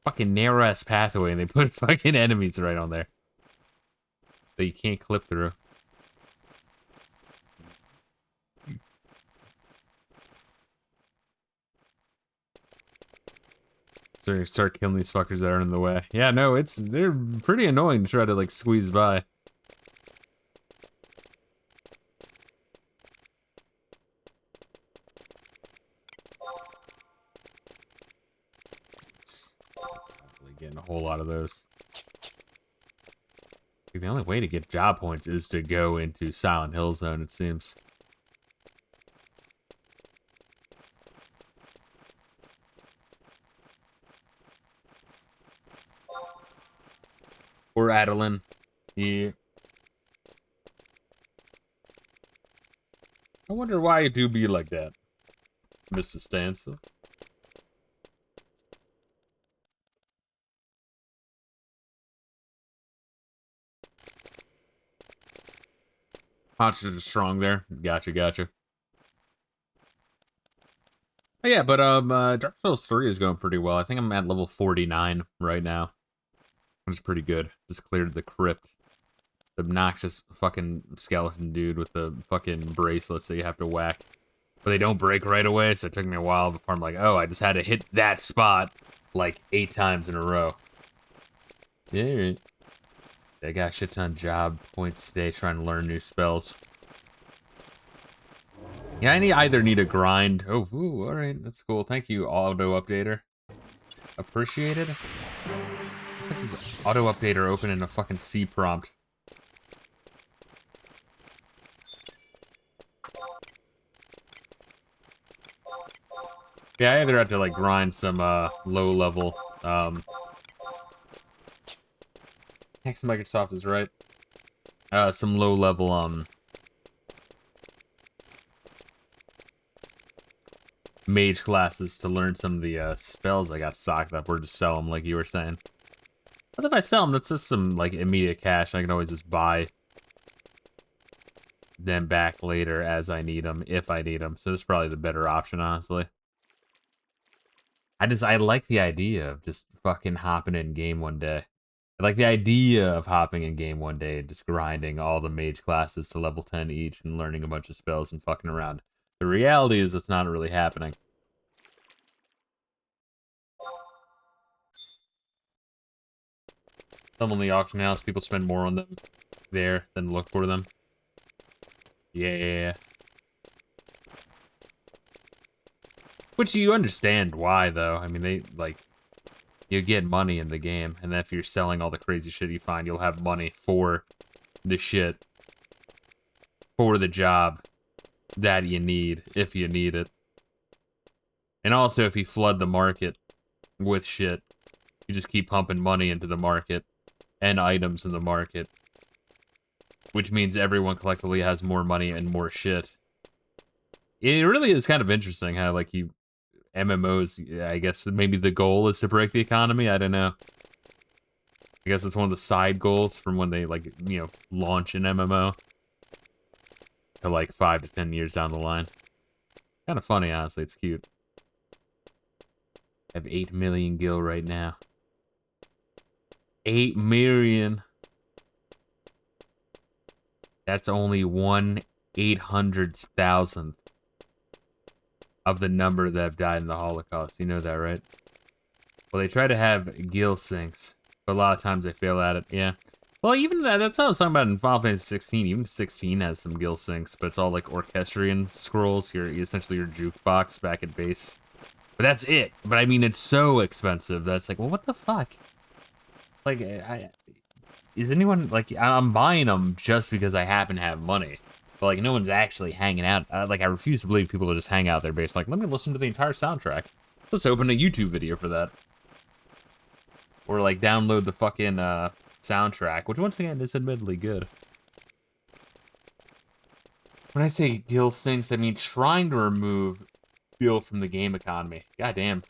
fucking narrow-ass pathway, and they put fucking enemies right on there that you can't clip through. So start killing these fuckers that are in the way. Yeah, no, they're pretty annoying to try to, like, squeeze by. Probably getting a whole lot of those. The only way to get job points is to go into Silent Hill Zone, it seems. Or Adeline. Yeah. I wonder why you do be like that, Mrs. Stanza. Monsters are strong there. Gotcha, gotcha. Oh, yeah, but Dark Souls 3 is going pretty well. I think I'm at level 49 right now. Which is pretty good. Just cleared the crypt. The obnoxious fucking skeleton dude with the fucking bracelets that you have to whack. But they don't break right away, so it took me a while before I'm like, oh, I just had to hit that spot like 8 times in a row. Yeah, I got a shit ton of job points today trying to learn new spells. Yeah, I either need a grind. Oh, ooh, alright, that's cool. Thank you, auto updater. Appreciate it. What is auto updater open in a fucking C prompt? Yeah, I either have to like grind some low level Thanks Microsoft is right. Some low level mage classes to learn some of the spells I got stocked up, or just sell them like you were saying. But if I sell them, that's just some like immediate cash. I can always just buy them back later as I need them, if I need them. So it's probably the better option, honestly. I like the idea of just fucking hopping in game one day. I like the idea of hopping in game one day and just grinding all the mage classes to level 10 each and learning a bunch of spells and fucking around. The reality is it's not really happening. Some on the auction house, people spend more on them there than look for them. Yeah. Which you understand why, though. I mean, they, like... You get money in the game, and then if you're selling all the crazy shit you find, you'll have money for the shit, for the job that you need, if you need it. And also, if you flood the market with shit, you just keep pumping money into the market and items in the market, which means everyone collectively has more money and more shit. It really is kind of interesting how, like, MMOs, I guess maybe the goal is to break the economy. I don't know. I guess it's one of the side goals from when they, like, you know, launch an MMO to, like, 5 to 10 years down the line. Kind of funny, honestly. It's cute. I have 8 million gil right now. 8 million. That's only 1/800,000th of the number that have died in the Holocaust. You know that, right? Well, they try to have gil sinks, but a lot of times they fail at it. Yeah. Well, even that's what I was talking about in Final Fantasy 16. Even 16 has some gil sinks, but it's all like orchestrion scrolls. Essentially your jukebox back at base. But that's it. But I mean, it's so expensive. That's like, well, what the fuck? Like, is anyone, like, I'm buying them just because I happen to have money. But, like, no one's actually hanging out. Like, I refuse to believe people will just hang out there based, like, let me listen to the entire soundtrack. Let's open a YouTube video for that. Or, like, download the fucking, soundtrack, which, once again, is admittedly good. When I say gil sinks, I mean trying to remove gil from the game economy. God damn.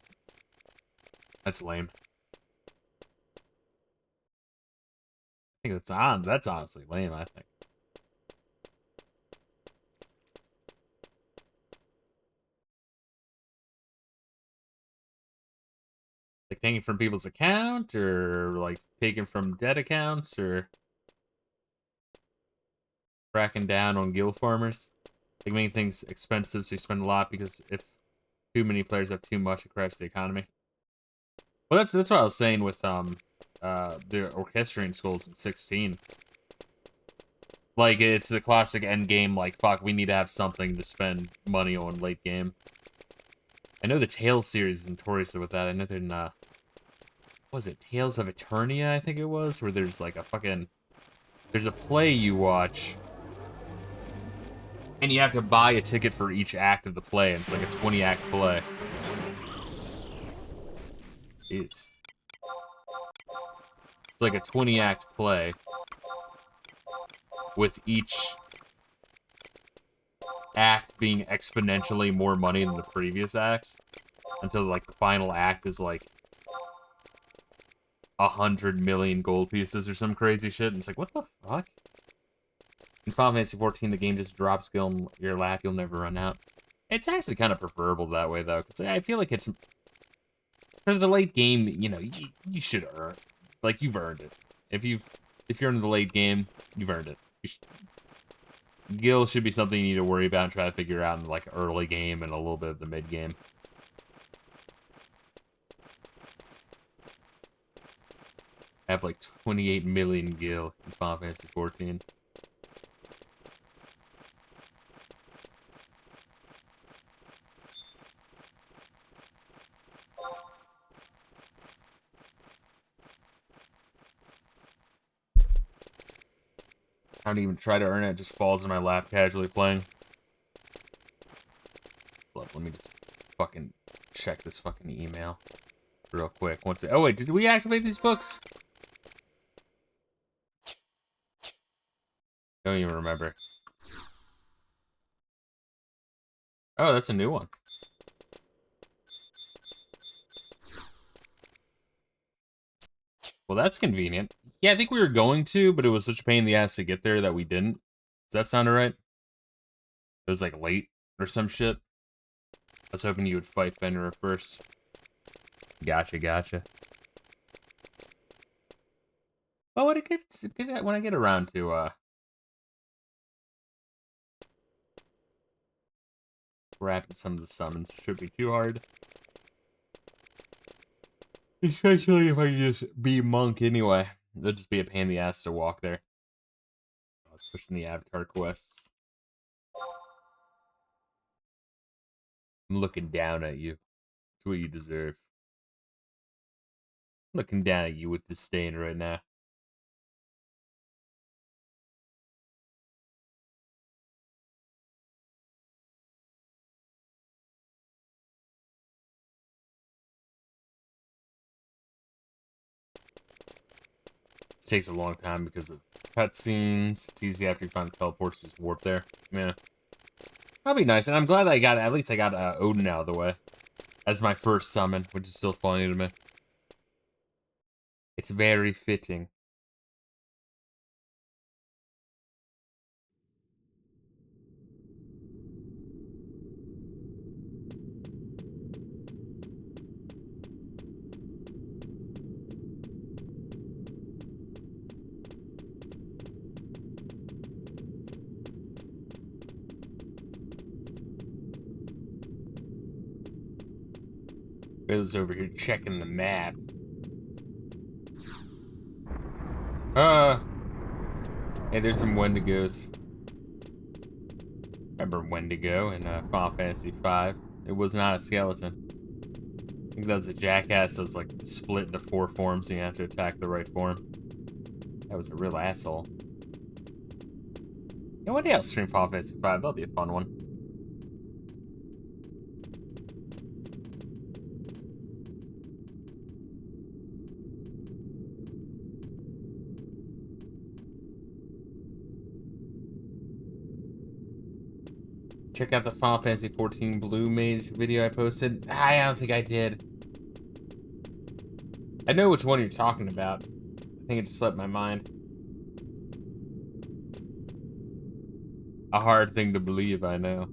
That's lame. I think that's honestly lame, I think. Like taking from people's account, or like taking from dead accounts, or cracking down on guild farmers. Like making things expensive so you spend a lot, because if too many players have too much, it crashes the economy. Well, that's what I was saying with the orchestrion schools in 16. Like, it's the classic end game, like, fuck, we need to have something to spend money on late game. I know the Tales series is notorious with that. I know they're not. What was it? Tales of Eternia, I think it was, where there's like a fucking, there's a play you watch, and you have to buy a ticket for each act of the play, and it's like a 20-act play. It's like a 20-act play with each act being exponentially more money than the previous act, until like the final act is like 100 million gold pieces or some crazy shit. And it's like, what the fuck? In Final Fantasy 14, the game just drops skill in your lap. You'll never run out. It's actually kind of preferable that way, though, because I feel like it's, for the late game, you know, you should earn, like, you've earned it. If you're in the late game, you've earned it. Gil should be something you need to worry about and try to figure out in, like, early game and a little bit of the mid game. I have like 28 million gil in Final Fantasy 14. I don't even try to earn it, it just falls in my lap casually playing. Let me just fucking check this fucking email real quick. Oh wait, did we activate these books? Don't even remember. Oh, that's a new one. Well, that's convenient. Yeah, I think we were going to, but it was such a pain in the ass to get there that we didn't. Does that sound alright? It was like late or some shit. I was hoping you would fight Fenrir first. Gotcha. Well, when I get around to wrapping some of the summons, shouldn't be too hard. Especially if I just be monk anyway. It'll just be a pain in the ass to walk there. I was pushing the avatar quests. I'm looking down at you. It's what you deserve. Looking down at you with disdain right now. This takes a long time because of cutscenes. It's easy after you find the teleports, just warp there. Yeah. That'll be nice, and I'm glad that at least I got Odin out of the way. As my first summon, which is still funny to me. It's very fitting. Rayla's over here checking the map. Hey, there's some Wendigos. Remember Wendigo in Final Fantasy V? It was not a skeleton. I think that was a jackass that was like split into 4 forms and you have to attack the right form. That was a real asshole. You know what else? Stream Final Fantasy V. That'll be a fun one. Check out the Final Fantasy XIV Blue Mage video I posted. I don't think I did. I know which one you're talking about. I think it just slipped my mind. A hard thing to believe, I know.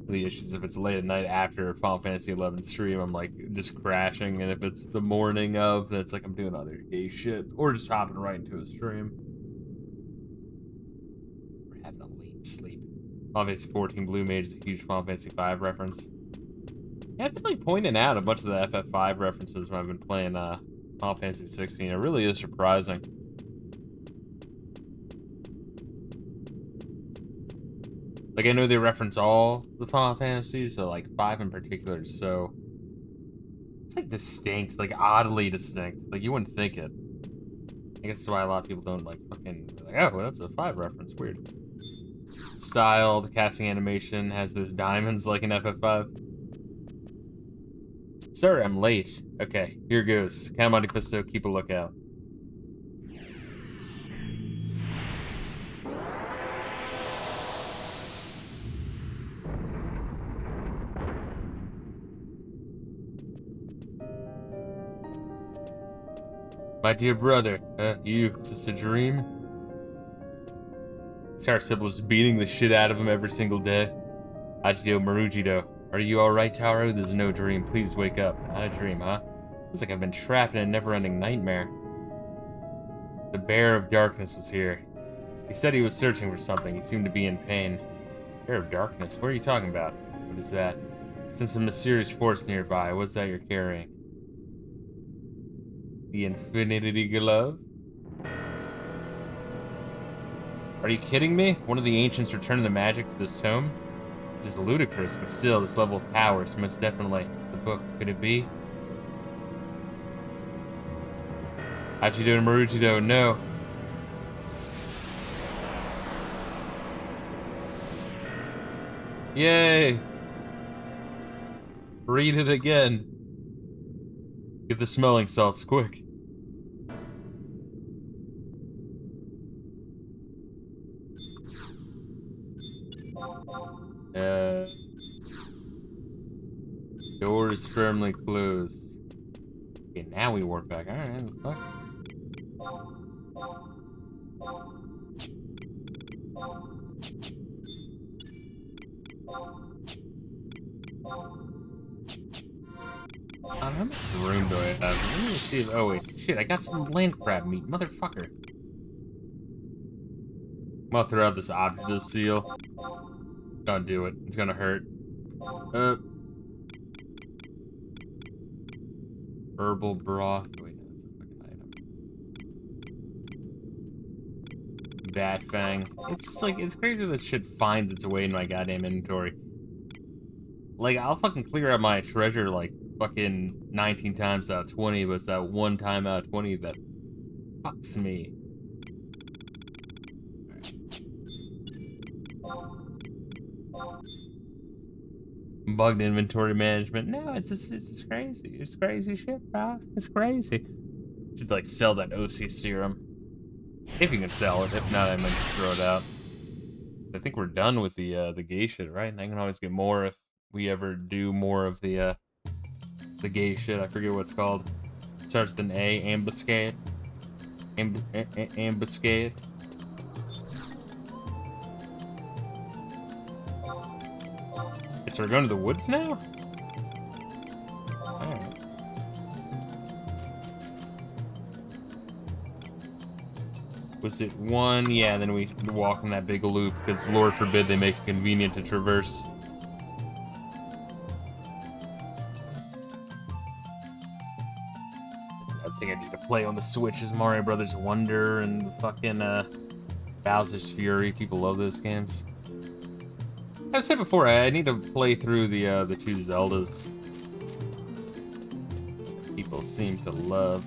The issues if it's late at night after Final Fantasy XI stream, I'm like just crashing, and if it's the morning of, then it's like I'm doing other gay shit, or just hopping right into a stream. We're having a late sleep. Final Fantasy XIV Blue Mage is a huge Final Fantasy V reference. Yeah, I've been like pointing out a bunch of the FF5 references when I've been playing Final Fantasy 16. It really is surprising. Like, I know they reference all the Final Fantasies, so, like, 5 in particular, so... It's, like, distinct, like, oddly distinct. Like, you wouldn't think it. I guess that's why a lot of people don't, like, fucking... Like, oh, well, that's a 5 reference, weird. Style, the casting animation has those diamonds like in FF5. Sorry, I'm late. Okay, here goes. Count Monte Fisto, keep a lookout. My dear brother, is this a dream? Sarah Sybil is beating the shit out of him every single day. Ajido Marujido. Are you alright, Taro? There's no dream. Please wake up. Not a dream, huh? Looks like I've been trapped in a never-ending nightmare. The Bear of Darkness was here. He said he was searching for something. He seemed to be in pain. Bear of Darkness? What are you talking about? What is that? Sense a mysterious force nearby. What's that you're carrying? The Infinity Glove? Are you kidding me? One of the ancients returned the magic to this tome? Which is ludicrous, but still, this level of power is most definitely the book. Could it be? Ajido and Marujido, no. Yay! Read it again. Get the smelling salts, quick. Door is firmly closed. Okay, now we warp back. Alright, fuck. How much room do I have? Let me see if, oh wait, shit, I got some land crab meat, motherfucker. I'm gonna throw out this object seal. Don't do it, it's gonna hurt. Herbal broth. Wait, no, that's a fucking Bat Fang. It's just like, it's crazy this shit finds its way in my goddamn inventory. Like, I'll fucking clear out my treasure like fucking 19 times out of 20, but it's that one time out of 20 that fucks me. Bugged inventory management. No, it's just crazy. It's crazy shit, bro. It's crazy. Should like sell that OC serum. If you can sell it. If not, I might just throw it out. I think we're done with the gay shit, right? And I can always get more if we ever do more of the gay shit. I forget what it's called. It starts with an A. Ambuscade. Ambuscade. So we're going to the woods now? Alright. Was it one? Yeah, then we walk in that big loop, because Lord forbid they make it convenient to traverse. That's another thing I need to play on the Switch is Mario Brothers Wonder and fucking Bowser's Fury. People love those games. I've said before, I need to play through the two Zeldas. People seem to love.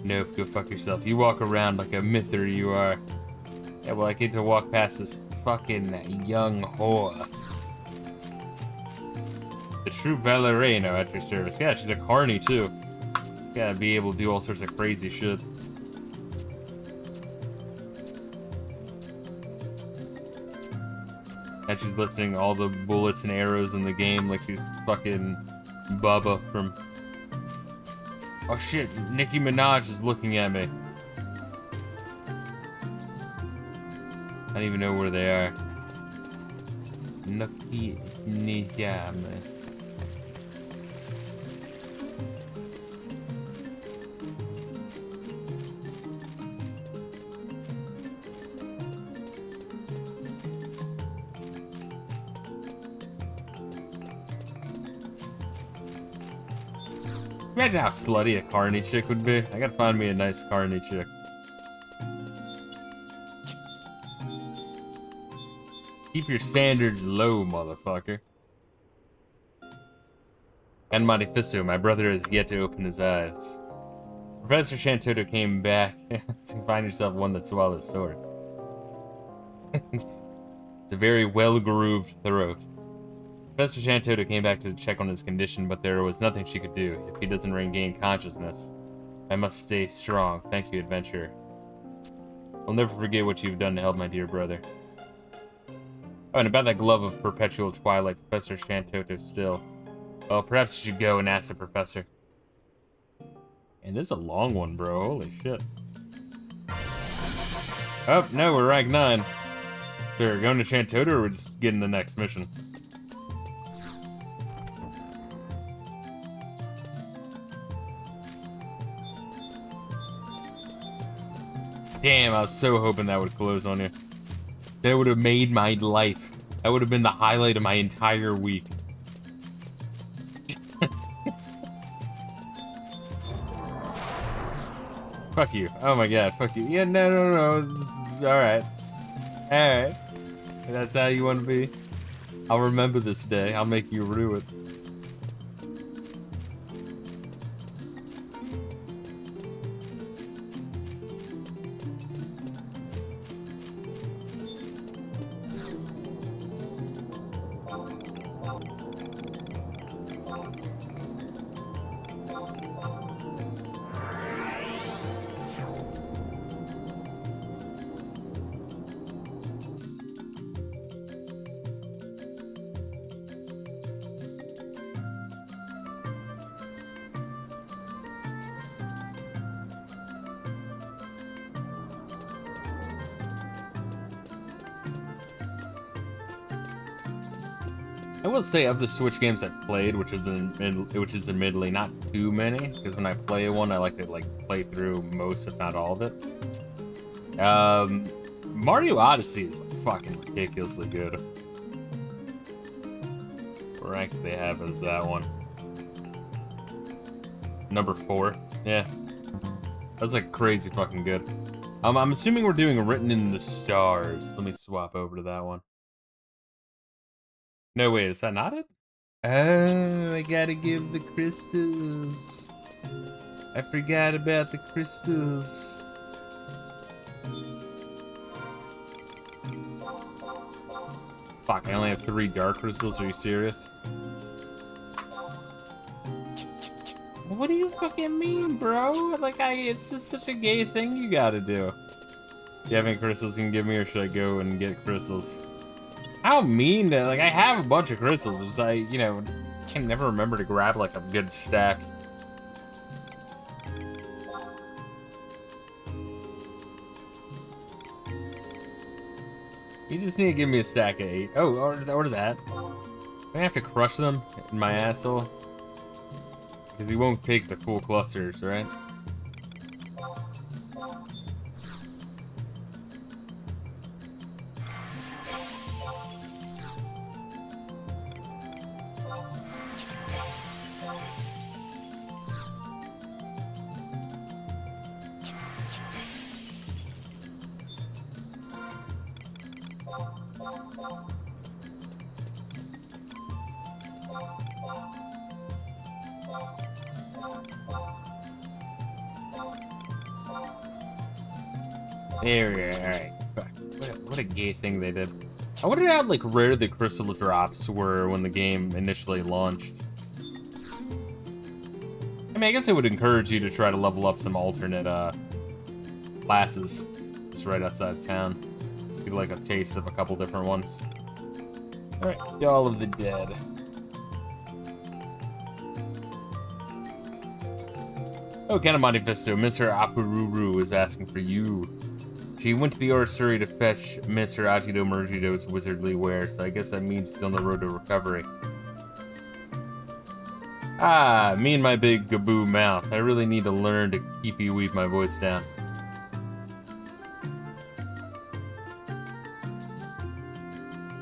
Nope, go fuck yourself. You walk around like a myther you are. Yeah, well, I get to walk past this fucking young whore. The true Valerino at your service. Yeah, she's a carny too. Gotta be able to do all sorts of crazy shit. And she's lifting all the bullets and arrows in the game like she's fucking Bubba from... Oh shit, Nicki Minaj is looking at me. I don't even know where they are. Nicki Minaj. Imagine how slutty a carny chick would be. I gotta find me a nice carny chick. Keep your standards low, motherfucker. And Monte Fisto, my brother has yet to open his eyes. Professor Shantoto came back to find yourself one that swallowed his sword. It's a very well-grooved throat. Professor Shantoto came back to check on his condition, but there was nothing she could do if he doesn't regain consciousness. I must stay strong. Thank you, adventurer. I'll never forget what you've done to help my dear brother. Oh, and about that glove of perpetual twilight, Professor Shantoto still. Well, perhaps you should go and ask the professor. And this is a long one, bro. Holy shit. Oh, no, we're rank 9. So we're going to Shantoto, or we're just getting the next mission? Damn, I was so hoping that would close on you. That would have made my life. That would have been the highlight of my entire week. Fuck you. Oh my god, fuck you. Yeah, no. Alright. Alright. That's how you want to be. I'll remember this day. I'll make you rue it. I will say, of the Switch games I've played, which is admittedly not too many, because when I play one, I like to play through most, if not all of it. Mario Odyssey is fucking ridiculously good. What rank do they have as that one? Number 4. Yeah, that's like crazy fucking good. I'm assuming we're doing Written in the Stars. Let me swap over to that one. No, wait, is that not it? Oh, I gotta give the crystals. I forgot about the crystals. Fuck, I only have 3 dark crystals, are you serious? What do you fucking mean, bro? Like, it's just such a gay thing you gotta do. You have any crystals you can give me, or should I go and get crystals? How mean to, like, I have a bunch of crystals. It's like, you know, I can never remember to grab, like, a good stack. You just need to give me a stack of 8. Oh, order that. I have to crush them in my asshole. Because he won't take the full clusters, right? There we are. Alright. What a gay thing they did. I wonder how, like, rare the crystal drops were when the game initially launched. I mean, I guess it would encourage you to try to level up some alternate, classes. Just right outside of town. Get, like, a taste of a couple different ones. Alright, Dawn of the Dead. Oh, Count of Monte Fisto, Mr. Apururu is asking for you. She went to the orrery to fetch Mr. Ajido Murjido's wizardly wares, so I guess that means he's on the road to recovery. Ah, me and my big gaboo mouth. I really need to learn to weave my voice down.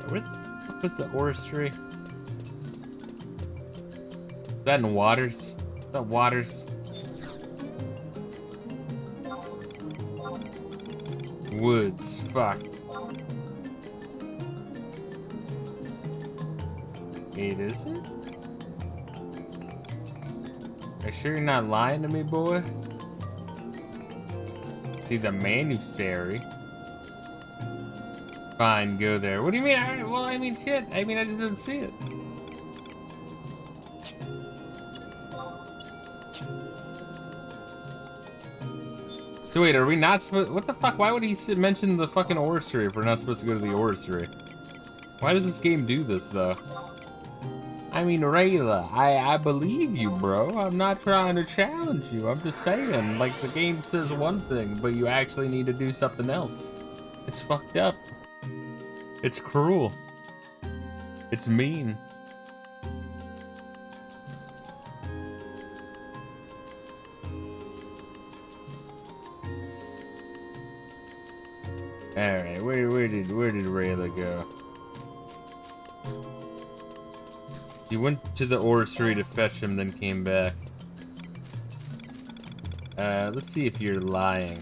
Where the fuck was the orrery? Is that in Waters? Is that Waters? Woods, fuck. It is it? Are you sure you're not lying to me, boy? See the Manustary. Fine, go there. What do you mean? Well, I mean, shit. I mean, I just didn't see it. So wait, are we not supposed? What the fuck? Why would he mention the fucking orrery if we're not supposed to go to the orrery? Why does this game do this though? I mean, Reila, I believe you, bro. I'm not trying to challenge you. I'm just saying, like, the game says one thing, but you actually need to do something else. It's fucked up. It's cruel. It's mean. Alright, where did Reila go? He went to the orrery to fetch him, then came back. Let's see if you're lying.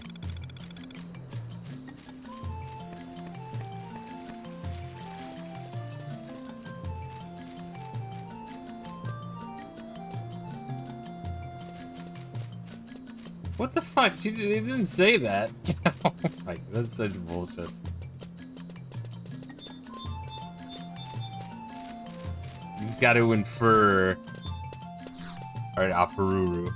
What the fuck? He didn't say that. Oh my, that's such bullshit. He's got to infer. Alright, Apururu.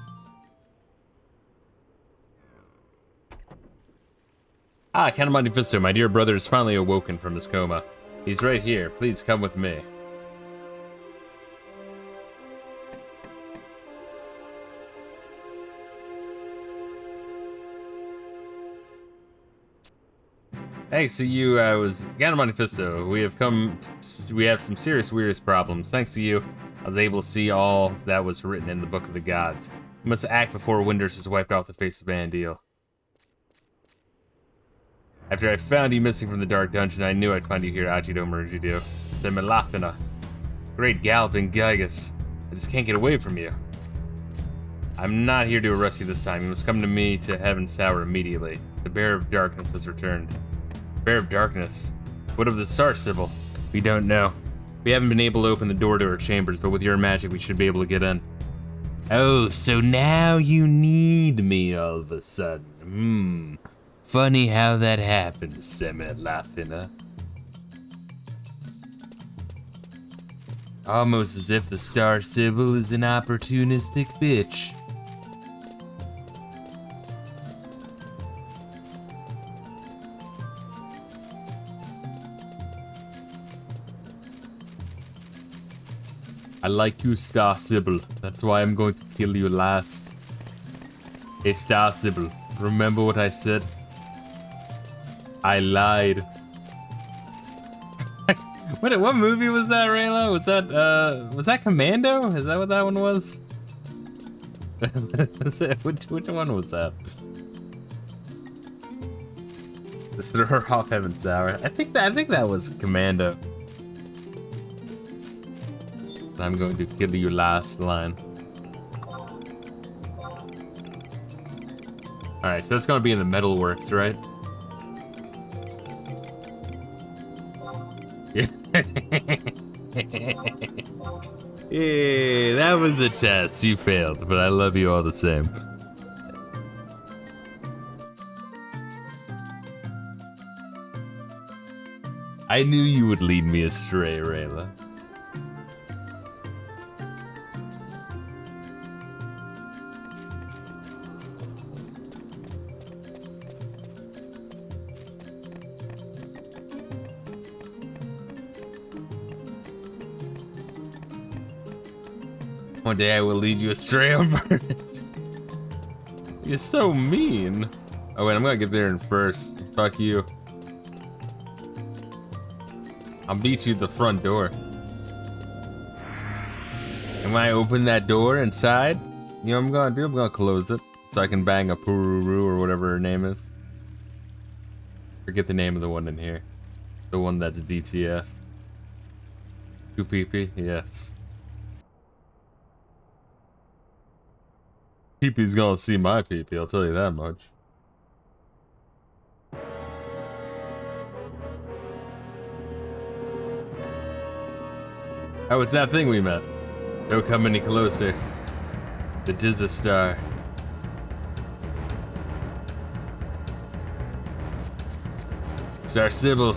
Ah, Count of Monte Fisto, my dear brother is finally awoken from his coma. He's right here. Please come with me. Thanks to you, was Count of Monte Fisto. We have some serious problems. Thanks to you, I was able to see all that was written in the Book of the Gods. We must act before Winders is wiped off the face of Andeel. After I found you missing from the Dark Dungeon, I knew I'd find you here, Ajido Murjido. The Melachina. Great galloping Gygus. I just can't get away from you. I'm not here to arrest you this time. You must come to me to Heaven's Tower immediately. The Bear of Darkness has returned. Bear of Darkness? What of the Star Sibyl? We don't know. We haven't been able to open the door to her chambers, but with your magic, we should be able to get in. Oh, so now you need me all of a sudden. Funny how that happens, Semi-Laffina. Almost as if the Star Sibyl is an opportunistic bitch. I like you, Star Sibyl. That's why I'm going to kill you last. Hey, Star Sibyl, remember what I said? I lied. What movie was that, Rayla? Was that Commando? Is that what that one was? Which one was that? This is her off Heaven's Tower. I think that was Commando. I'm going to kill you last line. Alright, so that's gonna be in the metalworks, right? Yeah, that was a test. You failed, but I love you all the same. I knew you would lead me astray, Rayla. One day I will lead you astray, Albertus. You're so mean. Oh wait, I'm gonna get there in first. Fuck you. I'll beat you at the front door. And when I open that door inside, you know what I'm gonna do? I'm gonna close it so I can bang a Pururu or whatever her name is. Forget the name of the one in here. The one that's DTF. 2PP? Yes. Peepee's gonna see my peepee, I'll tell you that much. Oh, it's that thing we met. Don't come any closer. The Dizza Star. Star Sibyl.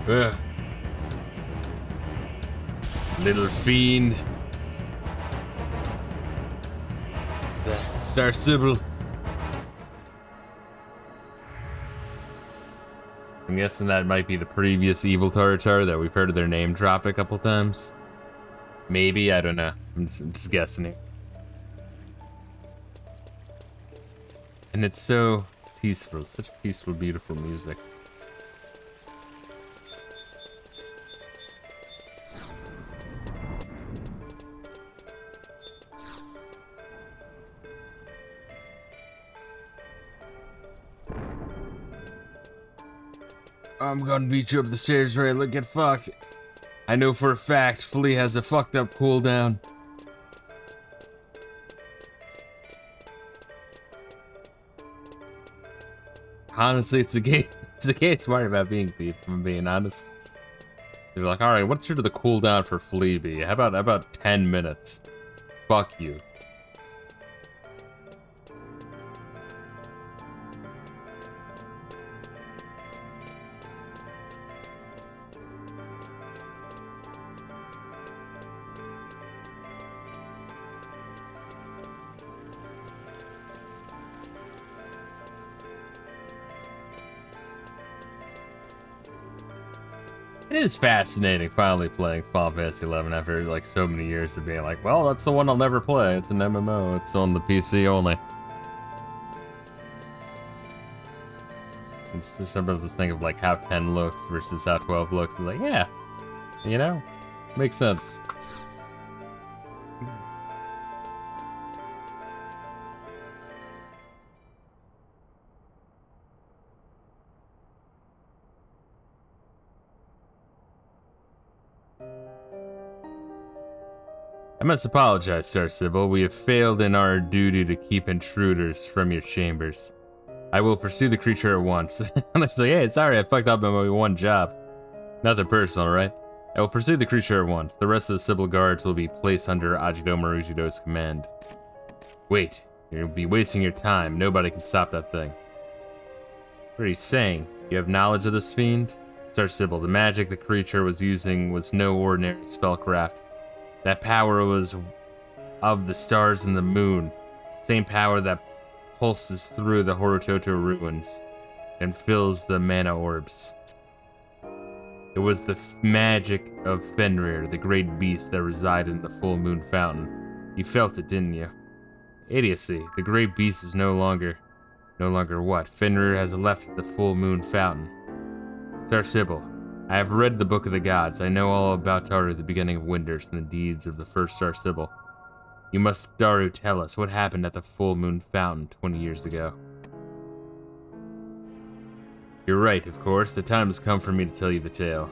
Ugh. Little fiend. Star Sibyl. I'm guessing that might be the previous evil Taratar that we've heard of their name drop a couple times. Maybe, I don't know. I'm just guessing it. And it's so peaceful, such peaceful, beautiful music. I'm gonna beat you up the stairs, Rayla. Get fucked. I know for a fact Flea has a fucked up cooldown. Honestly, it's a game smart about being thief, if I'm being honest. You're like, alright, what should the cooldown for Flea be? How about 10 minutes? Fuck you. It is fascinating finally playing Final Fantasy 11 after like so many years of being like, well, that's the one I'll never play. It's an MMO. It's on the PC only. Sometimes just think of like how 10 looks versus how 12 looks. It's like, yeah, you know, makes sense. I must apologize, Star Sybil. We have failed in our duty to keep intruders from your chambers. I will pursue the creature at once. I'm like, hey, sorry, I fucked up on my one job. Nothing personal, right? I will pursue the creature at once. The rest of the Sybil guards will be placed under Ajido Marujido's command. Wait, you'll be wasting your time. Nobody can stop that thing. What are you saying? You have knowledge of this fiend? Star Sybil, the magic the creature was using was no ordinary spellcraft. That power was of the stars and the moon. Same power that pulses through the Horototo ruins and fills the mana orbs. It was the magic of Fenrir, the great beast that resided in the full moon fountain. You felt it, didn't you? Idiocy. The great beast is no longer what? Fenrir has left the full moon fountain. Star Sybil, I have read the Book of the Gods. I know all about Daru, the beginning of wonders, and the deeds of the first Star Sybil. You must, Daru, tell us what happened at the full moon fountain 20 years ago. You're right, of course. The time has come for me to tell you the tale.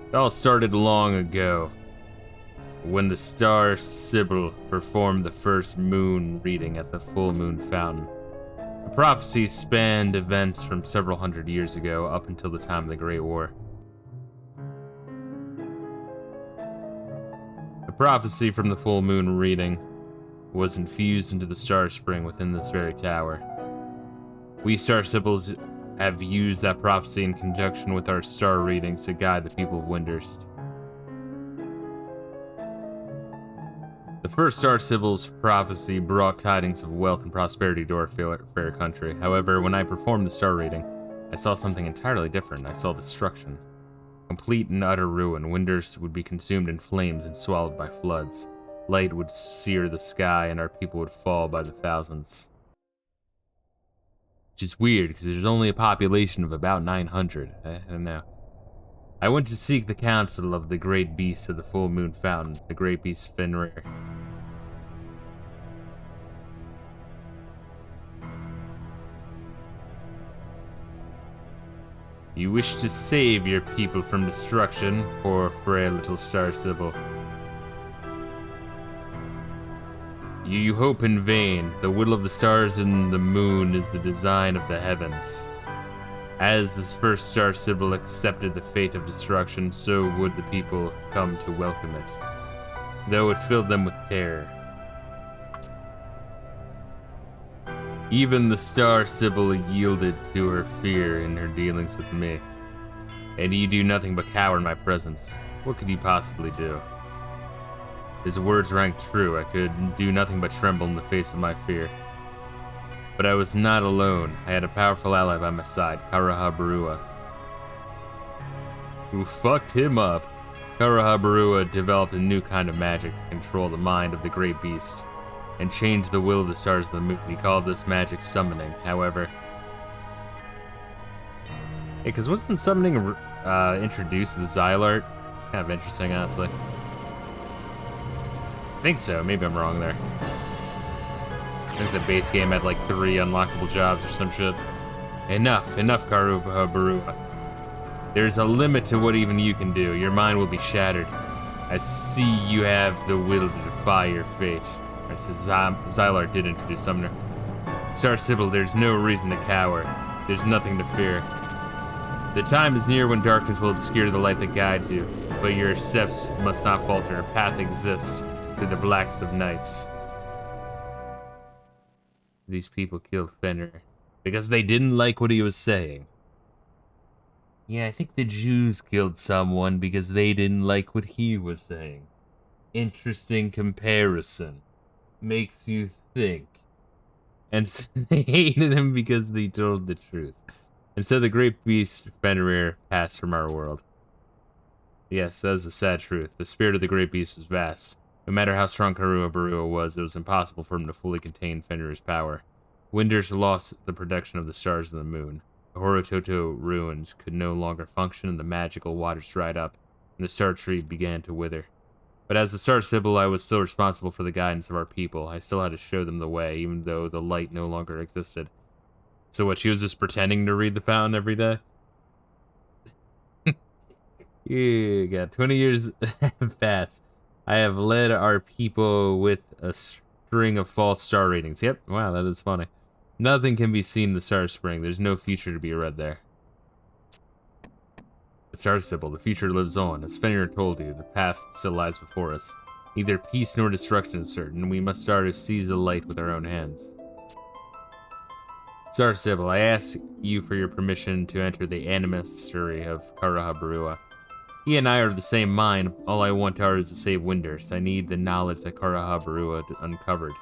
It all started long ago, when the Star Sybil performed the first moon reading at the full moon fountain. The prophecy spanned events from several hundred years ago up until the time of the Great War. The prophecy from the full moon reading was infused into the star spring within this very tower. We Star Sybils have used that prophecy in conjunction with our star readings to guide the people of Windurst. The first Star Sybils prophecy brought tidings of wealth and prosperity to our fair country. However, when I performed the star reading, I saw something entirely different. I saw destruction. Complete and utter ruin. Windurst would be consumed in flames and swallowed by floods. Light would sear the sky and our people would fall by the thousands. Which is weird, because there's only a population of about 900. I don't know. I went to seek the counsel of the great beast of the full moon fountain, the great beast Fenrir. You wish to save your people from destruction, poor frail little Star Sybil. You hope in vain. The will of the stars and the moon is the design of the heavens. As this first Star Sybil accepted the fate of destruction, so would the people come to welcome it, though it filled them with terror. Even the Star Sybil yielded to her fear in her dealings with me. And you do nothing but cower in my presence. What could you possibly do? His words rang true. I could do nothing but tremble in the face of my fear. But I was not alone. I had a powerful ally by my side, Karahabarua, who fucked him up. Karahabarua developed a new kind of magic to control the mind of the great beast and change the will of the stars of the moon. He called this magic summoning. However, because wasn't summoning introduced to the Xylart? It's kind of interesting, honestly. I think so. Maybe I'm wrong there. I think the base game had like 3 unlockable jobs or some shit. Enough, Karahabarua. There's a limit to what even you can do. Your mind will be shattered. I see you have the will to defy your fate. I said Xylart did introduce Summoner. Star Sybil, there's no reason to cower. There's nothing to fear. The time is near when darkness will obscure the light that guides you, but your steps must not falter. A path exists through the blackest of nights. These people killed Fenrir because they didn't like what he was saying. Yeah, I think the Jews killed someone because they didn't like what he was saying. Interesting comparison. Makes you think. And so they hated him because they told the truth. And so the great beast Fenrir passed from our world. Yes, that is the sad truth. The spirit of the great beast was vast. No matter how strong Karahabarua was, it was impossible for him to fully contain Fenrir's power. Windurst lost the protection of the stars and the moon. The Horototo ruins could no longer function, and the magical waters dried up, and the star tree began to wither. But as the Star Sybil, I was still responsible for the guidance of our people. I still had to show them the way, even though the light no longer existed. So what, she was just pretending to read the fountain every day? Yeah, got 20 years fast. I have led our people with a string of false star ratings. Yep, wow, that is funny. Nothing can be seen in the Star Spring. There's no future to be read there. The Star Sybil, the future lives on. As Fenrir told you, the path still lies before us. Neither peace nor destruction is certain. We must start to seize the light with our own hands. Star Sybil, I ask you for your permission to enter the animastery of Karahabarua. He and I are of the same mind. All I want is to save Winders. I need the knowledge that Karahabarua uncovered.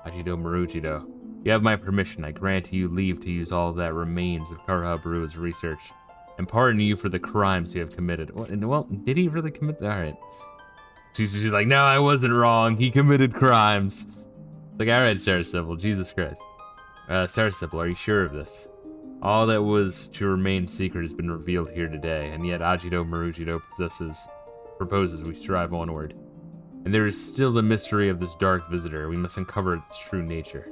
Ajido Marujido. You have my permission. I grant you leave to use all that remains of Karahabarua's research, and pardon you for the crimes you have committed. Well, did he really commit? Alright. She's like, no, I wasn't wrong. He committed crimes. It's like, alright, Star Sybil. Jesus Christ. Star Sybil, are you sure of this? All that was to remain secret has been revealed here today, and yet Ajido Marujido proposes we strive onward. And there is still the mystery of this dark visitor. We must uncover its true nature.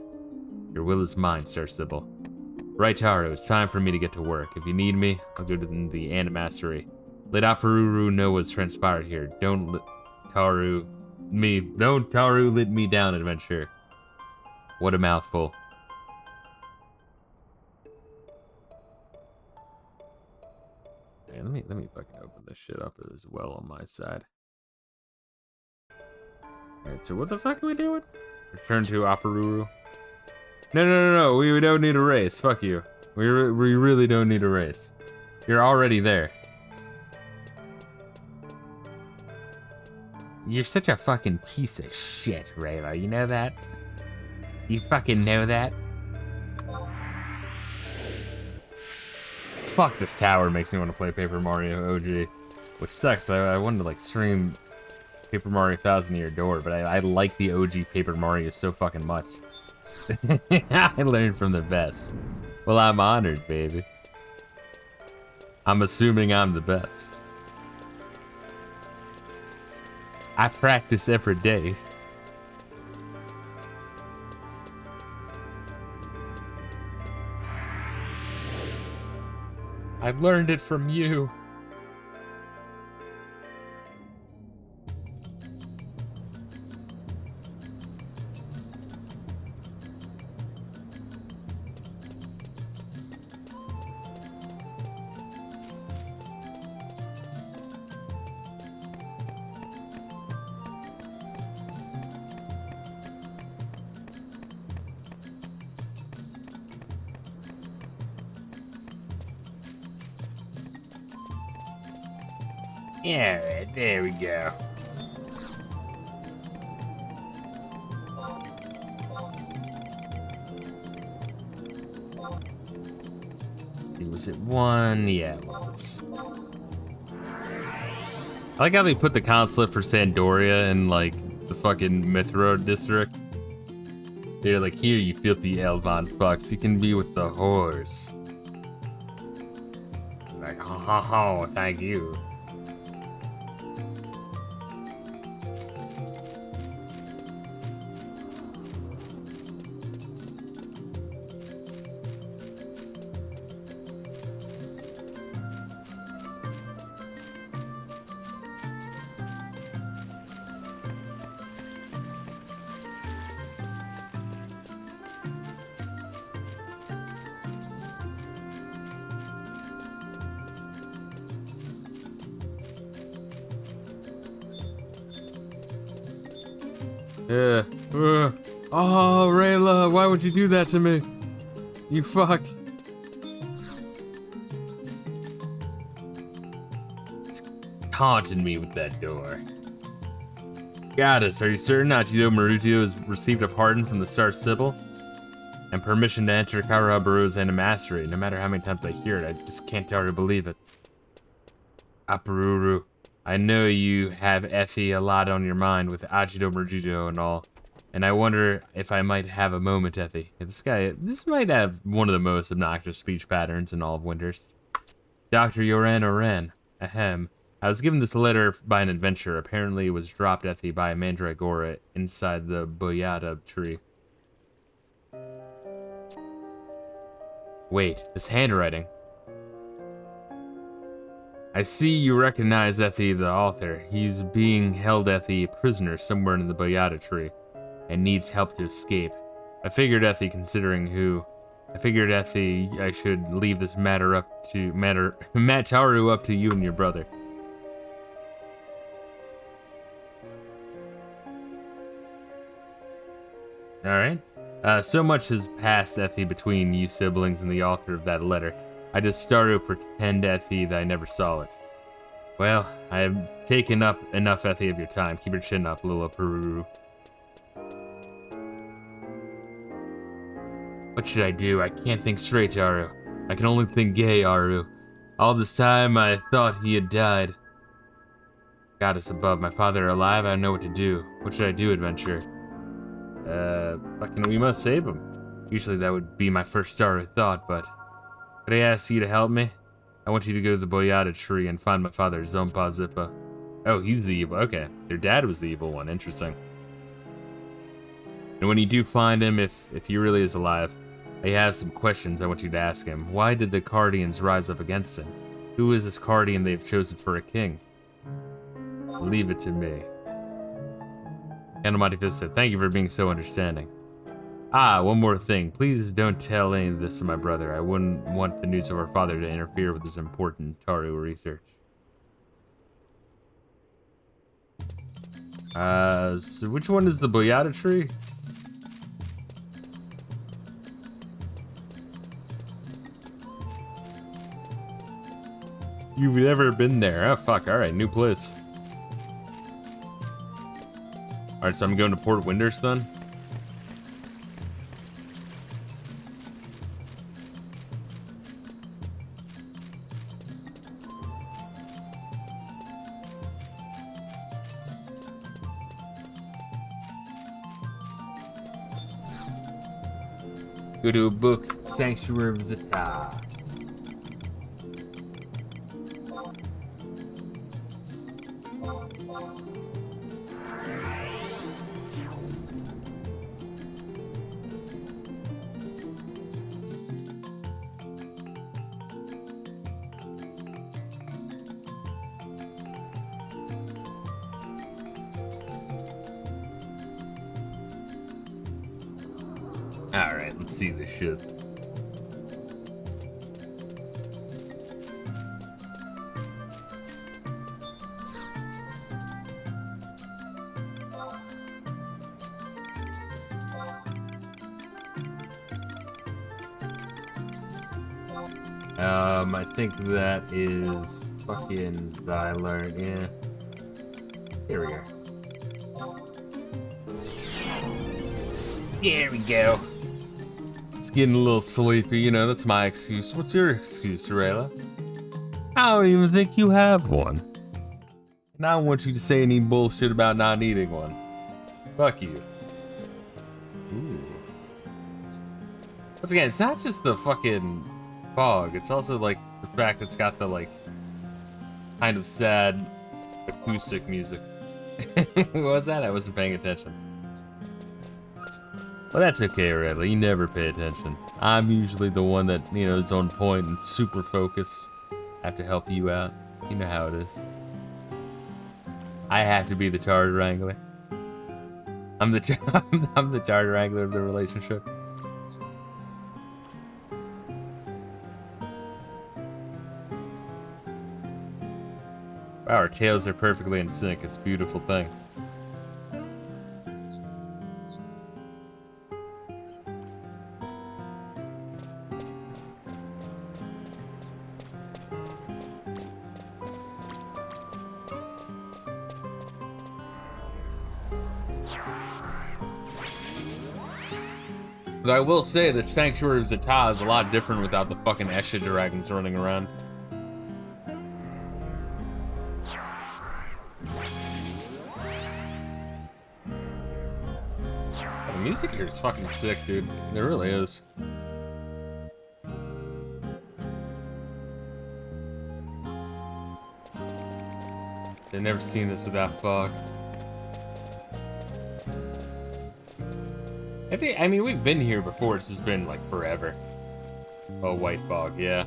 Your will is mine, Star Sybil. Right, Taru, it's time for me to get to work. If you need me, I'll go to the Animastery. Let Aparuru know what's transpired here. Don't Taru let me down, adventure. What a mouthful. Man, let me fucking open this shit up as well on my side. Alright, so what the fuck are we doing? Return to Aparuru. No, we don't need a race. Fuck you. We really don't need a race. You're already there. You're such a fucking piece of shit, Reila. You know that? You fucking know that? Fuck, this tower makes me want to play Paper Mario OG. Which sucks. I wanted to like stream Paper Mario Thousand Year Door, but I like the OG Paper Mario so fucking much. I learned from the best. Well, I'm honored, baby. I'm assuming I'm the best. I practice every day. I've learned it from you. Yeah, there we go. Was it one? Yeah, it was. I like how they put the consulate for Sandoria in, like, the fucking Mithra district. They're like, here, you filthy Elvon fucks, you can be with the whores. Like, ho, thank you. Yeah. Oh, Reila, why would you do that to me? You fuck. It's taunting me with that door. Goddess, are you certain Ajido Marujido has received a pardon from the Star Sybil? And permission to enter Karahabarua's Animastery? No matter how many times I hear it, I just can't tell her to believe it. Aparuru. I know you have Effie a lot on your mind with Ajido Marujido and all. And I wonder if I might have a moment, Effie. This might have one of the most obnoxious speech patterns in all of Winters. Dr. Yoran Oran. Ahem. I was given this letter by an adventurer. Apparently it was dropped, Effie, by a mandragora inside the boyada tree. Wait, this handwriting. I see you recognize Effie, the author. He's being held a prisoner somewhere in the Boyata tree and needs help to escape. I figured Effie I should leave this Mataru up to you and your brother. Alright. So much has passed, Effie, between you siblings and the author of that letter. I just started to pretend, Effie, that I never saw it. Well, I have taken up enough, Effie, of your time. Keep your chin up, little Peruru. What should I do? I can't think straight, Aru. I can only think gay, Aru. All this time, I thought he had died. Goddess above, my father alive, I don't know what to do. What should I do, adventure? We must save him. Usually that would be my first starter thought, but... Could I ask you to help me? I want you to go to the Boyata tree and find my father, Zompa Zippa. Oh, he's the evil. Okay, your dad was the evil one. Interesting. And when you do find him, if he really is alive, I have some questions I want you to ask him. Why did the Cardians rise up against him? Who is this Cardian they've chosen for a king? Leave it to me. Monte Fisto, thank you for being so understanding. Ah, one more thing. Please don't tell any of this to my brother. I wouldn't want the news of our father to interfere with this important Taru research. So which one is the Boyata tree? You've never been there. Oh, fuck. Alright, new place. Alright, so I'm going to Port Winders then? Go to a book, Sanctuary of Zeta. Alright, let's see this shit. I think that is fucking Zyler, yeah. Here we go. There we go. It's getting a little sleepy, you know, that's my excuse. What's your excuse, Reila? I don't even think you have one. And I don't want you to say any bullshit about not needing one. Fuck you. Ooh. Once again, it's not just the fucking fog, it's also like the fact that it's got the like kind of sad acoustic music. What was that? I wasn't paying attention. Well, that's okay, Reila. You never pay attention. I'm usually the one that, you know, is on point and super focused. I have to help you out. You know how it is. I have to be the Tard Wrangler. I'm the Tard Wrangler of the relationship. Wow, our tails are perfectly in sync. It's a beautiful thing. But I will say that Sanctuary of Zeta is a lot different without the fucking Esha dragons running around. The music here is fucking sick, dude. It really is. I've never seen this without fog. I mean, we've been here before. It's just been like forever. Oh, white fog, yeah.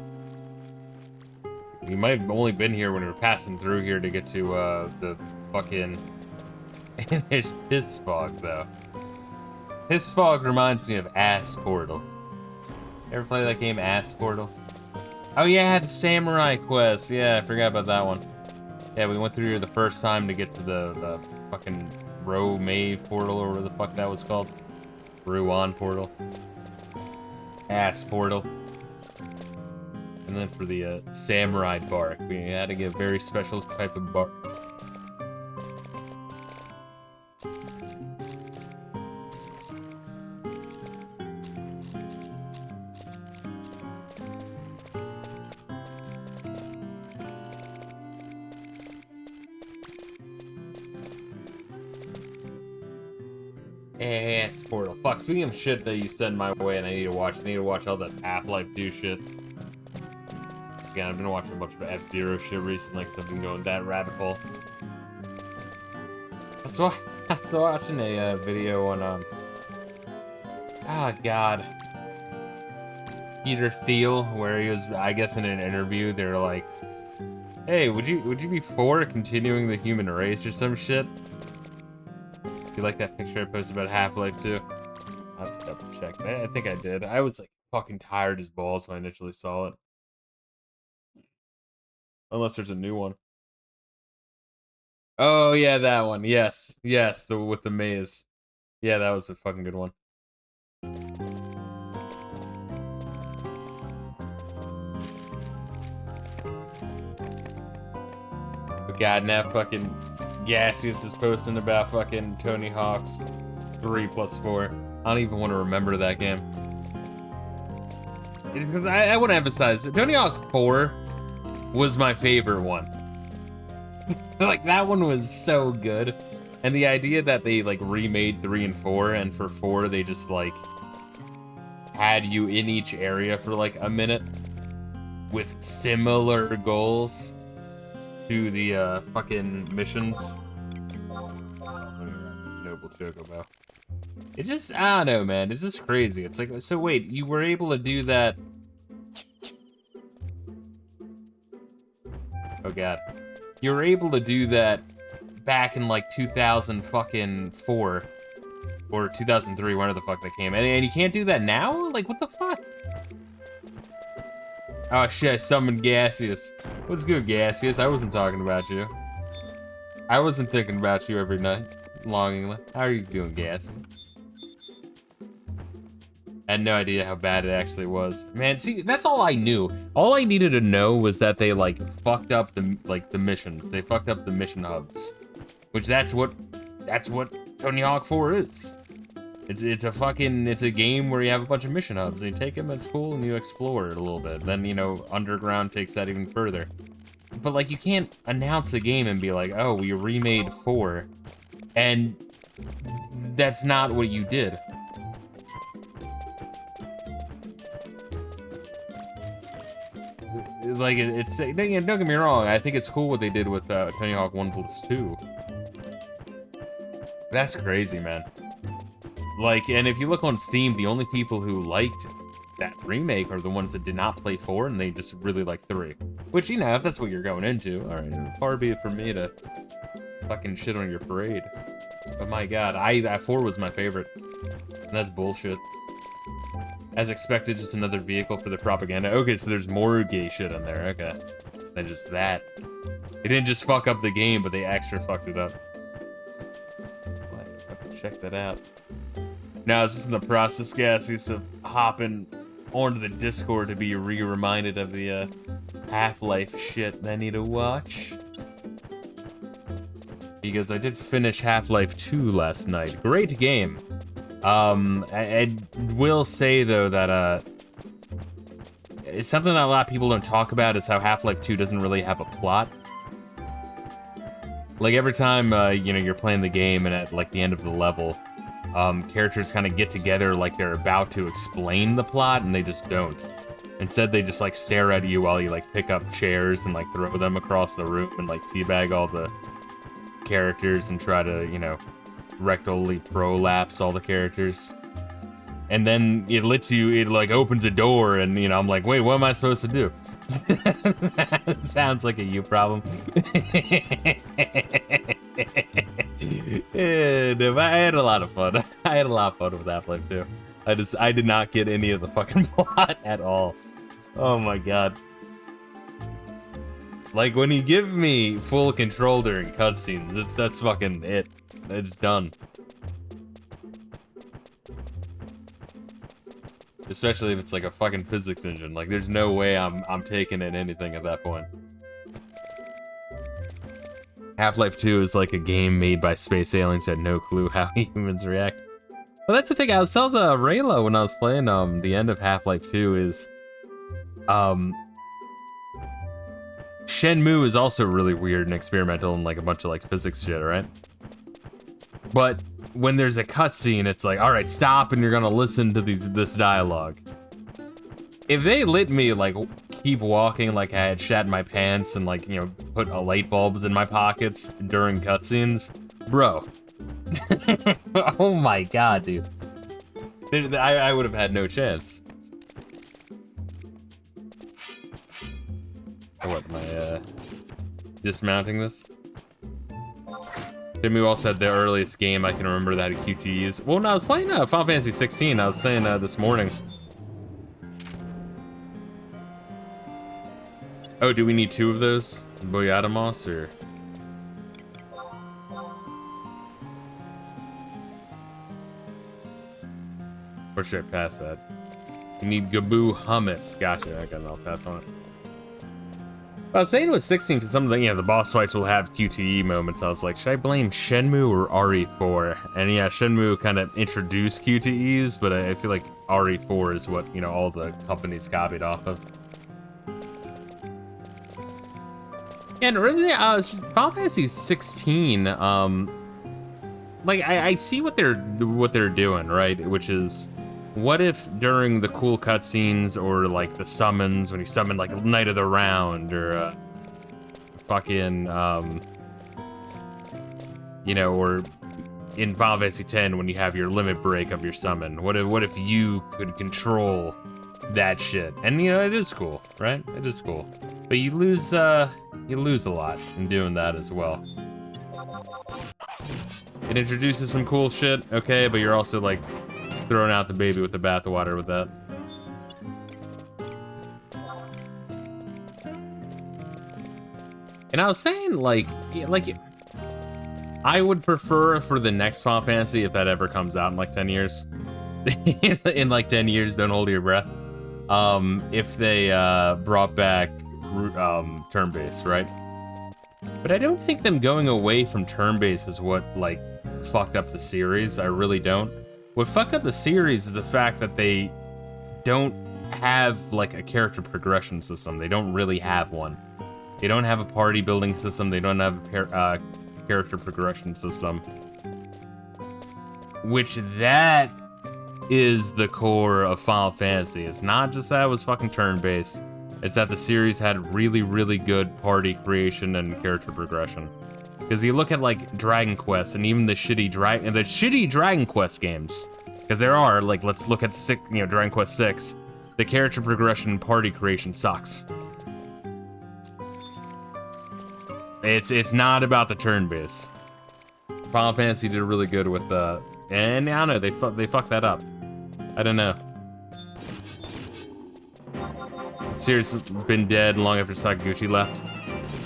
You might have only been here when we were passing through here to get to the fucking... There's Piss Fog, though. Piss Fog reminds me of Ass Portal. Ever play that game, Ass Portal? Oh yeah, the Samurai Quest. Yeah, I forgot about that one. Yeah, we went through here the first time to get to the fucking Row Mave Portal, or whatever the fuck that was called. Ruan Portal. Ass Portal. And then for the Samurai Bark, we had to get a very special type of bark. Ass Portal. Fuck, speaking of shit that you send my way and I need to watch all that Half-Life 2 shit. Again, I've been watching a bunch of F-Zero shit recently because I've been going that rabbit hole. I was watching a video on, oh god. Peter Thiel, where he was, I guess in an interview, they were like, hey, would you be for continuing the human race or some shit? You like that picture I posted about Half-Life 2? I'll double check. I think I did. I was like fucking tired as balls when I initially saw it. Unless there's a new one. Oh yeah, that one. Yes. Yes, the with the maze. Yeah, that was a fucking good one. Oh god, now fucking Gaseous is posting about fucking Tony Hawk's 3+4. I don't even want to remember that game. Because I want to emphasize, Tony Hawk 4 was my favorite one. Like, that one was so good. And the idea that they, like, remade 3 and 4, and for 4 they just, like, had you in each area for, like, a minute with similar goals to the fucking missions. Noble Chocobo. It's just, I don't know, man. It's just crazy. It's like, so wait, you were able to do that? Oh god. You were able to do that back in like 2004 or 2003, whenever the fuck that came, and you can't do that now? Like, what the fuck? Oh shit, I summoned Gaseous. What's good, Gaseous? I wasn't talking about you. I wasn't thinking about you every night, longingly. How are you doing, Gaseous? I had no idea how bad it actually was. Man, see, that's all I knew. All I needed to know was that they, like, fucked up the missions. They fucked up the mission hubs. Which that's what Tony Hawk 4 is. It's a game where you have a bunch of mission hubs. You take them, it's cool, and you explore it a little bit. Then, you know, Underground takes that even further. But, like, you can't announce a game and be like, oh, we remade 4. And that's not what you did. Like, it's don't get me wrong, I think it's cool what they did with Tony Hawk 1+2. That's crazy, man. Like, and if you look on Steam, the only people who liked that remake are the ones that did not play 4, and they just really like 3. Which, you know, if that's what you're going into, alright, far be it from me to fucking shit on your parade. But my god, that 4 was my favorite. And that's bullshit. As expected, just another vehicle for the propaganda. Okay, so there's more gay shit in there, okay. Than just that. They didn't just fuck up the game, but they extra fucked it up. Check that out. Now, is this in the process, Gaseous, of hopping onto the Discord to be reminded of the Half-Life shit I need to watch? Because I did finish Half-Life 2 last night. Great game. I will say, though, that it's something that a lot of people don't talk about is how Half-Life 2 doesn't really have a plot. Like, every time, you know, you're playing the game and at, like, the end of the level, characters kind of get together like they're about to explain the plot, and they just don't. Instead, they just, like, stare at you while you, like, pick up chairs and, like, throw them across the room and, like, teabag all the characters and try to, you know, rectally prolapse all the characters. And then it lets you, it, like, opens a door, and, you know, I'm like, wait, what am I supposed to do? Sounds like a you problem. No, I had a lot of fun. I had a lot of fun with Half-Life 2. I did not get any of the fucking plot at all. Oh my god. Like, when you give me full control during cutscenes, that's fucking it. It's done. Especially if it's like a fucking physics engine. Like, there's no way I'm taking in anything at that point. Half-Life 2 is like a game made by space aliens who had no clue how humans react. Well, that's the thing. I was telling Reila when I was playing the end of Half-Life 2 is Shenmue is also really weird and experimental and like a bunch of like physics shit, right? But when there's a cutscene, it's like, all right, stop, and you're gonna listen to this dialogue. If they let me like keep walking like I had shat in my pants and like, you know, put light bulbs in my pockets during cutscenes, bro. Oh my god, dude. I would have had no chance. What, am I dismounting this? Shenmue also had the earliest game I can remember that had QTEs. Well, when I was playing Final Fantasy 16, I was saying this morning. Oh, do we need 2 of those? Boyadamos, or? Or should I pass that? We need Gaboo Hummus. Gotcha, I got it, I'll pass on it. I was saying with 16 because some of the, you know, the boss fights will have QTE moments. I was like, should I blame Shenmue or RE4? And yeah, Shenmue kind of introduced QTEs, but I feel like RE4 is what, you know, all the companies copied off of. Yeah, and originally, Final Fantasy 16, like I see what they're doing, right? Which is, what if during the cool cutscenes or like the summons, when you summon like Knight of the Round or fucking you know, or in Final Fantasy X when you have your limit break of your summon, what if you could control that shit? And you know, it is cool, right? It is cool, but you lose a lot in doing that as well. It introduces some cool shit, okay, but you're also like throwing out the baby with the bathwater with that. And I was saying, like, I would prefer for the next Final Fantasy, if that ever comes out in like 10 years. In like 10 years, don't hold your breath. If they brought back turn-based, right? But I don't think them going away from turn-based is what, like, fucked up the series. I really don't. What fucked up the series is the fact that they don't have, like, a character progression system. They don't really have one. They don't have a party building system. They don't have a character progression system. Which, that is the core of Final Fantasy. It's not just that it was fucking turn-based. It's that the series had really, really good party creation and character progression. Because you look at like Dragon Quest and even the shitty Dragon Quest games, because there are, like, let's look at Dragon Quest 6. The character progression and party creation sucks. It's not about the turn base. Final Fantasy did really good with and I don't know, they fucked that up. I don't know. The series has been dead long after Sakaguchi left.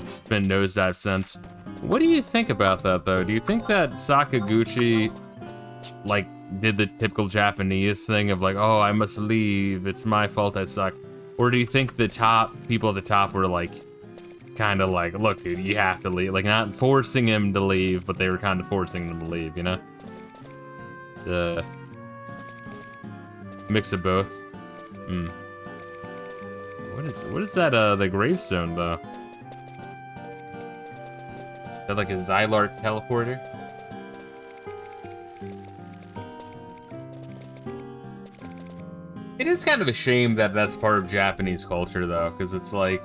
It's been nosedive since. What do you think about that, though? Do you think that Sakaguchi, like, did the typical Japanese thing of like, oh, I must leave, it's my fault I suck? Or do you think the people at the top were like, kind of like, look, dude, you have to leave? Like, not forcing him to leave, but they were kind of forcing him to leave, you know? The mix of both. What is that, the gravestone, though? Is that like a Zylark teleporter? It is kind of a shame that that's part of Japanese culture, though, because it's like...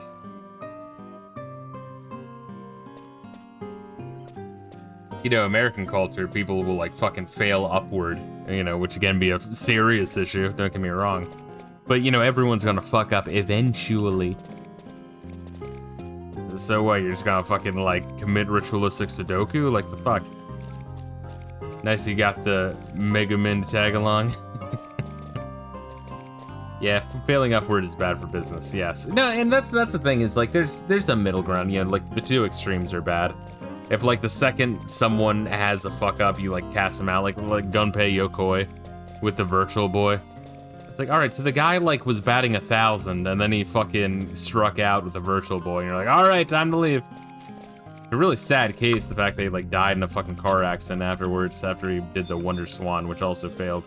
You know, American culture, people will, like, fucking fail upward, you know, which can be a serious issue, don't get me wrong. But, you know, everyone's gonna fuck up eventually. So what, you're just gonna fucking, like, commit ritualistic Sudoku? Like, the fuck? Nice you got the Mega Man to tag along. Yeah, failing upward is bad for business, yes. No, and that's the thing, is, like, there's a middle ground, you know, like, the two extremes are bad. If, like, the second someone has a fuck-up, you, like, cast them out, like Gunpei Yokoi with the Virtual Boy. It's like, alright, so the guy, like, was batting 1,000, and then he fucking struck out with the Virtual Boy, and you're like, alright, time to leave. It's a really sad case, the fact that he, like, died in a fucking car accident afterwards, after he did the Wonder Swan, which also failed.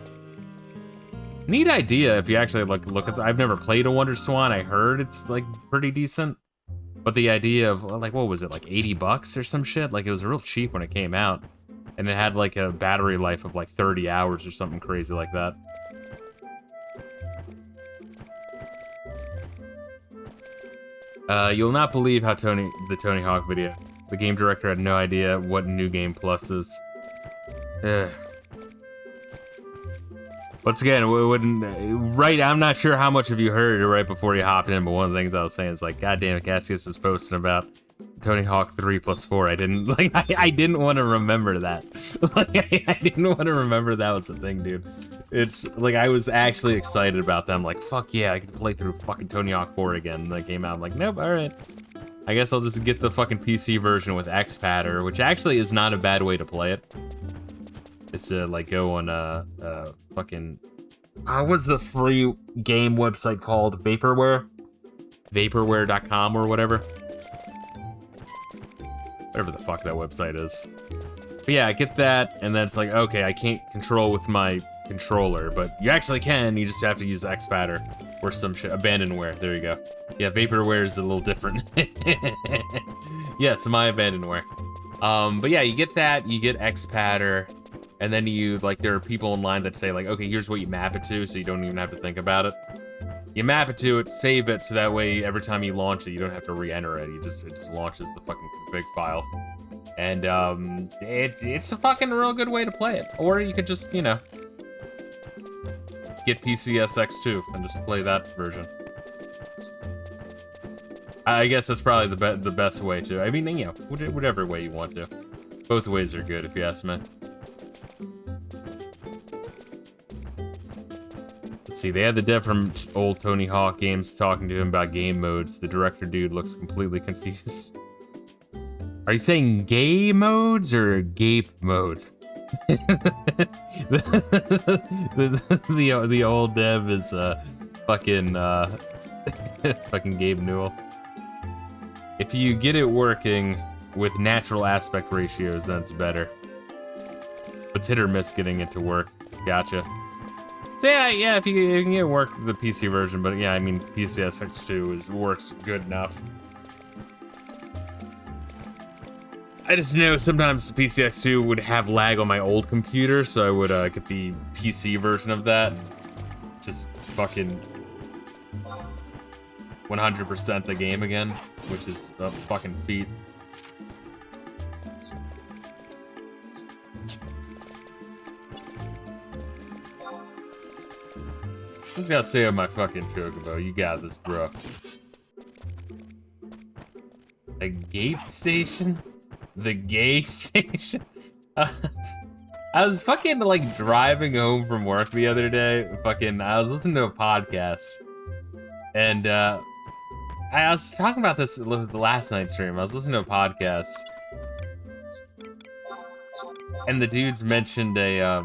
Neat idea if you actually, like, look at I've never played a Wonder Swan, I heard it's, like, pretty decent. But the idea of, like, what was it, like, 80 bucks or some shit? Like, it was real cheap when it came out. And it had, like, a battery life of, like, 30 hours or something crazy like that. You'll not believe how the Tony Hawk video. The game director had no idea what New Game Plus is. Ugh. Once again, I'm not sure how much of you heard it right before you hopped in, but one of the things I was saying is like, God damn it, Cassius is posting about Tony Hawk 3+4. I didn't, like, I didn't want to remember that. Like, I didn't want to remember that was a thing, dude. It's, like, I was actually excited about them, like, fuck yeah, I can play through fucking Tony Hawk 4 again, and they came out, I'm like, nope, alright. I guess I'll just get the fucking PC version with X-Patter, which actually is not a bad way to play it. It's to, like, go on, fucking... what's the free game website called? Vaporware? Vaporware.com or whatever? Whatever the fuck that website is. But yeah, I get that, and then it's like, okay, I can't control with my controller, but you actually can, you just have to use X-Patter or some shit. Abandonware, there you go. Yeah, Vaporware is a little different. Yes, my Abandonware. But yeah, you get that, you get X-Patter, and then you, like, there are people online that say, like, okay, here's what you map it to, so you don't even have to think about it. You map it to it, save it, so that way every time you launch it, you don't have to re-enter it. It just launches the fucking config file. And, it's a fucking real good way to play it. Or you could just, you know, get PCSX2 and just play that version. I guess that's probably the best way to. I mean, you know, whatever way you want to. Both ways are good, if you ask me. Let's see, they had the dev from old Tony Hawk games talking to him about game modes. The director dude looks completely confused. Are you saying gay modes or gape modes? the old dev is fucking fucking Gabe Newell. If you get it working with natural aspect ratios, then it's better. It's hit or miss getting it to work. Gotcha. So yeah, if you can get work the PC version, but yeah, I mean PCSX2 works good enough. I just know sometimes PCX2 would have lag on my old computer, so I would get the PC version of that. Just fucking 100% the game again, which is a fucking feat. I just gotta say on my fucking Chocobo, you got this, bro. A gape station? The gay station? I was fucking, like, driving home from work the other day. I was listening to a podcast. And, I was talking about this the last night's stream. I was listening to a podcast. And the dudes mentioned a,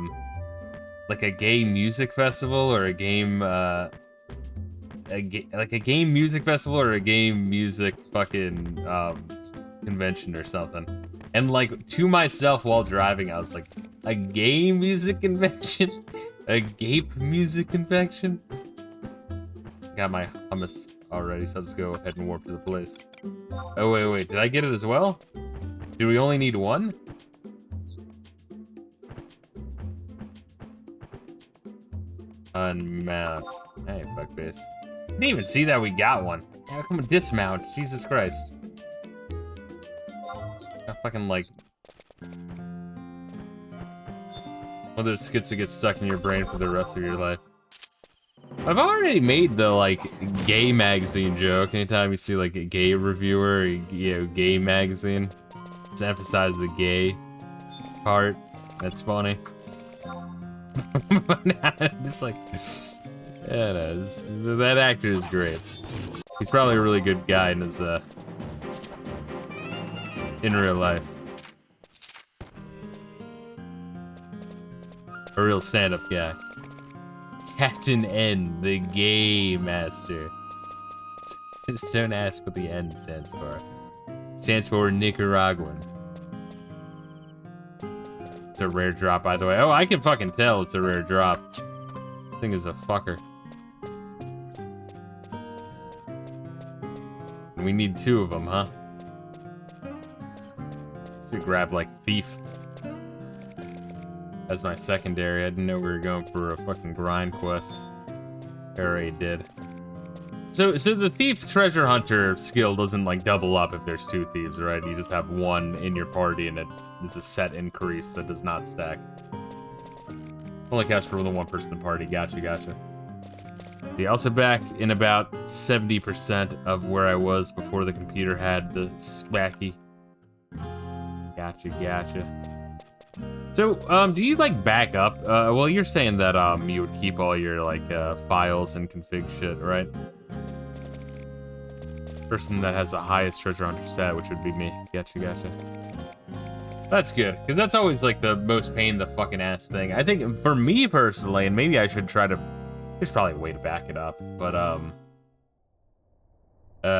like a gay music festival or a game, like a game music festival or a game music fucking, convention or something. And, like, to myself while driving, I was like, a gay music convention? A gape music convention? Got my hummus already, so I'll just go ahead and warp to the place. Oh, wait, did I get it as well? Do we only need one? Unmount. Hey, fuckface. Didn't even see that we got one. How come it dismounts? Jesus Christ. I fucking, like... one of those skits that get stuck in your brain for the rest of your life. I've already made the, like, gay magazine joke. Anytime you see, like, a gay reviewer, you know, gay magazine, just emphasize the gay part. That's funny. Just like, yeah, no, that actor is great. He's probably a really good guy in his, in real life. A real stand-up guy. Captain N, the gay master. Just don't ask what the N stands for. It stands for Nicaraguan. It's a rare drop, by the way. Oh, I can fucking tell it's a rare drop. This thing is a fucker. We need 2 of them, huh? Should grab, like, Thief. As my secondary. I didn't know we were going for a fucking grind quest. I already did. So the thief treasure hunter skill doesn't like double up if there's 2 thieves, right? You just have 1 in your party and it is a set increase that does not stack. Only counts for the 1 person in the party. Gotcha. See, also back in about 70% of where I was before the computer had the swacky. Gotcha. So, do you, like, back up? Well, you're saying that, you would keep all your, like, files and config shit, right? Person that has the highest treasure hunter stat, which would be me. Gotcha. That's good, because that's always, like, the most pain in the fucking ass thing. I think, for me personally, and maybe I should try to... There's probably a way to back it up, but,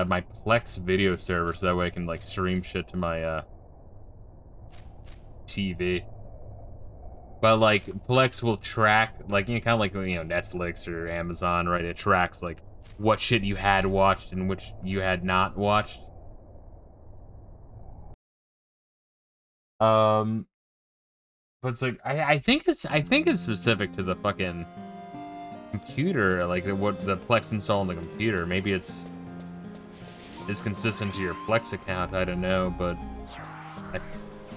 my Plex video server, so that way I can, like, stream shit to my, TV. But, like, Plex will track, like, you know, kind of like, you know, Netflix or Amazon, right? It tracks, like, what shit you had watched and which you had not watched. But it's like, I think it's specific to the fucking computer, like, what the Plex install on the computer. Maybe it's consistent to your Plex account, I don't know, but I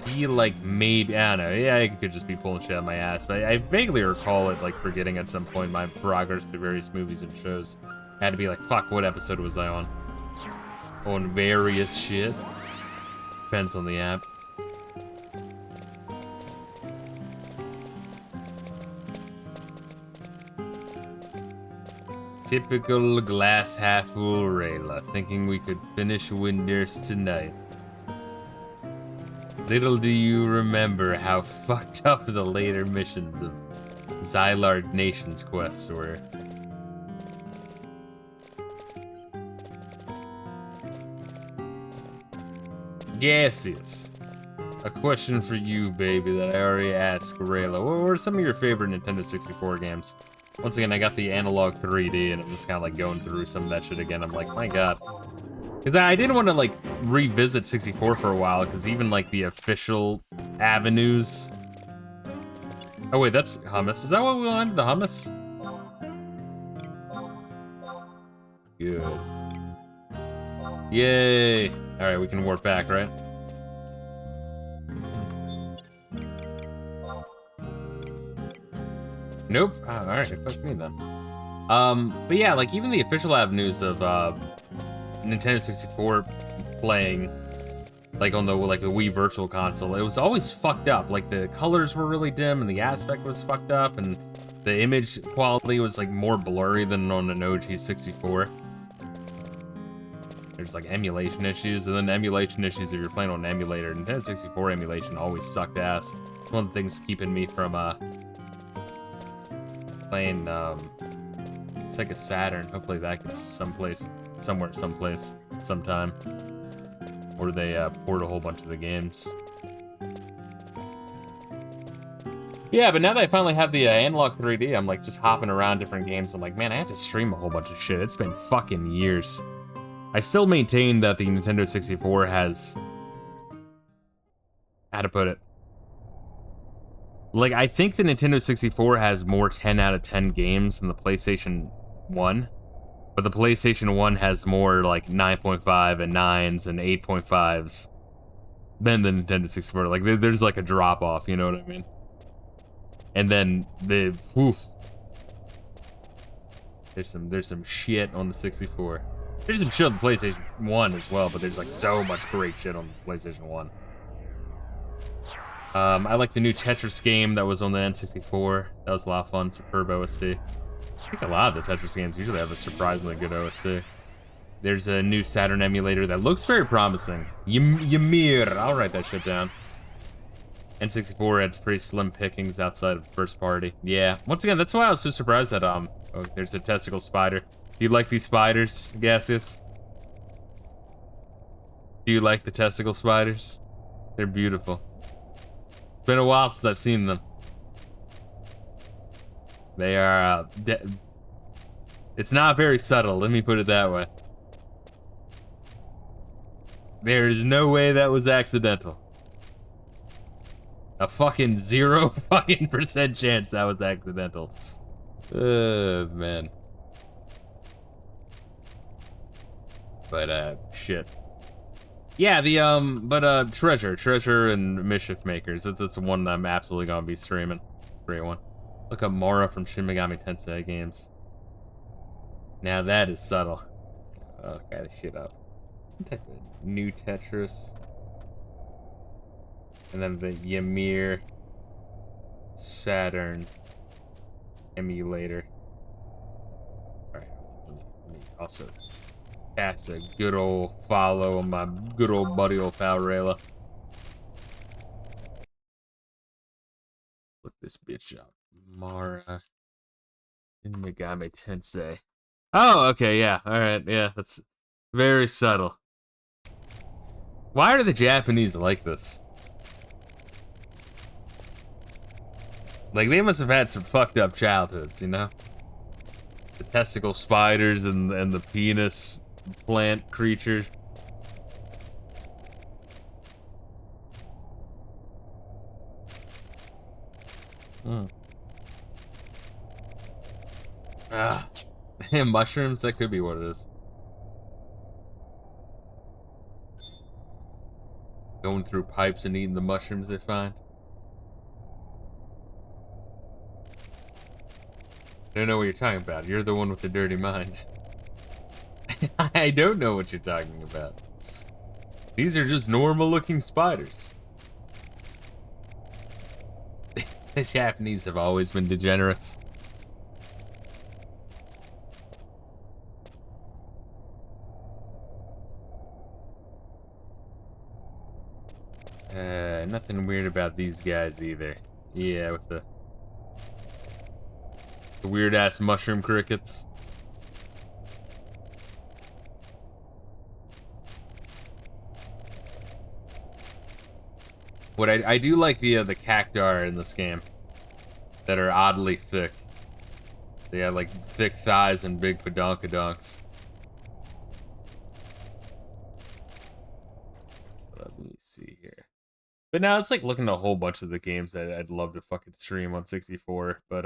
feel like maybe, I don't know, yeah, I could just be pulling shit out of my ass, but I vaguely recall it, like, forgetting at some point my progress through various movies and shows. I had to be like, fuck, what episode was I on? On various shit. Depends on the app. Typical glass half full Reila, thinking we could finish Winders tonight. Little do you remember how fucked up the later missions of Xylard Nation's quests were. Gaseous. A question for you, baby, that I already asked Reila. What were some of your favorite Nintendo 64 games? Once again, I got the analog 3D, and I'm just kind of like going through some of that shit again. I'm like, my god. Because I didn't want to, like, revisit 64 for a while, because even, like, the official avenues... Oh, wait, that's hummus. Is that what we wanted, the hummus? Good. Yay! Alright, we can warp back, right? Nope. Oh, alright, fuck me then. But yeah, like, even the official avenues of, Nintendo 64 playing, like, on the, like, the Wii Virtual Console, it was always fucked up. Like, the colors were really dim, and the aspect was fucked up, and the image quality was, like, more blurry than on an OG 64. There's, like, emulation issues, and then emulation issues if you're playing on an emulator. Nintendo 64 emulation always sucked ass. It's one of the things keeping me from, playing, it's like a Saturn. Hopefully that gets someplace, sometime. Or they, port a whole bunch of the games. Yeah, but now that I finally have the analog 3D, I'm, like, just hopping around different games. I'm like, man, I have to stream a whole bunch of shit. It's been fucking years. I still maintain that the Nintendo 64 has... How to put it? Like, I think the Nintendo 64 has more 10 out of 10 games than the PlayStation 1. But the PlayStation 1 has more, like, 9.5 and 9s and 8.5s than the Nintendo 64. Like, there's, like, a drop-off, you know what I mean? And then the... Oof. There's some shit on the 64. There's some shit on the PlayStation 1 as well, but there's like so much great shit on the PlayStation 1. I like the new Tetris game that was on the N64. That was a lot of fun. Superb OST. I think a lot of the Tetris games usually have a surprisingly good OST. There's a new Saturn emulator that looks very promising. Ymir. I'll write that shit down. N64 had pretty slim pickings outside of first party. Yeah. Once again, that's why I was so surprised that oh, there's a testicle spider. Do you like these spiders, Gaseous? Do you like the testicle spiders? They're beautiful. It's been a while since I've seen them. They are, it's not very subtle, let me put it that way. There's no way that was accidental. A fucking 0% chance that was accidental. Man. But, shit. Yeah, the, Treasure and Mischief Makers. That's the one that I'm absolutely gonna be streaming. Great one. Look up Mora from Shin Megami Tensei games. Now that is subtle. Oh, gotta shit up. New Tetris. And then the Ymir Saturn emulator. Alright, let me also cast a good old follow on my good old buddy old pal Reila. Look this bitch up. Mara in Megami Tensei. Oh, okay, yeah. Alright, yeah, that's very subtle. Why are the Japanese like this? Like, they must have had some fucked up childhoods, you know? The testicle spiders and the penis plant creatures. Ah. Mushrooms? That could be what it is. Going through pipes and eating the mushrooms they find. I don't know what you're talking about. You're the one with the dirty mind. I don't know what you're talking about. These are just normal looking spiders. The Japanese have always been degenerates. Nothing weird about these guys either. Yeah, with the weird ass mushroom crickets. What I do like the cactuar in this game that are oddly thick. They have like thick thighs and big padonkadonks. Let me see here. But now it's like looking at a whole bunch of the games that I'd love to fucking stream on 64. But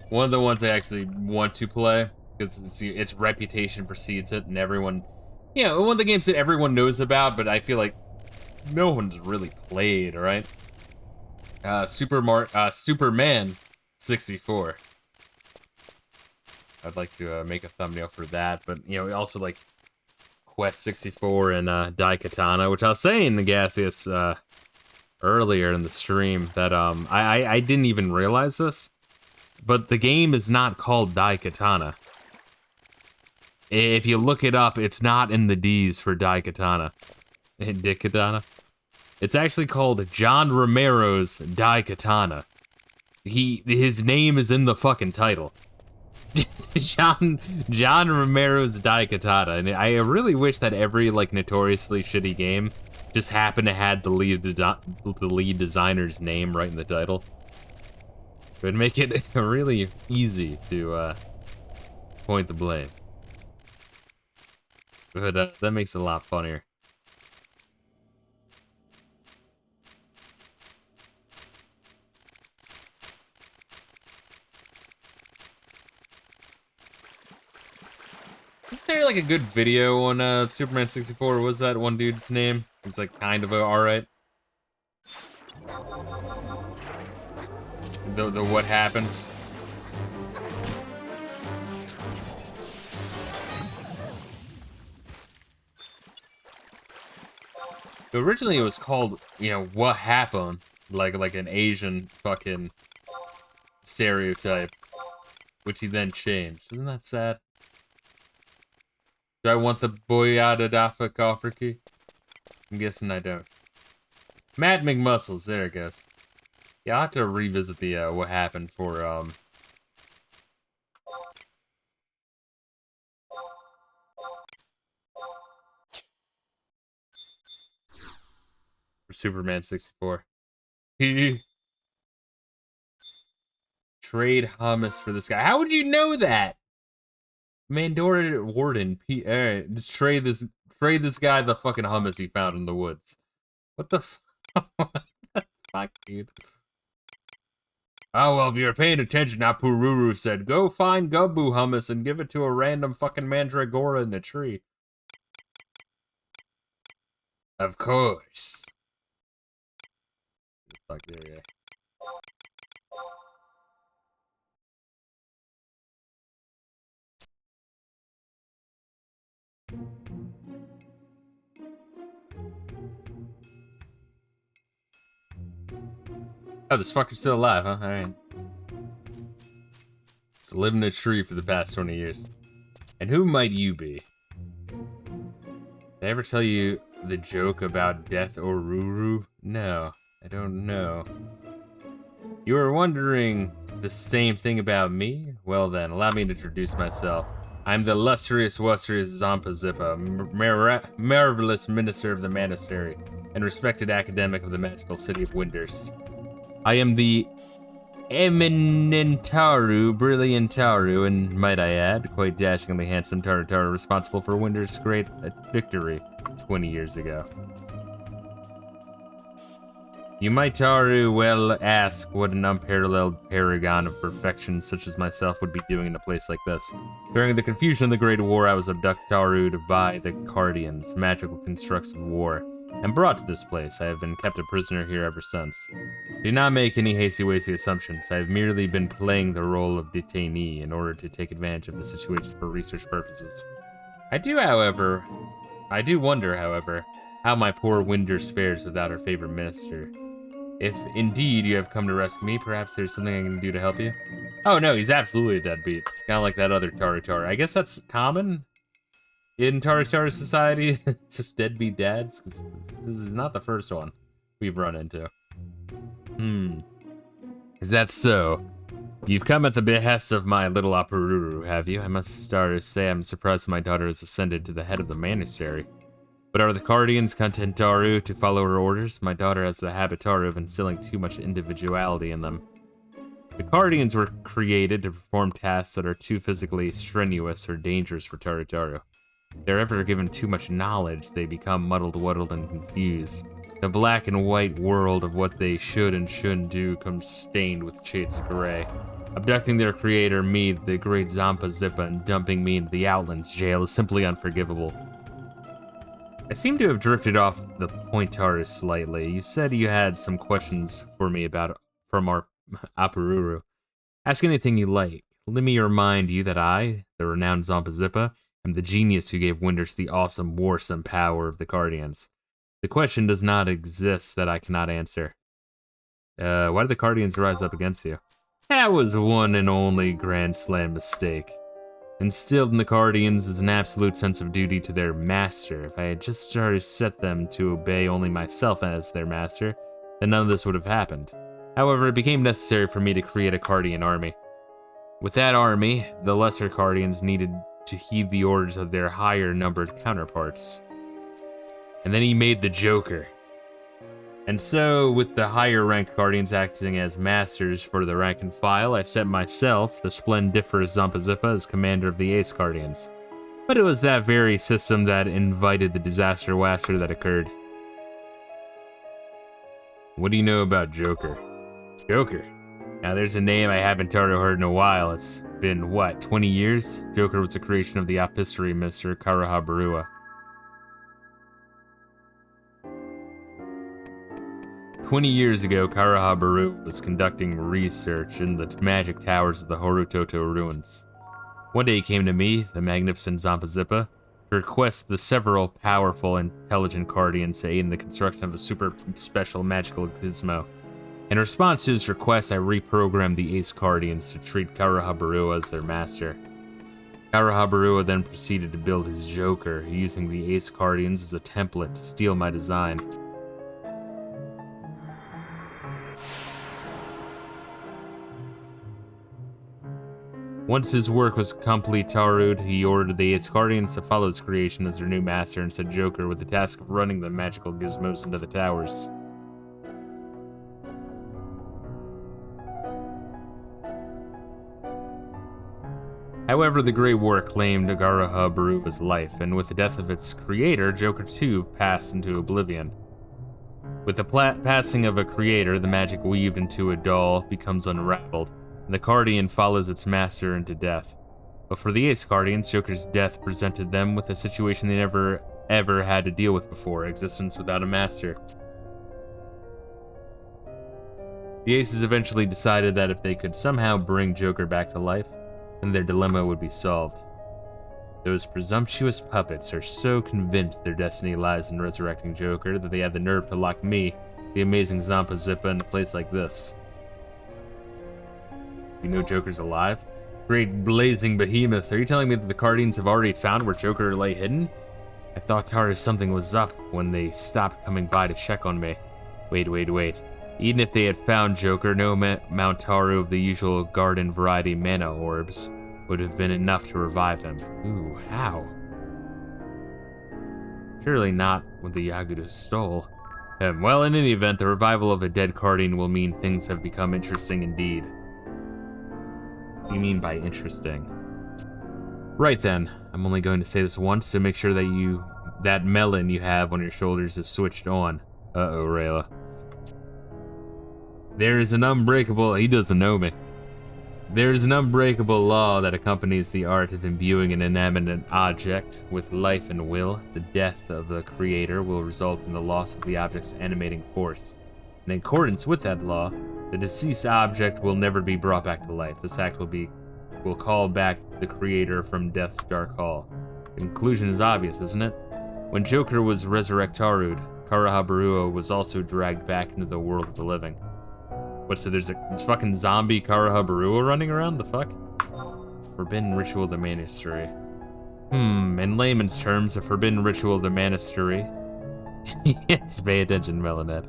one of the ones I actually want to play, because its reputation precedes it, and everyone, you know, one of the games that everyone knows about, but I feel like no one's really played, right? Superman 64. I'd like to make a thumbnail for that, but you know, also like Quest 64 and Daikatana, which I was saying to Gaseous earlier in the stream that I didn't even realize this, but the game is not called Daikatana. If you look it up, it's not in the D's for Daikatana. Daikatana. It's actually called John Romero's Daikatana. His name is in the fucking title. John Romero's Daikatana, and I really wish that every like notoriously shitty game just happened to have the lead designer's name right in the title. It would make it really easy to point the blame. But that makes it a lot funnier. Is there like a good video on Superman 64? What was that one dude's name? It's like kind of alright. The what happened? Originally, it was called, you know, what happened, like an Asian fucking stereotype, which he then changed. Isn't that sad? Do I want the boyada dafa key? I'm guessing I don't. Matt McMuscles, there it goes. Yeah, I'll have to revisit the what happened for Superman 64. Trade hummus for this guy. How would you know that? Mandora Warden, just trade this guy the fucking hummus he found in the woods. What the fuck, dude? Oh, well, if you're paying attention, Apururu said, go find Gumbu hummus and give it to a random fucking mandragora in the tree. Of course. Fuck, there, yeah. Oh, this fucker's still alive, huh? Alright. Just living in a tree for the past 20 years. And who might you be? Did I ever tell you the joke about Death Oruru? No, I don't know. You were wondering the same thing about me? Well then, allow me to introduce myself. I'm the illustrious Zampa Zippa, marvelous minister of the monastery, and respected academic of the magical city of Windurst. I am the Eminentaru, Brilliantaru, and might I add, quite dashingly handsome Tarutaru responsible for Windurst's great victory 20 years ago. You might, Taru, well ask what an unparalleled paragon of perfection such as myself would be doing in a place like this. During the confusion of the Great War, I was abducted by the Cardians, magical constructs of war, and brought to this place. I have been kept a prisoner here ever since. Do not make any hasty-wasty assumptions. I have merely been playing the role of detainee in order to take advantage of the situation for research purposes. I do wonder, however, how my poor Windurst fares without her favorite minister. If indeed you have come to rescue me, perhaps there's something I can do to help you? Oh no, he's absolutely a deadbeat. Kind of like that other Tarutaru. I guess that's common in Tarutaru society. It's just deadbeat dads, because this is not the first one we've run into. Is that so? You've come at the behest of my little Apururu, have you? I must start to say I'm surprised my daughter has ascended to the head of the monastery. But are the Cardians content Taru to follow her orders? My daughter has the habit Taru of instilling too much individuality in them. The Cardians were created to perform tasks that are too physically strenuous or dangerous for Tarutaru. If they're ever given too much knowledge, they become muddled, and confused. The black and white world of what they should and shouldn't do comes stained with shades of gray. Abducting their creator, me, the great Zampa Zippa, and dumping me into the Outlands jail is simply unforgivable. I seem to have drifted off the point, Taru, slightly. You said you had some questions for me from our Apururu. Ask anything you like. Let me remind you that I, the renowned Zampa Zippa, am the genius who gave Windurst the awesome warsome power of the Cardians. The question does not exist that I cannot answer. Why did the Cardians rise up against you? That was one and only Grand Slam mistake. Instilled in the Cardians is an absolute sense of duty to their master. If I had just started to set them to obey only myself as their master, then none of this would have happened. However, it became necessary for me to create a Cardian army. With that army, the lesser Cardians needed to heed the orders of their higher-numbered counterparts. And then he made the Joker. And so, with the higher-ranked Cardians acting as masters for the rank and file, I set myself, the splendiferous Zampa Zippa, as commander of the Ace Cardians. But it was that very system that invited the disaster wasser that occurred. What do you know about Joker? Joker? Now there's a name I haven't heard in a while. It's been, what, 20 years? Joker was a creation of the Apistory Mr. Karahabarua. 20 years ago, Karahabaru was conducting research in the magic towers of the Horutoto ruins. One day he came to me, the magnificent Zampa Zippa, to request the several powerful, intelligent guardians to aid in the construction of a super special magical gizmo. In response to his request, I reprogrammed the Ace Guardians to treat Karahabarua as their master. Karahabarua then proceeded to build his Joker, using the Ace Guardians as a template to steal my design. Once his work was complete, Tarud, he ordered the Ace Guardians to follow his creation as their new master and sent Joker with the task of running the magical gizmos into the towers. However, the Great War claimed Karahabarua's life, and with the death of its creator, Joker 2 passed into oblivion. With the passing of a creator, the magic weaved into a doll becomes unraveled, and the Guardian follows its master into death. But for the Ace Guardians, Joker's death presented them with a situation they never ever had to deal with before: existence without a master. The Aces eventually decided that if they could somehow bring Joker back to life, then their dilemma would be solved. Those presumptuous puppets are so convinced their destiny lies in resurrecting Joker that they had the nerve to lock me, the amazing Zampa Zippa, in a place like this. You know Joker's alive? Great blazing behemoths, are you telling me that the Guardians have already found where Joker lay hidden? I thought something was up when they stopped coming by to check on me. Wait. Even if they had found Joker, no Mount Taru of the usual garden variety mana orbs would have been enough to revive him. Ooh, how? Surely not what the Yaguda stole. Well, in any event, the revival of a dead Guardian will mean things have become interesting indeed. What do you mean by interesting? Right then, I'm only going to say this once to make sure that that melon you have on your shoulders is switched on. Uh-oh, Reila. There is an unbreakable... He doesn't know me. There is an unbreakable law that accompanies the art of imbuing an inanimate object with life and will. The death of the creator will result in the loss of the object's animating force. In accordance with that law, the deceased object will never be brought back to life. This act will call back the creator from death's dark hall. The conclusion is obvious, isn't it? When Joker was resurrected, Karahabarua was also dragged back into the world of the living. What, so there's a fucking zombie Karahabarua running around? The fuck? Forbidden Ritual of the Monastery. In layman's terms, the Forbidden Ritual of the Monastery... Yes, pay attention, Melanet.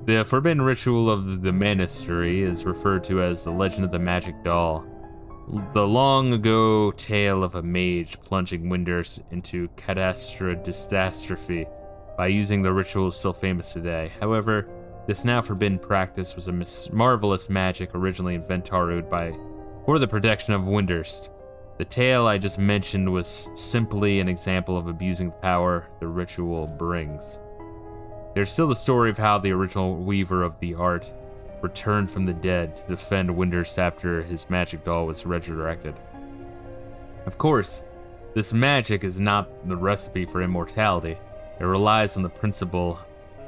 The Forbidden Ritual of the Monastery is referred to as the Legend of the Magic Doll. The long-ago tale of a mage plunging Windurst into catastrophe by using the ritual is still famous today. However, this now forbidden practice was a marvelous magic originally invented for the protection of Windurst. The tale I just mentioned was simply an example of abusing the power the ritual brings. There's still the story of how the original weaver of the art returned from the dead to defend Windurst after his magic doll was resurrected. Of course, this magic is not the recipe for immortality. It relies on the principle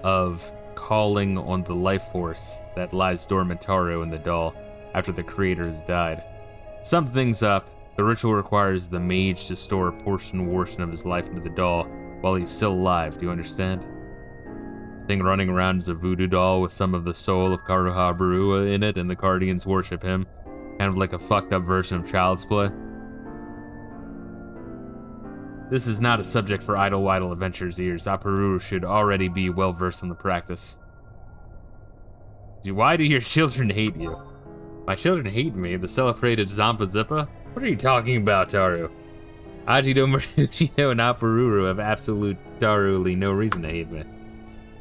of calling on the life force that lies dormant in the doll after the creator has died. To sum things up, the ritual requires the mage to store a portion of his life into the doll while he's still alive. Do you understand? The thing running around is a voodoo doll with some of the soul of Karahabarua in it, and the Guardians worship him, kind of like a fucked up version of Child's Play. This is not a subject for idle adventurers' ears. Aparuru should already be well versed in the practice. Why do your children hate you? My children hate me? The celebrated Zampa Zippa? What are you talking about, Taru? Ajido, Marushito, and Aparuru have absolutely no reason to hate me.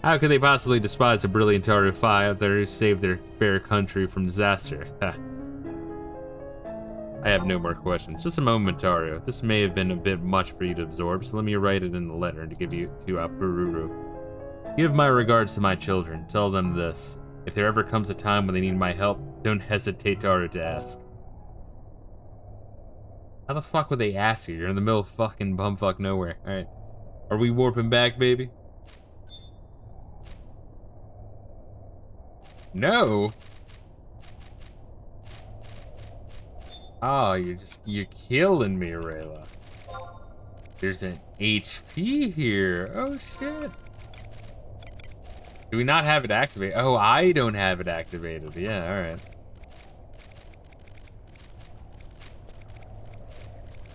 How could they possibly despise the brilliant Taru Father who saved their fair country from disaster? I have no more questions. Just a moment, Taru. This may have been a bit much for you to absorb, so let me write it in a letter to give you to Aparuru. Give my regards to my children. Tell them this. If there ever comes a time when they need my help, don't hesitate, Taru, to ask. How the fuck would they ask you? You're in the middle of fucking bumfuck nowhere. Alright. Are we warping back, baby? No! Oh, you're killing me, Reila. There's an HP here. Oh, shit. Do we not have it activated? Oh, I don't have it activated. Yeah, alright.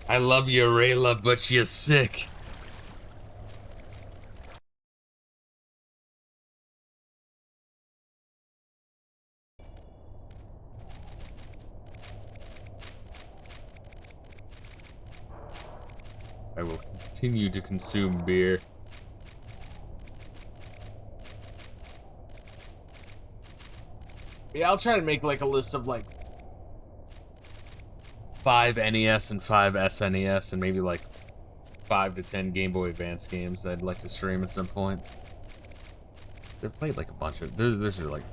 I love you, Reila, but you're sick. I will continue to consume beer. Yeah, I'll try to make like a list of like 5 NES and 5 SNES and maybe like 5 to 10 Game Boy Advance games that I'd like to stream at some point. I've played like a bunch of those are like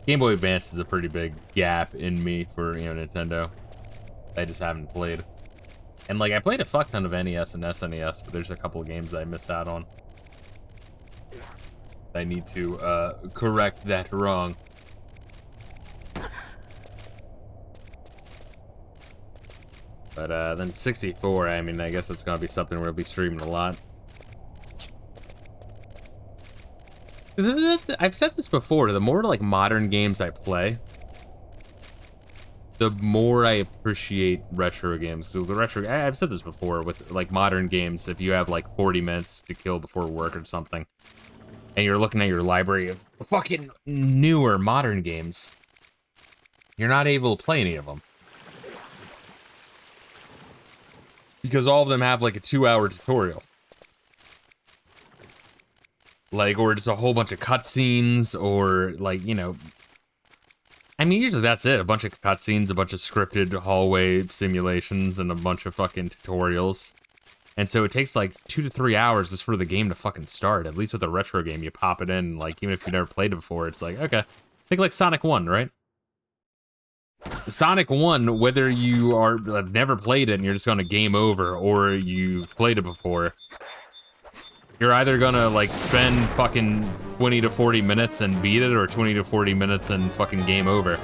Game Boy Advance is a pretty big gap in me for, you know, Nintendo. I just haven't played. And like I played a fuck ton of NES and SNES, but there's a couple of games that I missed out on. I need to correct that wrong. But then 64, I mean, I guess it's gonna be something we'll be streaming a lot. I've said this before, the more like modern games I play, the more I appreciate retro games. So the retro, I've said this before, with like modern games, if you have like 40 minutes to kill before work or something, and you're looking at your library of fucking newer modern games, you're not able to play any of them. Because all of them have like a 2-hour tutorial. Like, or just a whole bunch of cutscenes, or like, you know, I mean, usually that's it. A bunch of cutscenes, a bunch of scripted hallway simulations, and a bunch of fucking tutorials. And so it takes like 2 to 3 hours just for the game to fucking start. At least with a retro game, you pop it in, like, even if you've never played it before, it's like, okay. Think like Sonic 1, right? Sonic 1, whether you have never played it and you're just gonna game over, or you've played it before, you're either gonna like spend fucking 20 to 40 minutes and beat it, or 20 to 40 minutes and fucking game over.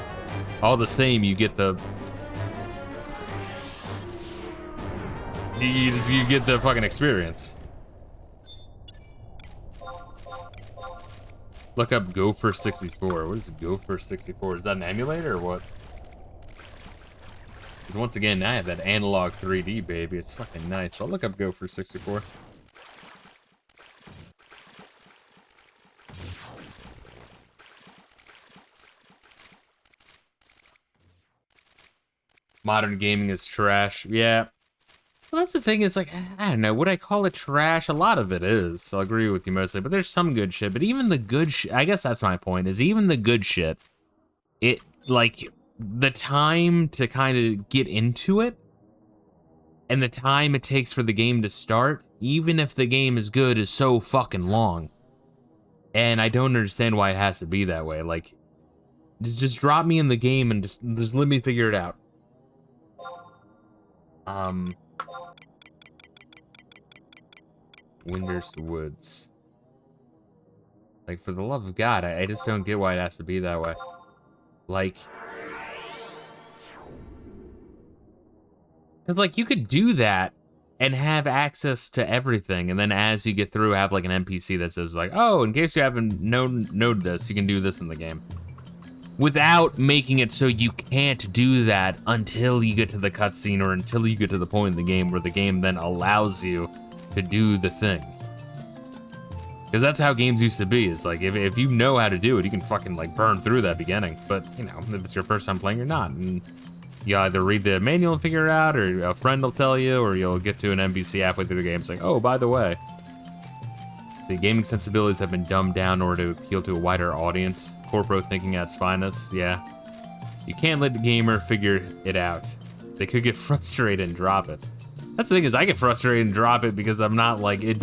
All the same, you get the you get the fucking experience. Look up Gopher 64. What is Gopher 64? Is that an emulator or what? Because once again, I have that analog 3D, baby. It's fucking nice. I'll look up Gopher 64. Modern gaming is trash. Yeah. Well, that's the thing. It's like, I don't know. Would I call it trash? A lot of it is. I'll agree with you mostly. But there's some good shit. But even the good shit, I guess that's my point, is even the good shit, it, like, the time to kind of get into it, and the time it takes for the game to start, even if the game is good, is so fucking long. And I don't understand why it has to be that way. Like, just drop me in the game and just let me figure it out. Winders Woods. Like, for the love of God, I just don't get why it has to be that way. Like, because, like, you could do that and have access to everything, and then as you get through, have, like, an NPC that says, like, oh, in case you haven't known this, you can do this in the game. Without making it so you can't do that until you get to the cutscene, or until you get to the point in the game where the game then allows you to do the thing. Because that's how games used to be. It's like, if you know how to do it, you can fucking, like, burn through that beginning. But, you know, if it's your first time playing or not, and you either read the manual and figure it out, or a friend will tell you, or you'll get to an NPC halfway through the game. It's like, oh, by the way. See, gaming sensibilities have been dumbed down in order to appeal to a wider audience. Corpo thinking at its finest, yeah. You can't let the gamer figure it out. They could get frustrated and drop it. That's the thing, is I get frustrated and drop it because I'm not, like, it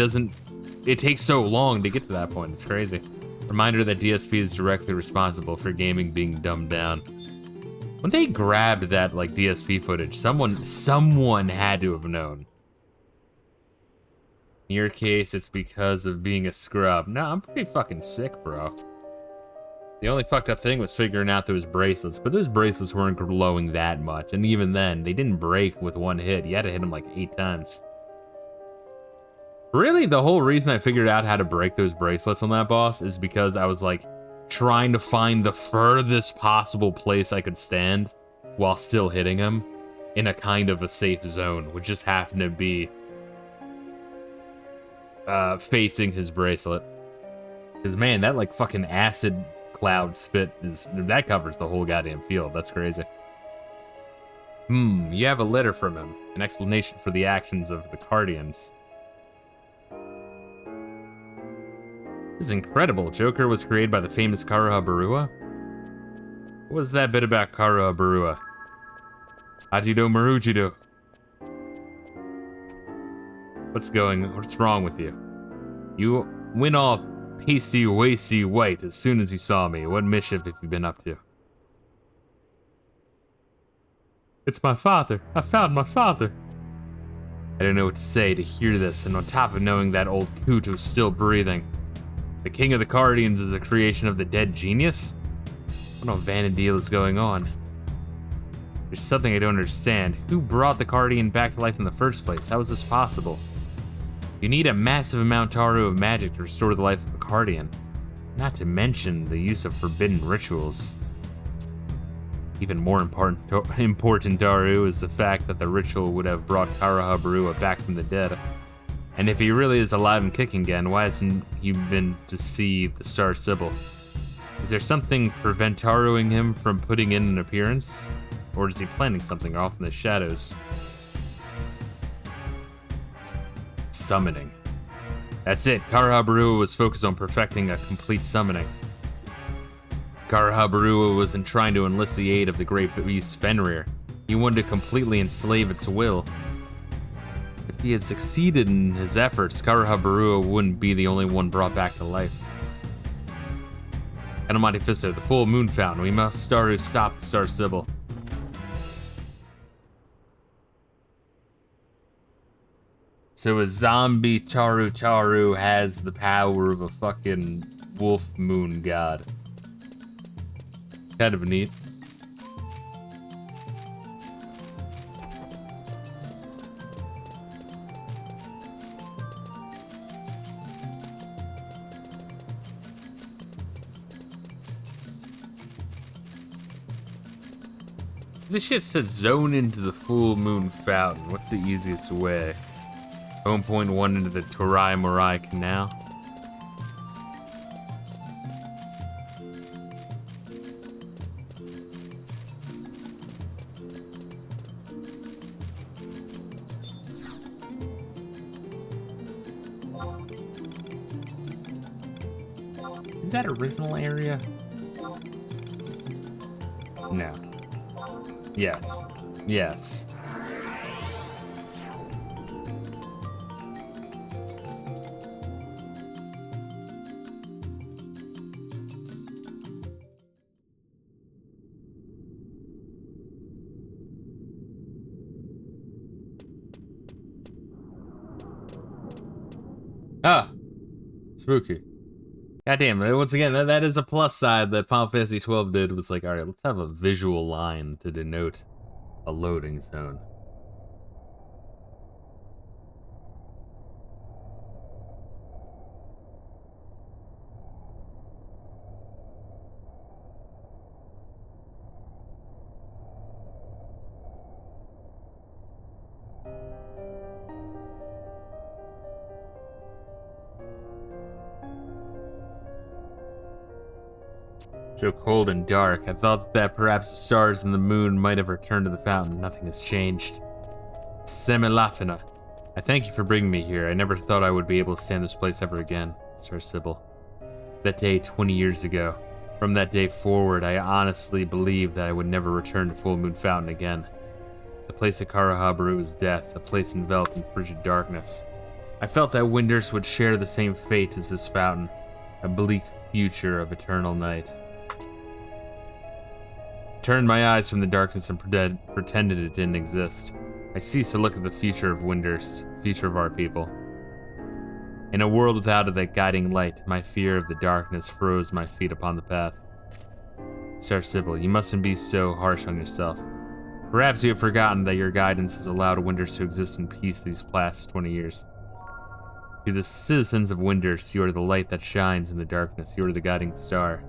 takes so long to get to that point. It's crazy. Reminder that DSP is directly responsible for gaming being dumbed down. When they grabbed that, like, DSP footage, someone had to have known. In your case, it's because of being a scrub. No, I'm pretty fucking sick, bro. The only fucked up thing was figuring out those bracelets, but those bracelets weren't glowing that much, and even then, they didn't break with one hit. You had to hit them like 8 times. Really, the whole reason I figured out how to break those bracelets on that boss is because I was like trying to find the furthest possible place I could stand while still hitting him in a kind of a safe zone, which just happened to be facing his bracelet. Because man, that like fucking acid cloud spit that covers the whole goddamn field. That's crazy. You have a letter from him, an explanation for the actions of the Guardians. This is incredible. Joker was created by the famous Karuha Barua? What was that bit about Karuha Barua? Ajido Marujido. What's wrong with you? You went all pasty wasty white as soon as you saw me. What mischief have you been up to? It's my father. I found my father. I don't know what to say to hear this, and on top of knowing that old coot was still breathing. The King of the Guardians is a creation of the dead genius? What on Vanadil is going on? There's something I don't understand. Who brought the Guardian back to life in the first place? How is this possible? You need a massive amount of magic to restore the life of a Guardian. Not to mention the use of forbidden rituals. Even more important, Daru, is the fact that the ritual would have brought Karuha Barua back from the dead. And if he really is alive and kicking again, why hasn't he been to see the Star Sibyl? Is there something preventing him from putting in an appearance? Or is he planning something off in the shadows? Summoning. That's it. Karuha Barua was focused on perfecting a complete summoning. Karuha Barua wasn't trying to enlist the aid of the great beast Fenrir. He wanted to completely enslave its will. If he had succeeded in his efforts, Karuha Barua wouldn't be the only one brought back to life. And Monte Fisto, the full moon fountain. We must stop the Star Sibyl. So a zombie Taru has the power of a fucking wolf moon god. Kind of neat. This shit said zone into the full moon fountain. What's the easiest way? 1.1 into the Torai Morai Canal. Is that original area? No. Yes. Yes. Ah, spooky. Goddamn, once again, that is a plus side that Final Fantasy XII did, was like, alright, let's have a visual line to denote a loading zone. So cold and dark, I thought that perhaps the stars and the moon might have returned to the fountain. Nothing has changed. Semilafina, I thank you for bringing me here. I never thought I would be able to stand this place ever again, Sir Sybil. That day 20 years ago. From that day forward, I honestly believed that I would never return to Full Moon Fountain again. The place at Karuha was death, a place enveloped in frigid darkness. I felt that Winders would share the same fate as this fountain, a bleak future of eternal night. Turned my eyes from the darkness and pretended it didn't exist. I ceased to look at the future of Winders, the future of our people. In a world without that guiding light, my fear of the darkness froze my feet upon the path. Sir Sybil, you mustn't be so harsh on yourself. Perhaps you have forgotten that your guidance has allowed Winders to exist in peace these past 20 years. To the citizens of Winders, you are the light that shines in the darkness. You are the guiding star.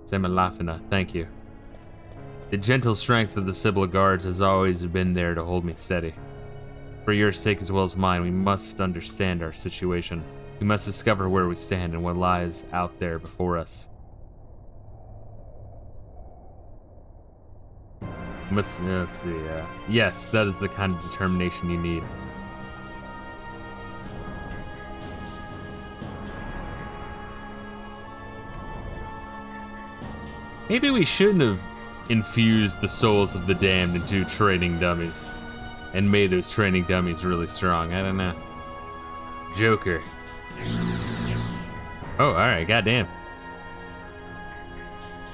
Semalafina, thank you. The gentle strength of the Sibyl guards has always been there to hold me steady. For your sake as well as mine, we must understand our situation. We must discover where we stand and what lies out there before us. Let's see, yes, that is the kind of determination you need. Maybe we shouldn't have infused the souls of the damned into training dummies and made those training dummies really strong. I don't know. Joker. Oh, alright, goddamn.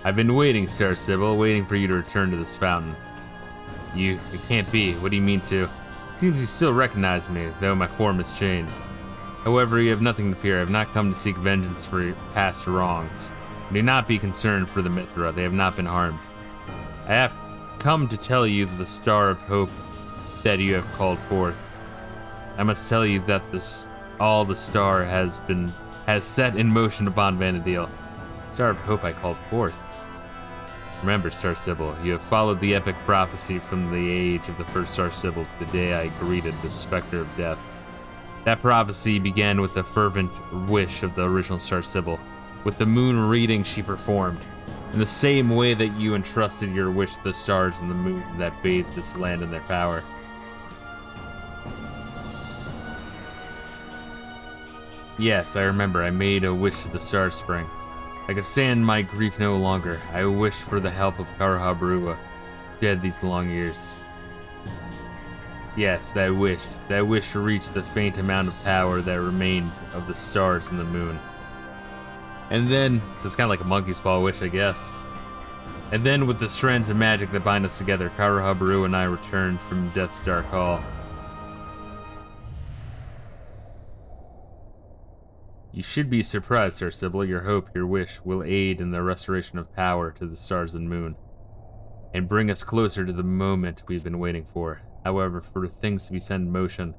I've been waiting, Star Sibyl, waiting for you to return to this fountain. It can't be. What do you mean to? It seems you still recognize me, though my form has changed. However, you have nothing to fear. I have not come to seek vengeance for your past wrongs. Do not be concerned for the Mithra. They have not been harmed. I have come to tell you the star of hope that you have called forth. I must tell you that all the star has set in motion upon Vanadil. Star of hope I called forth. Remember, Star Sibyl, you have followed the epic prophecy from the age of the first Star Sibyl to the day I greeted the specter of death. That prophecy began with the fervent wish of the original Star Sibyl, with the moon reading she performed, in the same way that you entrusted your wish to the stars and the moon that bathed this land in their power. Yes, I remember. I made a wish to the Star Spring. I could stand my grief no longer. I wished for the help of Karahabrua, dead these long years. Yes, that wish to reach the faint amount of power that remained of the stars and the moon. And then, so it's kind of like a monkey's paw wish, I guess. And then, with the strands of magic that bind us together, Karahabrua and I returned from Death's Dark Hall. You should be surprised, Sir Sibyl. Your hope, your wish, will aid in the restoration of power to the stars and moon, and bring us closer to the moment we've been waiting for. However, for things to be set in motion,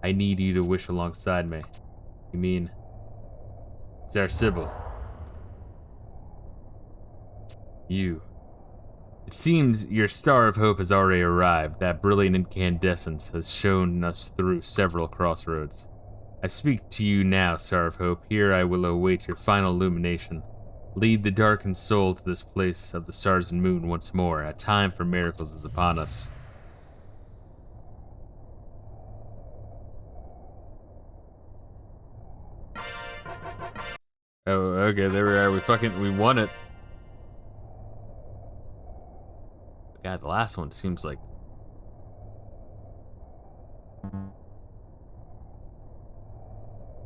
I need you to wish alongside me. You mean, Sir Sibyl? You. It seems your star of hope has already arrived. That brilliant incandescence has shown us through several crossroads. I speak to you now, Star of Hope. Here I will await your final illumination. Lead the darkened soul to this place of the stars and moon once more. A time for miracles is upon us. Oh, okay, there we are. We won it. God, the last one seems like...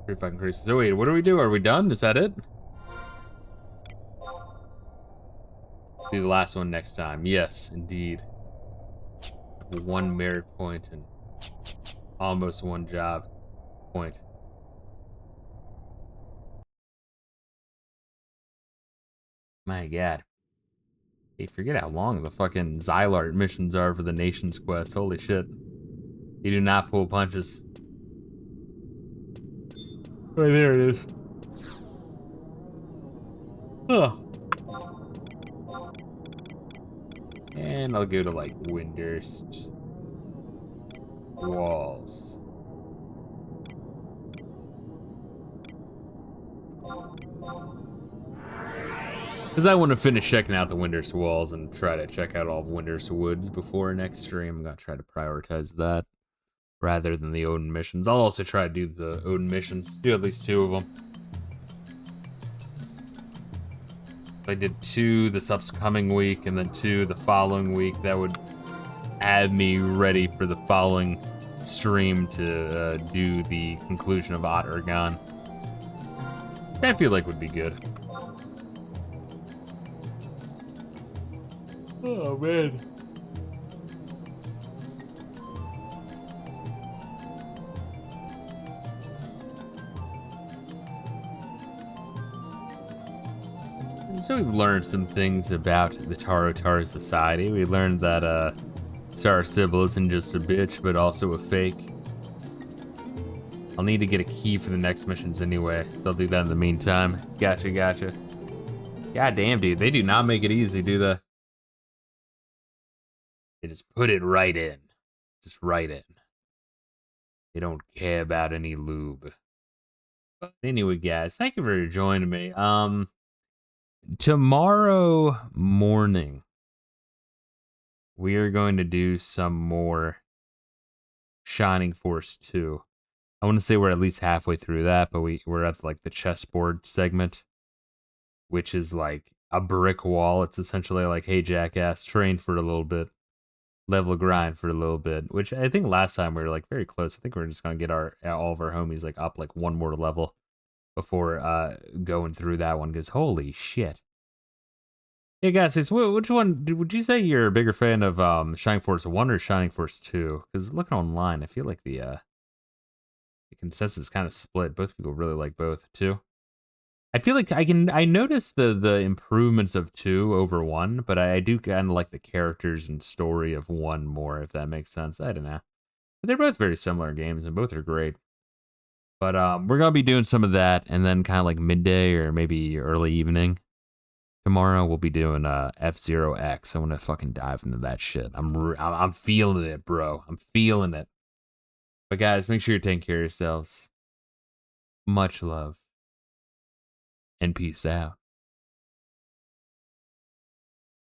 pretty fucking crazy. So wait, what do we do? Are we done? Is that it? Do the last one next time. Yes, indeed. 1 merit point and almost 1 job point. My god. Hey, forget how long the fucking Xylart missions are for the Nation's Quest. Holy shit. You do not pull punches. Right there it is. Oh. And I'll go to like Windurst Walls. Because I want to finish checking out the Windurst Walls and try to check out all of Windurst Woods before next stream. I'm going to try to prioritize that rather than the Odin missions. I'll also try to do the Odin missions, do at least 2 of them. If I did 2 this upcoming week and then 2 the following week, that would add me ready for the following stream to do the conclusion of Ot Ergon. I feel like would be good. Oh man. So we've learned some things about the Tarotar society. We learned that Star Sibyl isn't just a bitch, but also a fake. I'll need to get a key for the next missions anyway, so I'll do that in the meantime. Gotcha, gotcha. God damn, dude, they do not make it easy, do they? They just put it right in. Just right in. They don't care about any lube. But anyway, guys, thank you for joining me. Tomorrow morning, we are going to do some more Shining Force 2. I want to say we're at least halfway through that, but we're at like the chessboard segment, which is like a brick wall. It's essentially like, hey, jackass, train for a little bit, level grind for a little bit, which I think last time we were like very close. I think we're just going to get all of our homies like up like one more level before going through that one, because holy shit. Hey guys, which one would you say you're a bigger fan of, Shining Force 1 or Shining Force 2? Because looking online, I feel like the consensus is kind of split. Both people really like both too. I feel like I notice the improvements of 2 over 1, but I do kind of like the characters and story of 1 more, if that makes sense. I don't know. But they're both very similar games and both are great. But we're gonna be doing some of that, and then kind of like midday or maybe early evening tomorrow we'll be doing F-Zero X. I want to fucking dive into that shit. I'm feeling it, bro. I'm feeling it. But guys, make sure you're taking care of yourselves. Much love. And peace out.